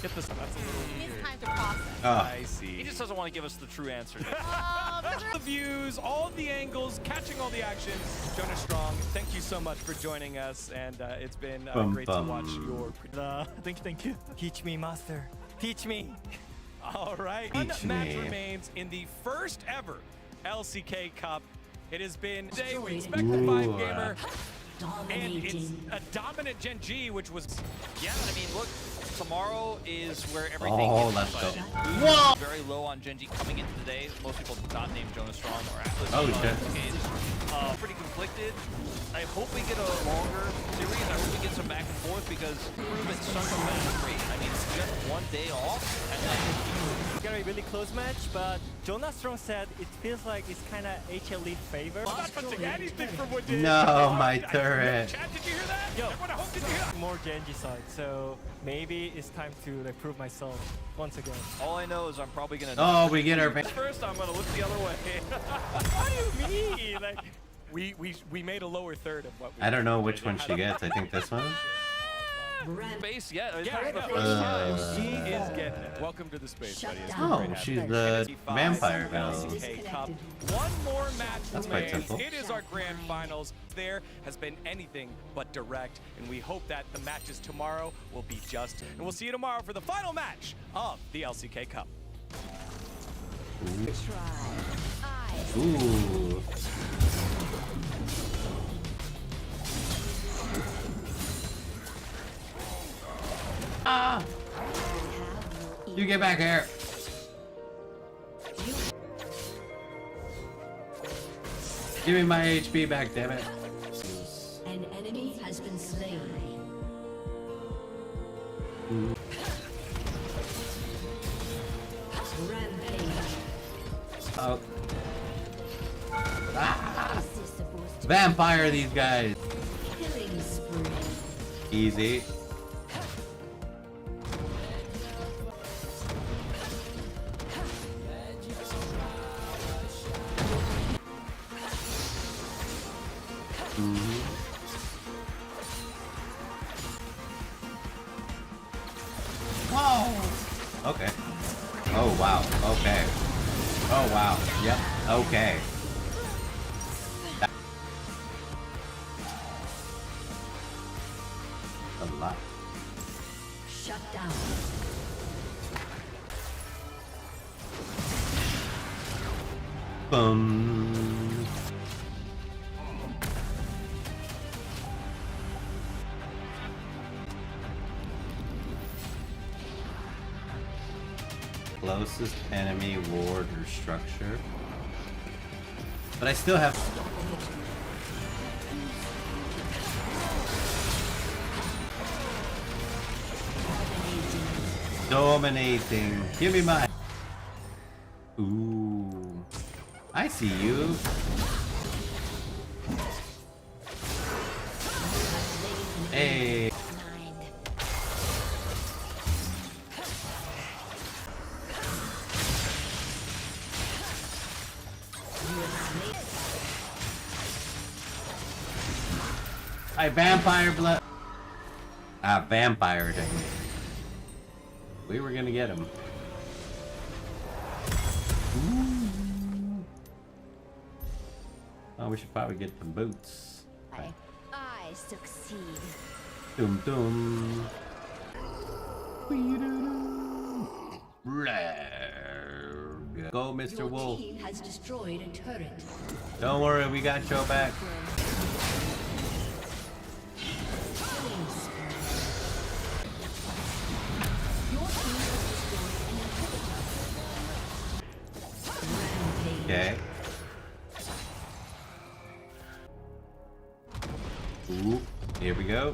Get this. That's a little It needs weird. time to process. I He see. just doesn't want to give us the true answer. The views, all the angles, catching all the action. Jonah Strong, thank you so much for joining us, and it's been Bum, great to bum. watch your. Thank you. Teach me, master. Teach me. All right. One match remains in the first ever LCK Cup. It has been today. We expect the 5-gamer. And it's a dominant Gen G, which was... Yeah, I mean, look, tomorrow is where everything Oh, gets let's go. decided. Whoa! Very low on Gen G coming into the day. Most people not named Jonas Strong or Atlas. Oh, shit. Pretty conflicted. I hope we get a longer series. I hope we get some back and forth because prove it's such a fast rate. I mean, it's just one day off, and then It's gonna be a really close match, but Jonas Strong said it feels like it's kind of HL lead favor. No, my turret. Chad, did you hear that? Yo, Everyone at home, did you hear that? more Genji side, so maybe it's time to like prove myself once again. all I know is I'm probably gonna. Oh, we get our. First, I'm gonna look the other way. What do you mean? Like, We made a lower third of what we I don't know which one she gets. I think this one. Space, yeah. She is getting it. Welcome to the space, buddy. It's Oh, great she's having you. the vampire girl. LCK Cup. One more match That's quite remains. simple. It is our grand finals. There has been anything but direct, and we hope that the matches tomorrow will be just. And we'll see you tomorrow for the final match of the LCK Cup. Ooh. Ah! You get back here. Give me my HP back, damn it. An enemy has been slain. Rampage. Oh. Ah! Vampire these guys. Killing spree. Easy. Whoa! Okay. Oh wow. Okay. Oh wow. Yep. Okay. A lot. Shut down. Boom. Closest enemy ward or structure. But I still have. Dominating. Give me my. Ooh. I see you. Hey. I vampire blood. Ah, vampired him. We were gonna get him. Ooh. Oh, we should probably get the boots. Right. I succeed. Dum dum. Go, Mr. Your Wolf. team has destroyed a turret. Don't worry, we got your back. Killing spree. Your team has destroyed an inhibitor. Rampage. Okay. Ooh, here we go.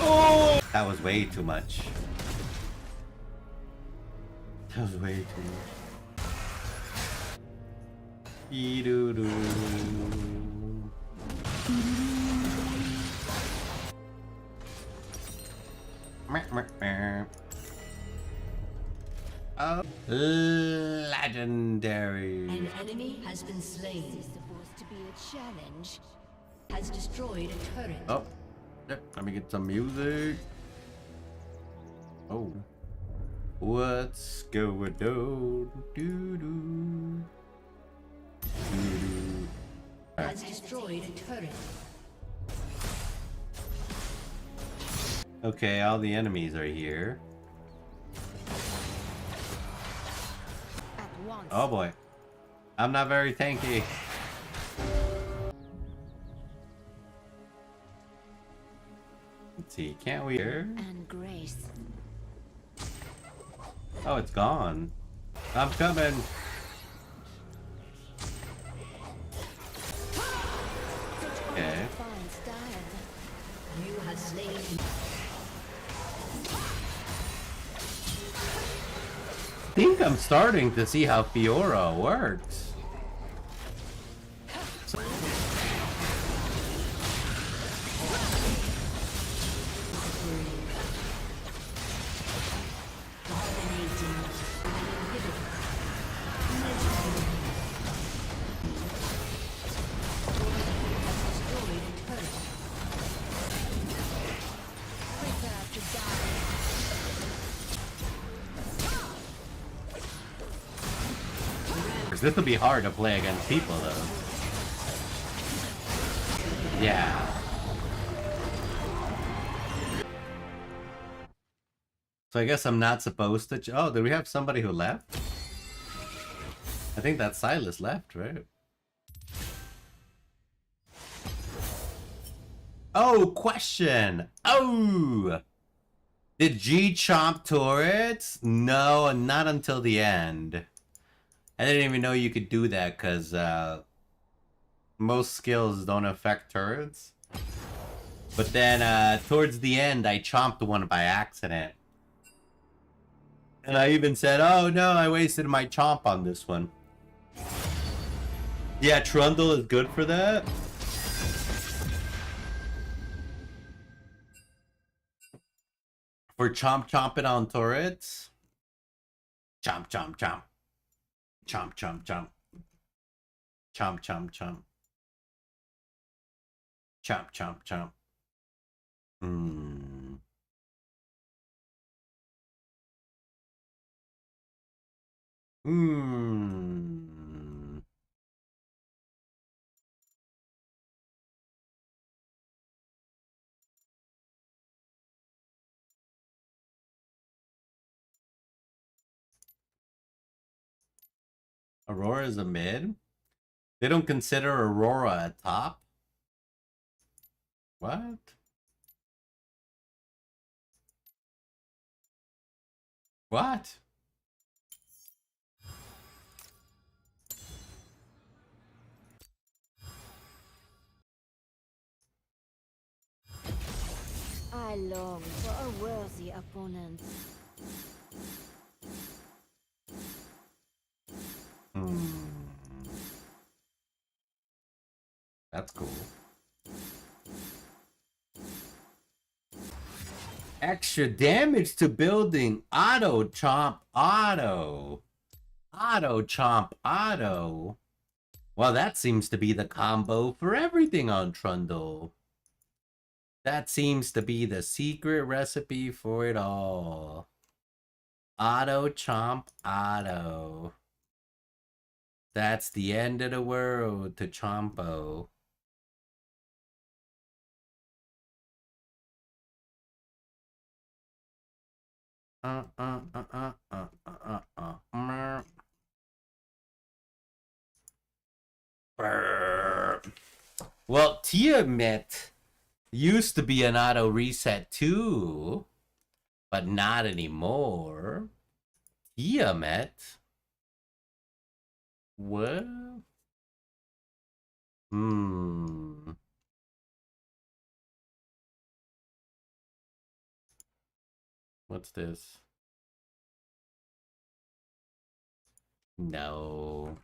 Oh! That was way too much. That was way too much. Ee-doo-doo. Oh, legendary. An enemy has been slain. This is supposed to be a challenge. Has destroyed a turret. Oh, yep, let me get some music. Oh, what's going on? Doo-doo. Doo-doo. An has destroyed a turret. Okay, all the enemies are here. At once. Oh boy. I'm not very tanky. Let's see, can't we hear? And grace. Oh, it's gone. I'm coming. Okay. Fine style. You have slain. I think I'm starting to see how Fiora works. This will be hard to play against people, though. Yeah. So I guess I'm not supposed to... Oh, did we have somebody who left? I think that Silas left, right? Oh, question! Oh! Did G chomp turrets? No, not until the end. I didn't even know you could do that because most skills don't affect turrets. But then towards the end, I chomped one by accident. And I even said, oh no, I wasted my chomp on this one. Yeah, Trundle is good for that. For chomping on turrets. Chomp, chomp, chomp. Chomp, chomp, chomp. Chomp, chomp, chomp. Chomp, chomp, chomp. Hmm. Hmm. Aurora is a mid? They don't consider Aurora a top? What? What? I long for a worthy opponent. Hmm. That's cool. Extra damage to building. Auto chomp auto. Auto chomp auto. Well, that seems to be the combo for everything on Trundle. That seems to be the secret recipe for it all. Auto chomp auto. That's the end of the world to Chompo. Well, Tiamat used to be an auto reset too, but not anymore. Tiamat? What? Hmm. What's this? No.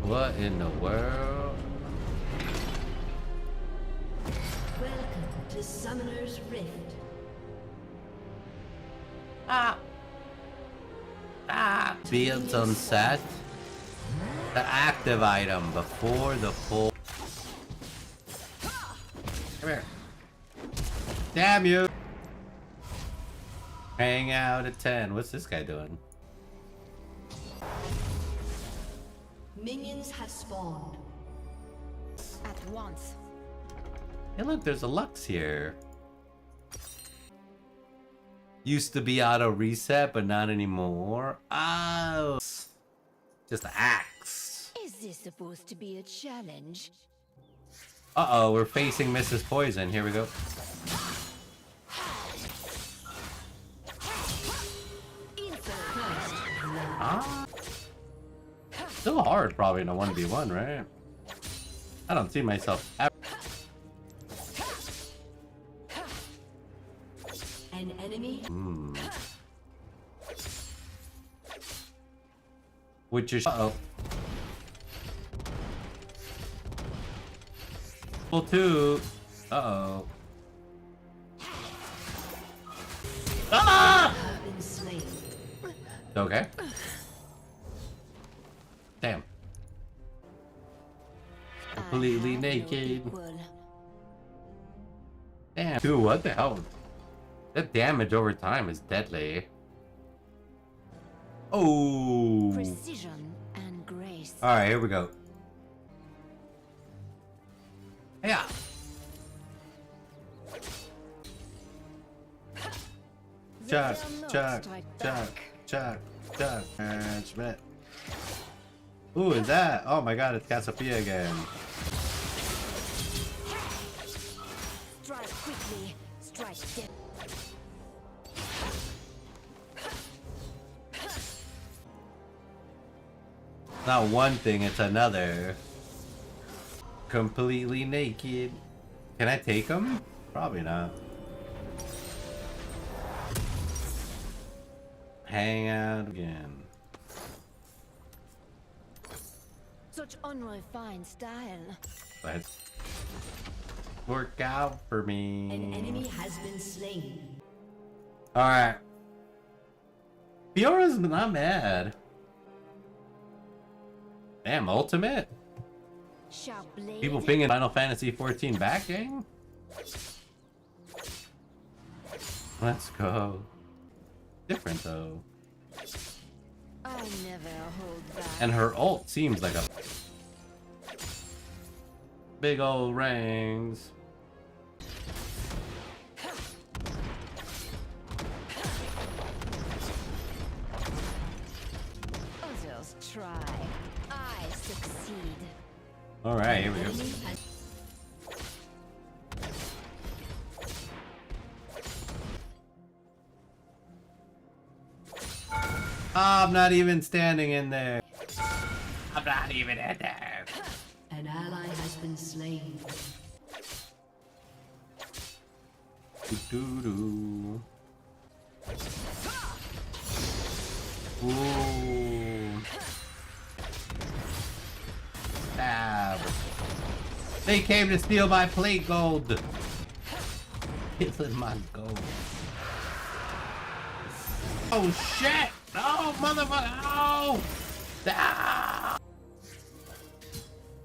What in the world? Welcome to Summoner's Rift. Builds on set. The active item before the full. Come here. Damn you! Hang out at 10. What's this guy doing? Minions have spawned. At once. Hey look, there's a Lux here. Used to be auto reset, but not anymore. Oh, just an axe. Is this supposed to be a challenge? Uh-oh, we're facing Mrs. Poison. Here we go. Ah. Still hard, probably in a 1v1, right? I don't see myself ever. An enemy? Which is uh-oh. Well, two. Uh-oh. Ah! Have been slain. Okay. Damn. Completely naked. Damn. Dude, what the hell? That damage over time is deadly. Oh. Precision and grace. Alright, here we go. Yeah. Chuck, chuck, chuck, chuck, chuck, and Schmidt. Who is that? Oh my god, it's Cassiopeia again. Strike quickly, strike dead. Not one thing, it's another. Completely naked. Can I take him? Probably not. Hang out again. Such unrefined style. Let's work out for me. An enemy has been slain. Alright. Fiora's not mad. Damn, ultimate? Sharp blade. People pinging Final Fantasy 14 back gang? Let's go. Different though. I never hold back. And her ult seems like a big old rings. Others try. I succeed. Alright, here we go. Enemy has I'm not even standing in there. I'm not even in there. An ally has been slain. Doo-doo-doo. Ooh. Stab. They came to steal my plate gold. Killing my gold. Oh shit! Oh motherfucker! Oh! Ah!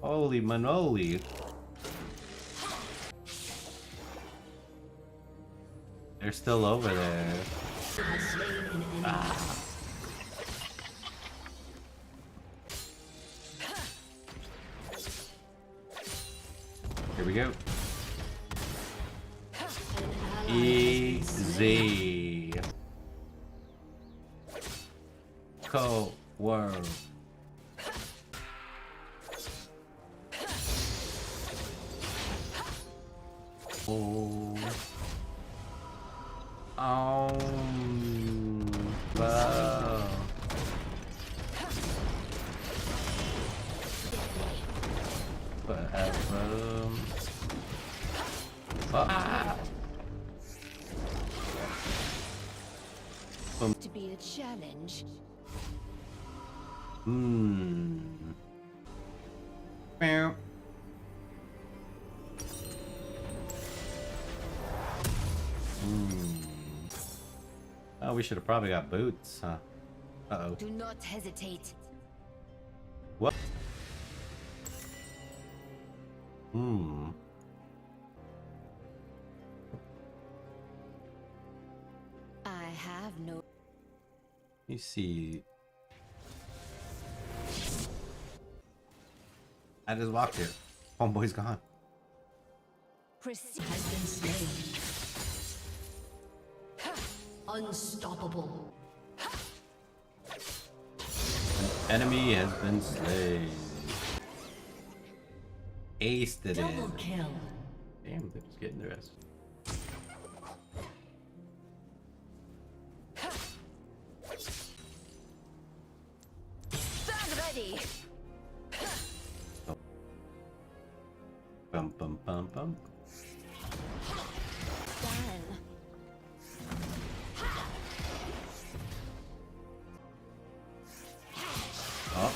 Holy manoli. They're still over there. Has slain an enemy. Ah. Here we go. An ally Easy. Cold world. Oh. Wow. Whatever. Ah. to be a challenge. Meow. Oh, we should have probably got boots, huh? Uh-oh. Do not hesitate. What? have no. Let me see. I just walked here. Homeboy's gone. Has been slain. Unstoppable. An enemy has been slain. Aced it Double in. kill. Damn, they're just getting their ass. Stand ready. Bum bum bum bum. Done. Oh.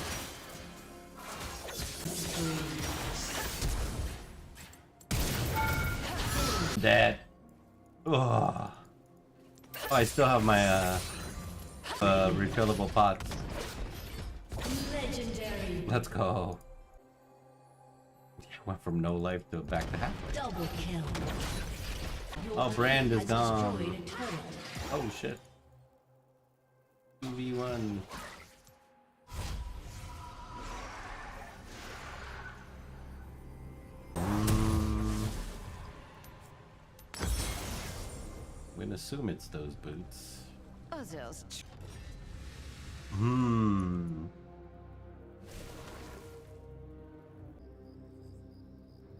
Dead. Oh. I still have my refillable pots. Legendary. Let's go. Went from no life to back to halfway. Double kill. Oh, Brand is Has gone. destroyed a turret. Oh shit. 2v1. I'm gonna assume it's those boots. Others.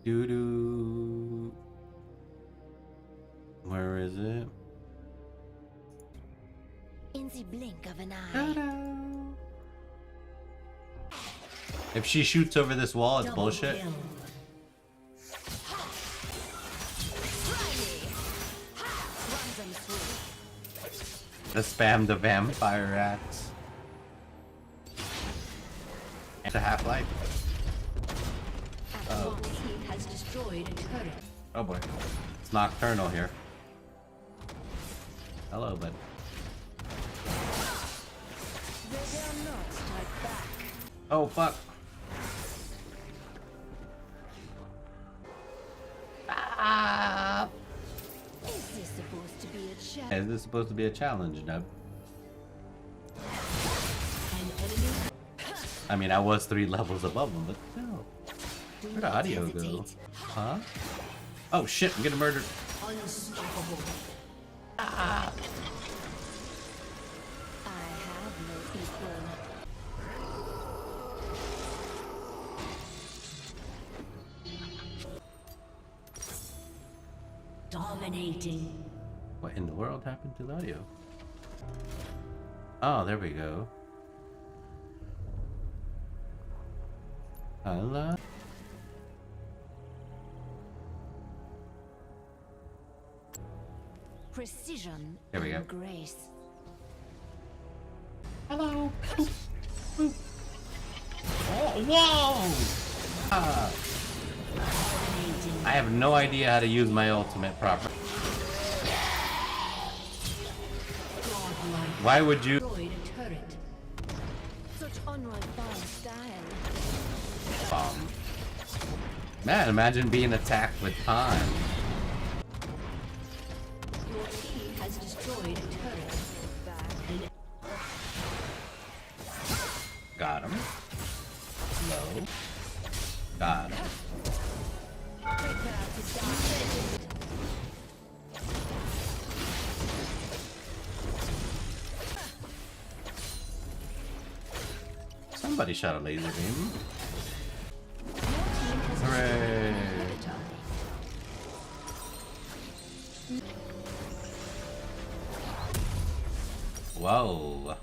Doo-doo. Where is it? In the blink of an eye. If she shoots over this wall, it's Double bullshit. kill. The spam the vampire axe. It's a half-life. Oh. Team has destroyed a turret. Oh boy. It's nocturnal here. Hello, bud. They dare not strike back. Oh fuck. Ah. Is this supposed to be a challenge? Is this supposed to be a challenge, Nub? An enemy. I mean, I was 3 levels above him, but still. Where'd the audio go? Huh? Oh shit, I'm getting murdered. Unstoppable. I have no equal. Dominating. What in the world happened to the audio? Oh, there we go. Hello? Precision Here we and go. grace. Hello. Boop. Boop. Oh, whoa! Ah. I have no idea how to use my ultimate properly. Why would you? Destroyed a turret. Such unrefined style. Man, imagine being attacked with time. Your team has destroyed a turret. An Got him. Low. Got him. prepare to die. Somebody shot a laser beam. Hooray! Whoa.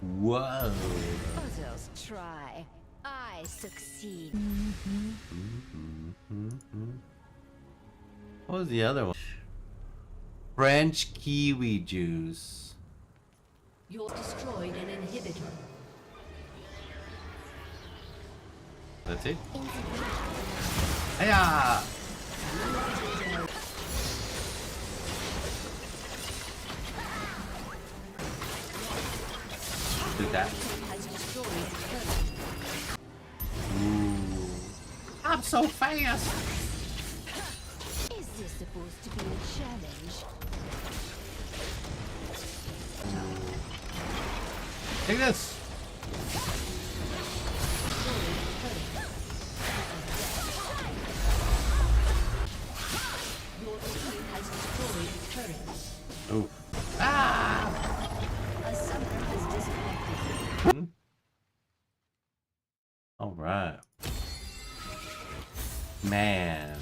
Whoa. Others try. I succeed. What was the other one? French kiwi juice. You're destroyed an inhibitor. That's it. Hiya! Do that. Has destroyed a turret. Ooh. I'm so fast! Is this supposed to be a challenge? Take this. Ooh. Ah! A summoner has disconnected. All right. Man.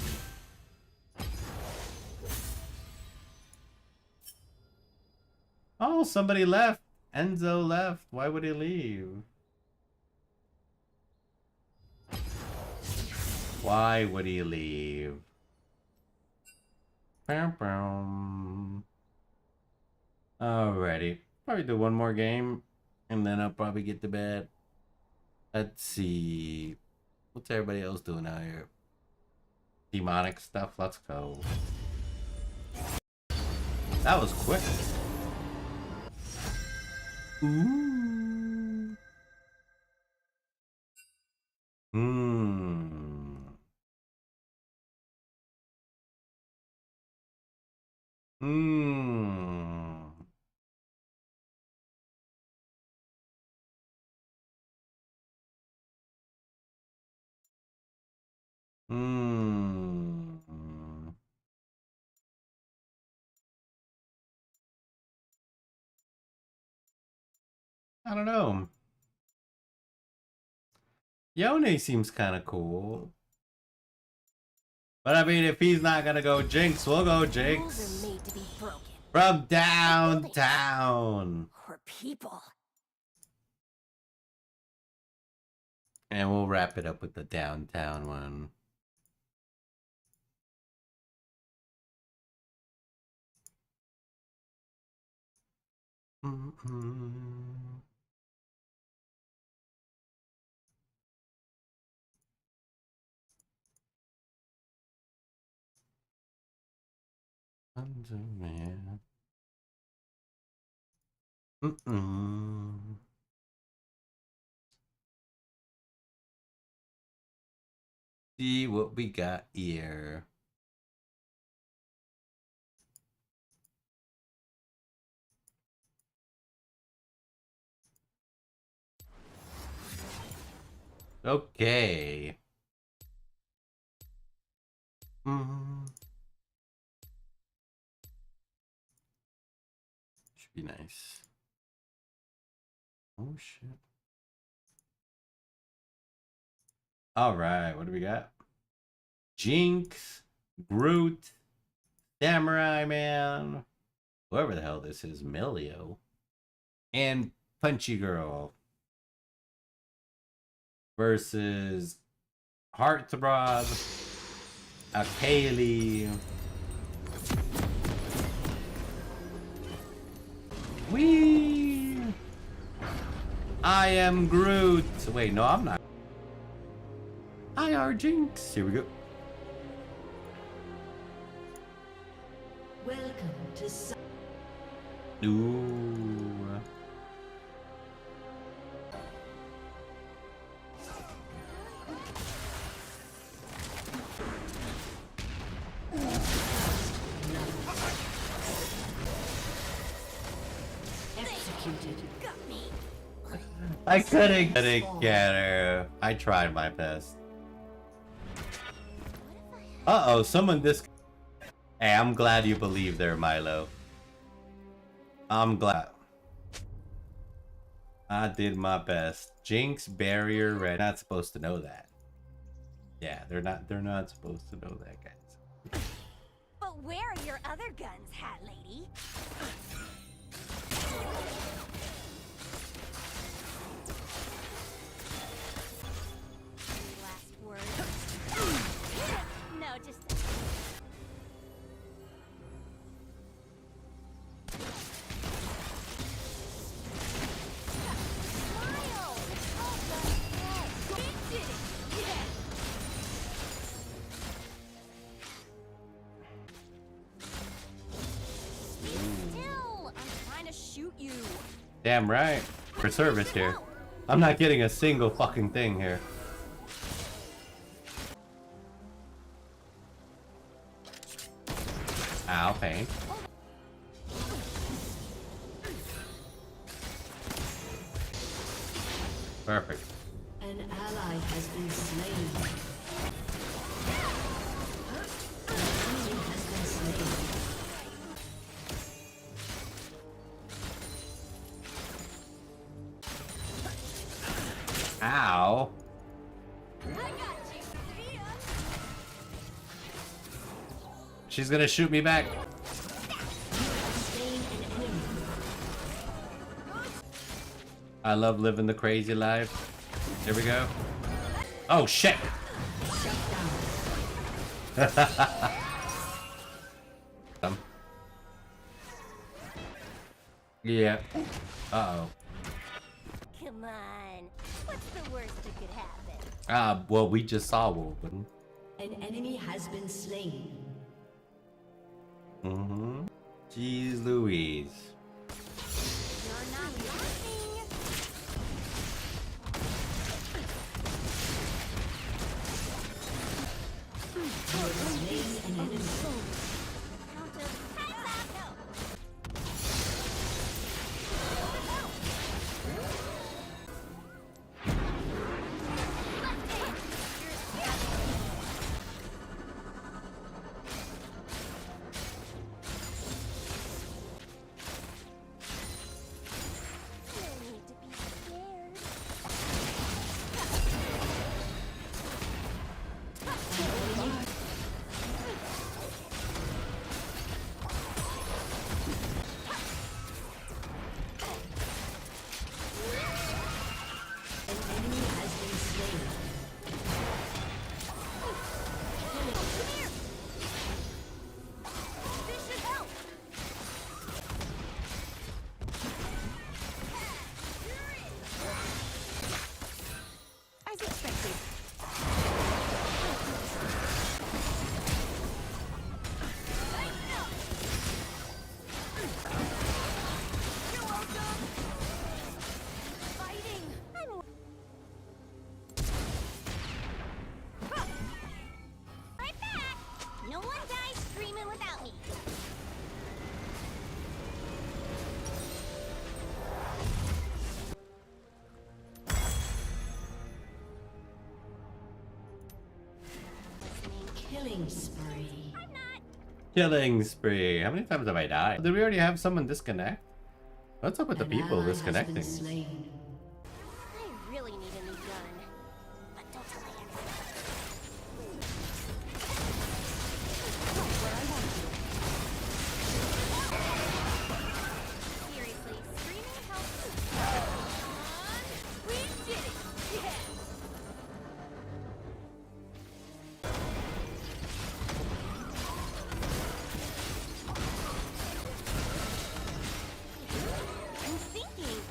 Oh, somebody left. Enzo left. Why would he leave? Why would he leave? Alrighty. Probably do one more game. And then I'll probably get to bed. Let's see. What's everybody else doing out here? Demonic stuff. Let's go. That was quick. Ooh. Hmm. Hmm. Hmm. I don't know. Yone seems kind of cool. But I mean, if he's not gonna go Jinx, we'll go Jinx. Rules are made to be broken. From downtown. Or people. And we'll wrap it up with the downtown one. Man. See what we got here. Okay. Should be nice. Oh shit. All right, what do we got? Jinx, Groot, Samurai Man, whoever the hell this is, Melio, and Punchy Girl versus Heartthrob, Akali. Wee! I am Groot. Wait, no, I'm not. I are Jinx. Here we go. Welcome to Ooh. executed. Got me. I couldn't get her. I tried my best. Uh-oh, someone Hey, I'm glad you believe there, Milo. I'm glad. I did my best. Jinx, barrier, red. Not supposed to know that. Yeah, they're not supposed to know that, guys. But where are your other guns, Hat Lady? Last word. No, just. Damn right. For service here. I'm not getting a single fucking thing here. Ow, pain. Perfect. An ally has been slain. An enemy has been slain. Ow. She's gonna shoot me back. I love living the crazy life. Here we go. Oh shit! Yeah. Uh-oh. Come on. What's the worst that could happen? Well, we just saw one. An enemy has been slain. Mm-hmm. Jeez Louise. You're not laughing. Slain an enemy. Count of time's up. No. Killing spree. Killing spree. How many times have I died? Did we already have someone disconnect? What's up with the people disconnecting? I really need a new gun. But don't tell anyone. Seriously, screaming helps. We did it! Yeah! I'm thinking.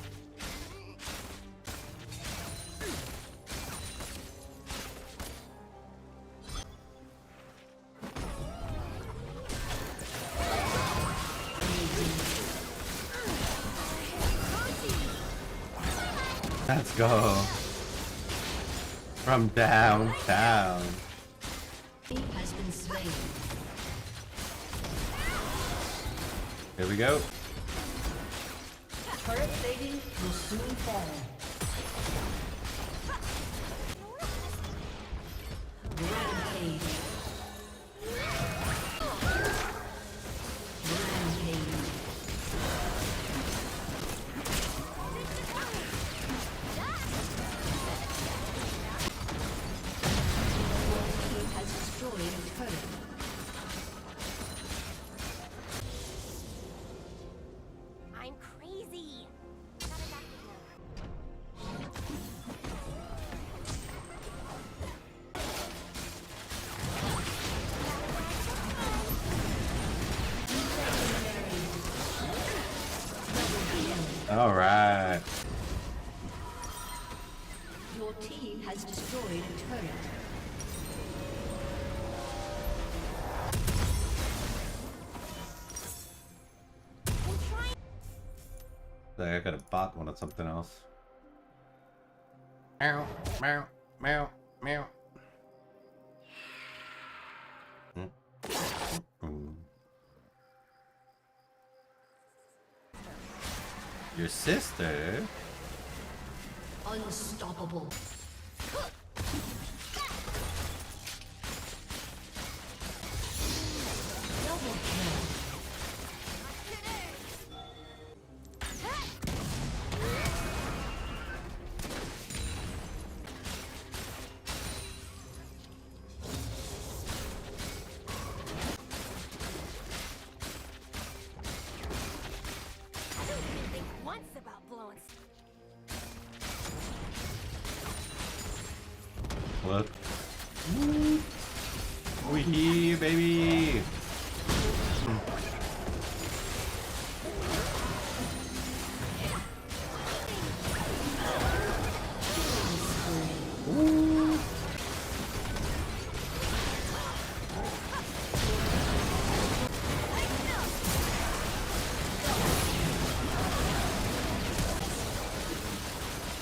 Let's go. From downtown. He has been slain. Here we go. Turret plating will soon fall. Rampage. Rampage. He has destroyed a turret. I'm crazy. Got it back now. All right. Your team has destroyed a turret. I could have bought one of something else. Meow, meow, meow, meow. Your sister? Unstoppable. Double kill. I don't even think once about blowing. What? We here, baby.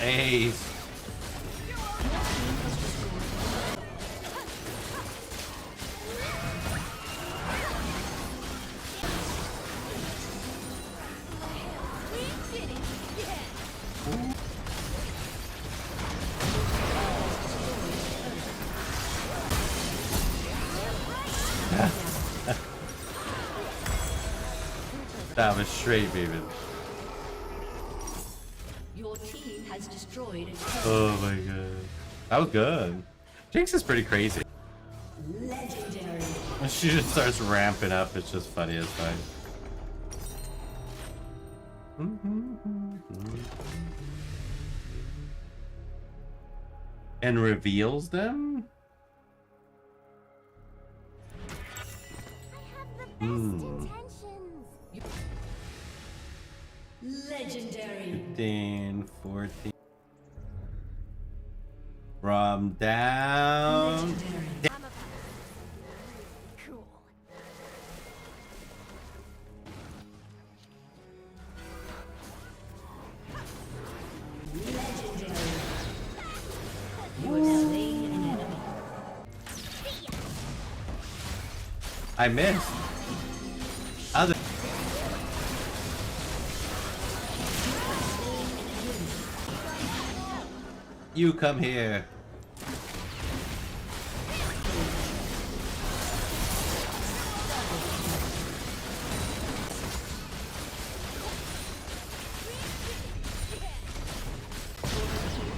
Ace. That was straight, baby. Your team has destroyed a Oh my god. That was good. Jinx is pretty crazy. legendary. When she just starts ramping up, it's just funny as fuck. And reveals them? Legendary. 15, 14. From down. Cool. Legendary. You have slain an enemy. I missed. Other. You come here.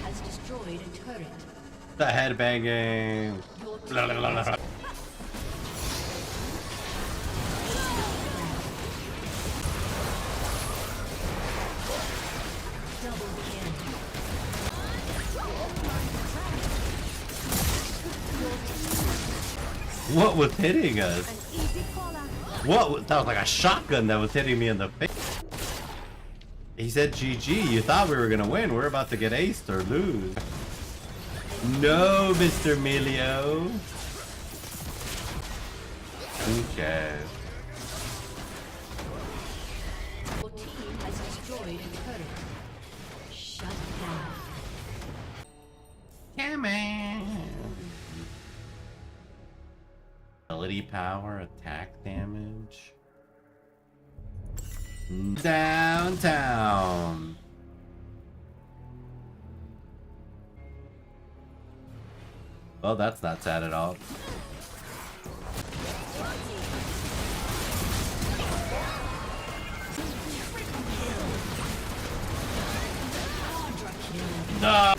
Has destroyed a turret. The headbanging. Blah, blah, blah, blah. Double kill. What was hitting us? An easy caller. What? That was like a shotgun that was hitting me in the face. He said, GG, you thought we were gonna win. We're about to get aced or lose. No, Mr. Emilio. Okay. Your team has destroyed a turret. Shut down. Come on. Ability power, attack damage. Downtown. Well, that's not sad at all. No.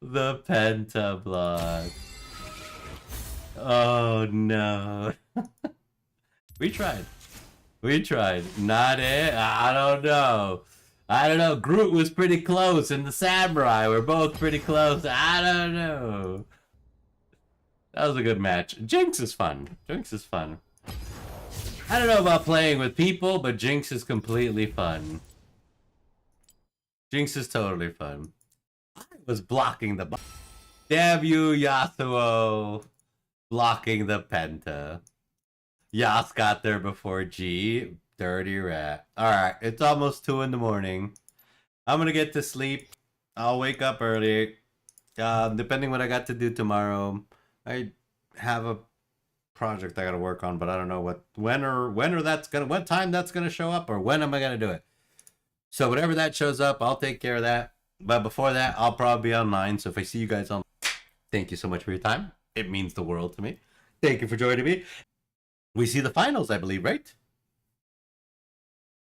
The penta block. Oh no. We tried. We tried. Not it. I don't know. I don't know. Groot was pretty close, and the samurai were both pretty close. I don't know. That was a good match. Jinx is fun. Jinx is fun. I don't know about playing with people, but Jinx is completely fun. Jinx is totally fun. I was blocking the... Damn you, Yasuo. Blocking the penta. Yas got there before G. Dirty rat. Alright, it's almost 2 in the morning. I'm gonna get to sleep. I'll wake up early. Depending what I got to do tomorrow. I have a project I gotta work on, but I don't know what time that's gonna show up, or when am I gonna do it. So whatever that shows up, I'll take care of that. But before that, I'll probably be online. So if I see you guys on, thank you so much for your time. It means the world to me. Thank you for joining me. We see the finals, I believe, right?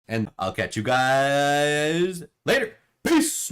And I'll catch you guys later. Peace.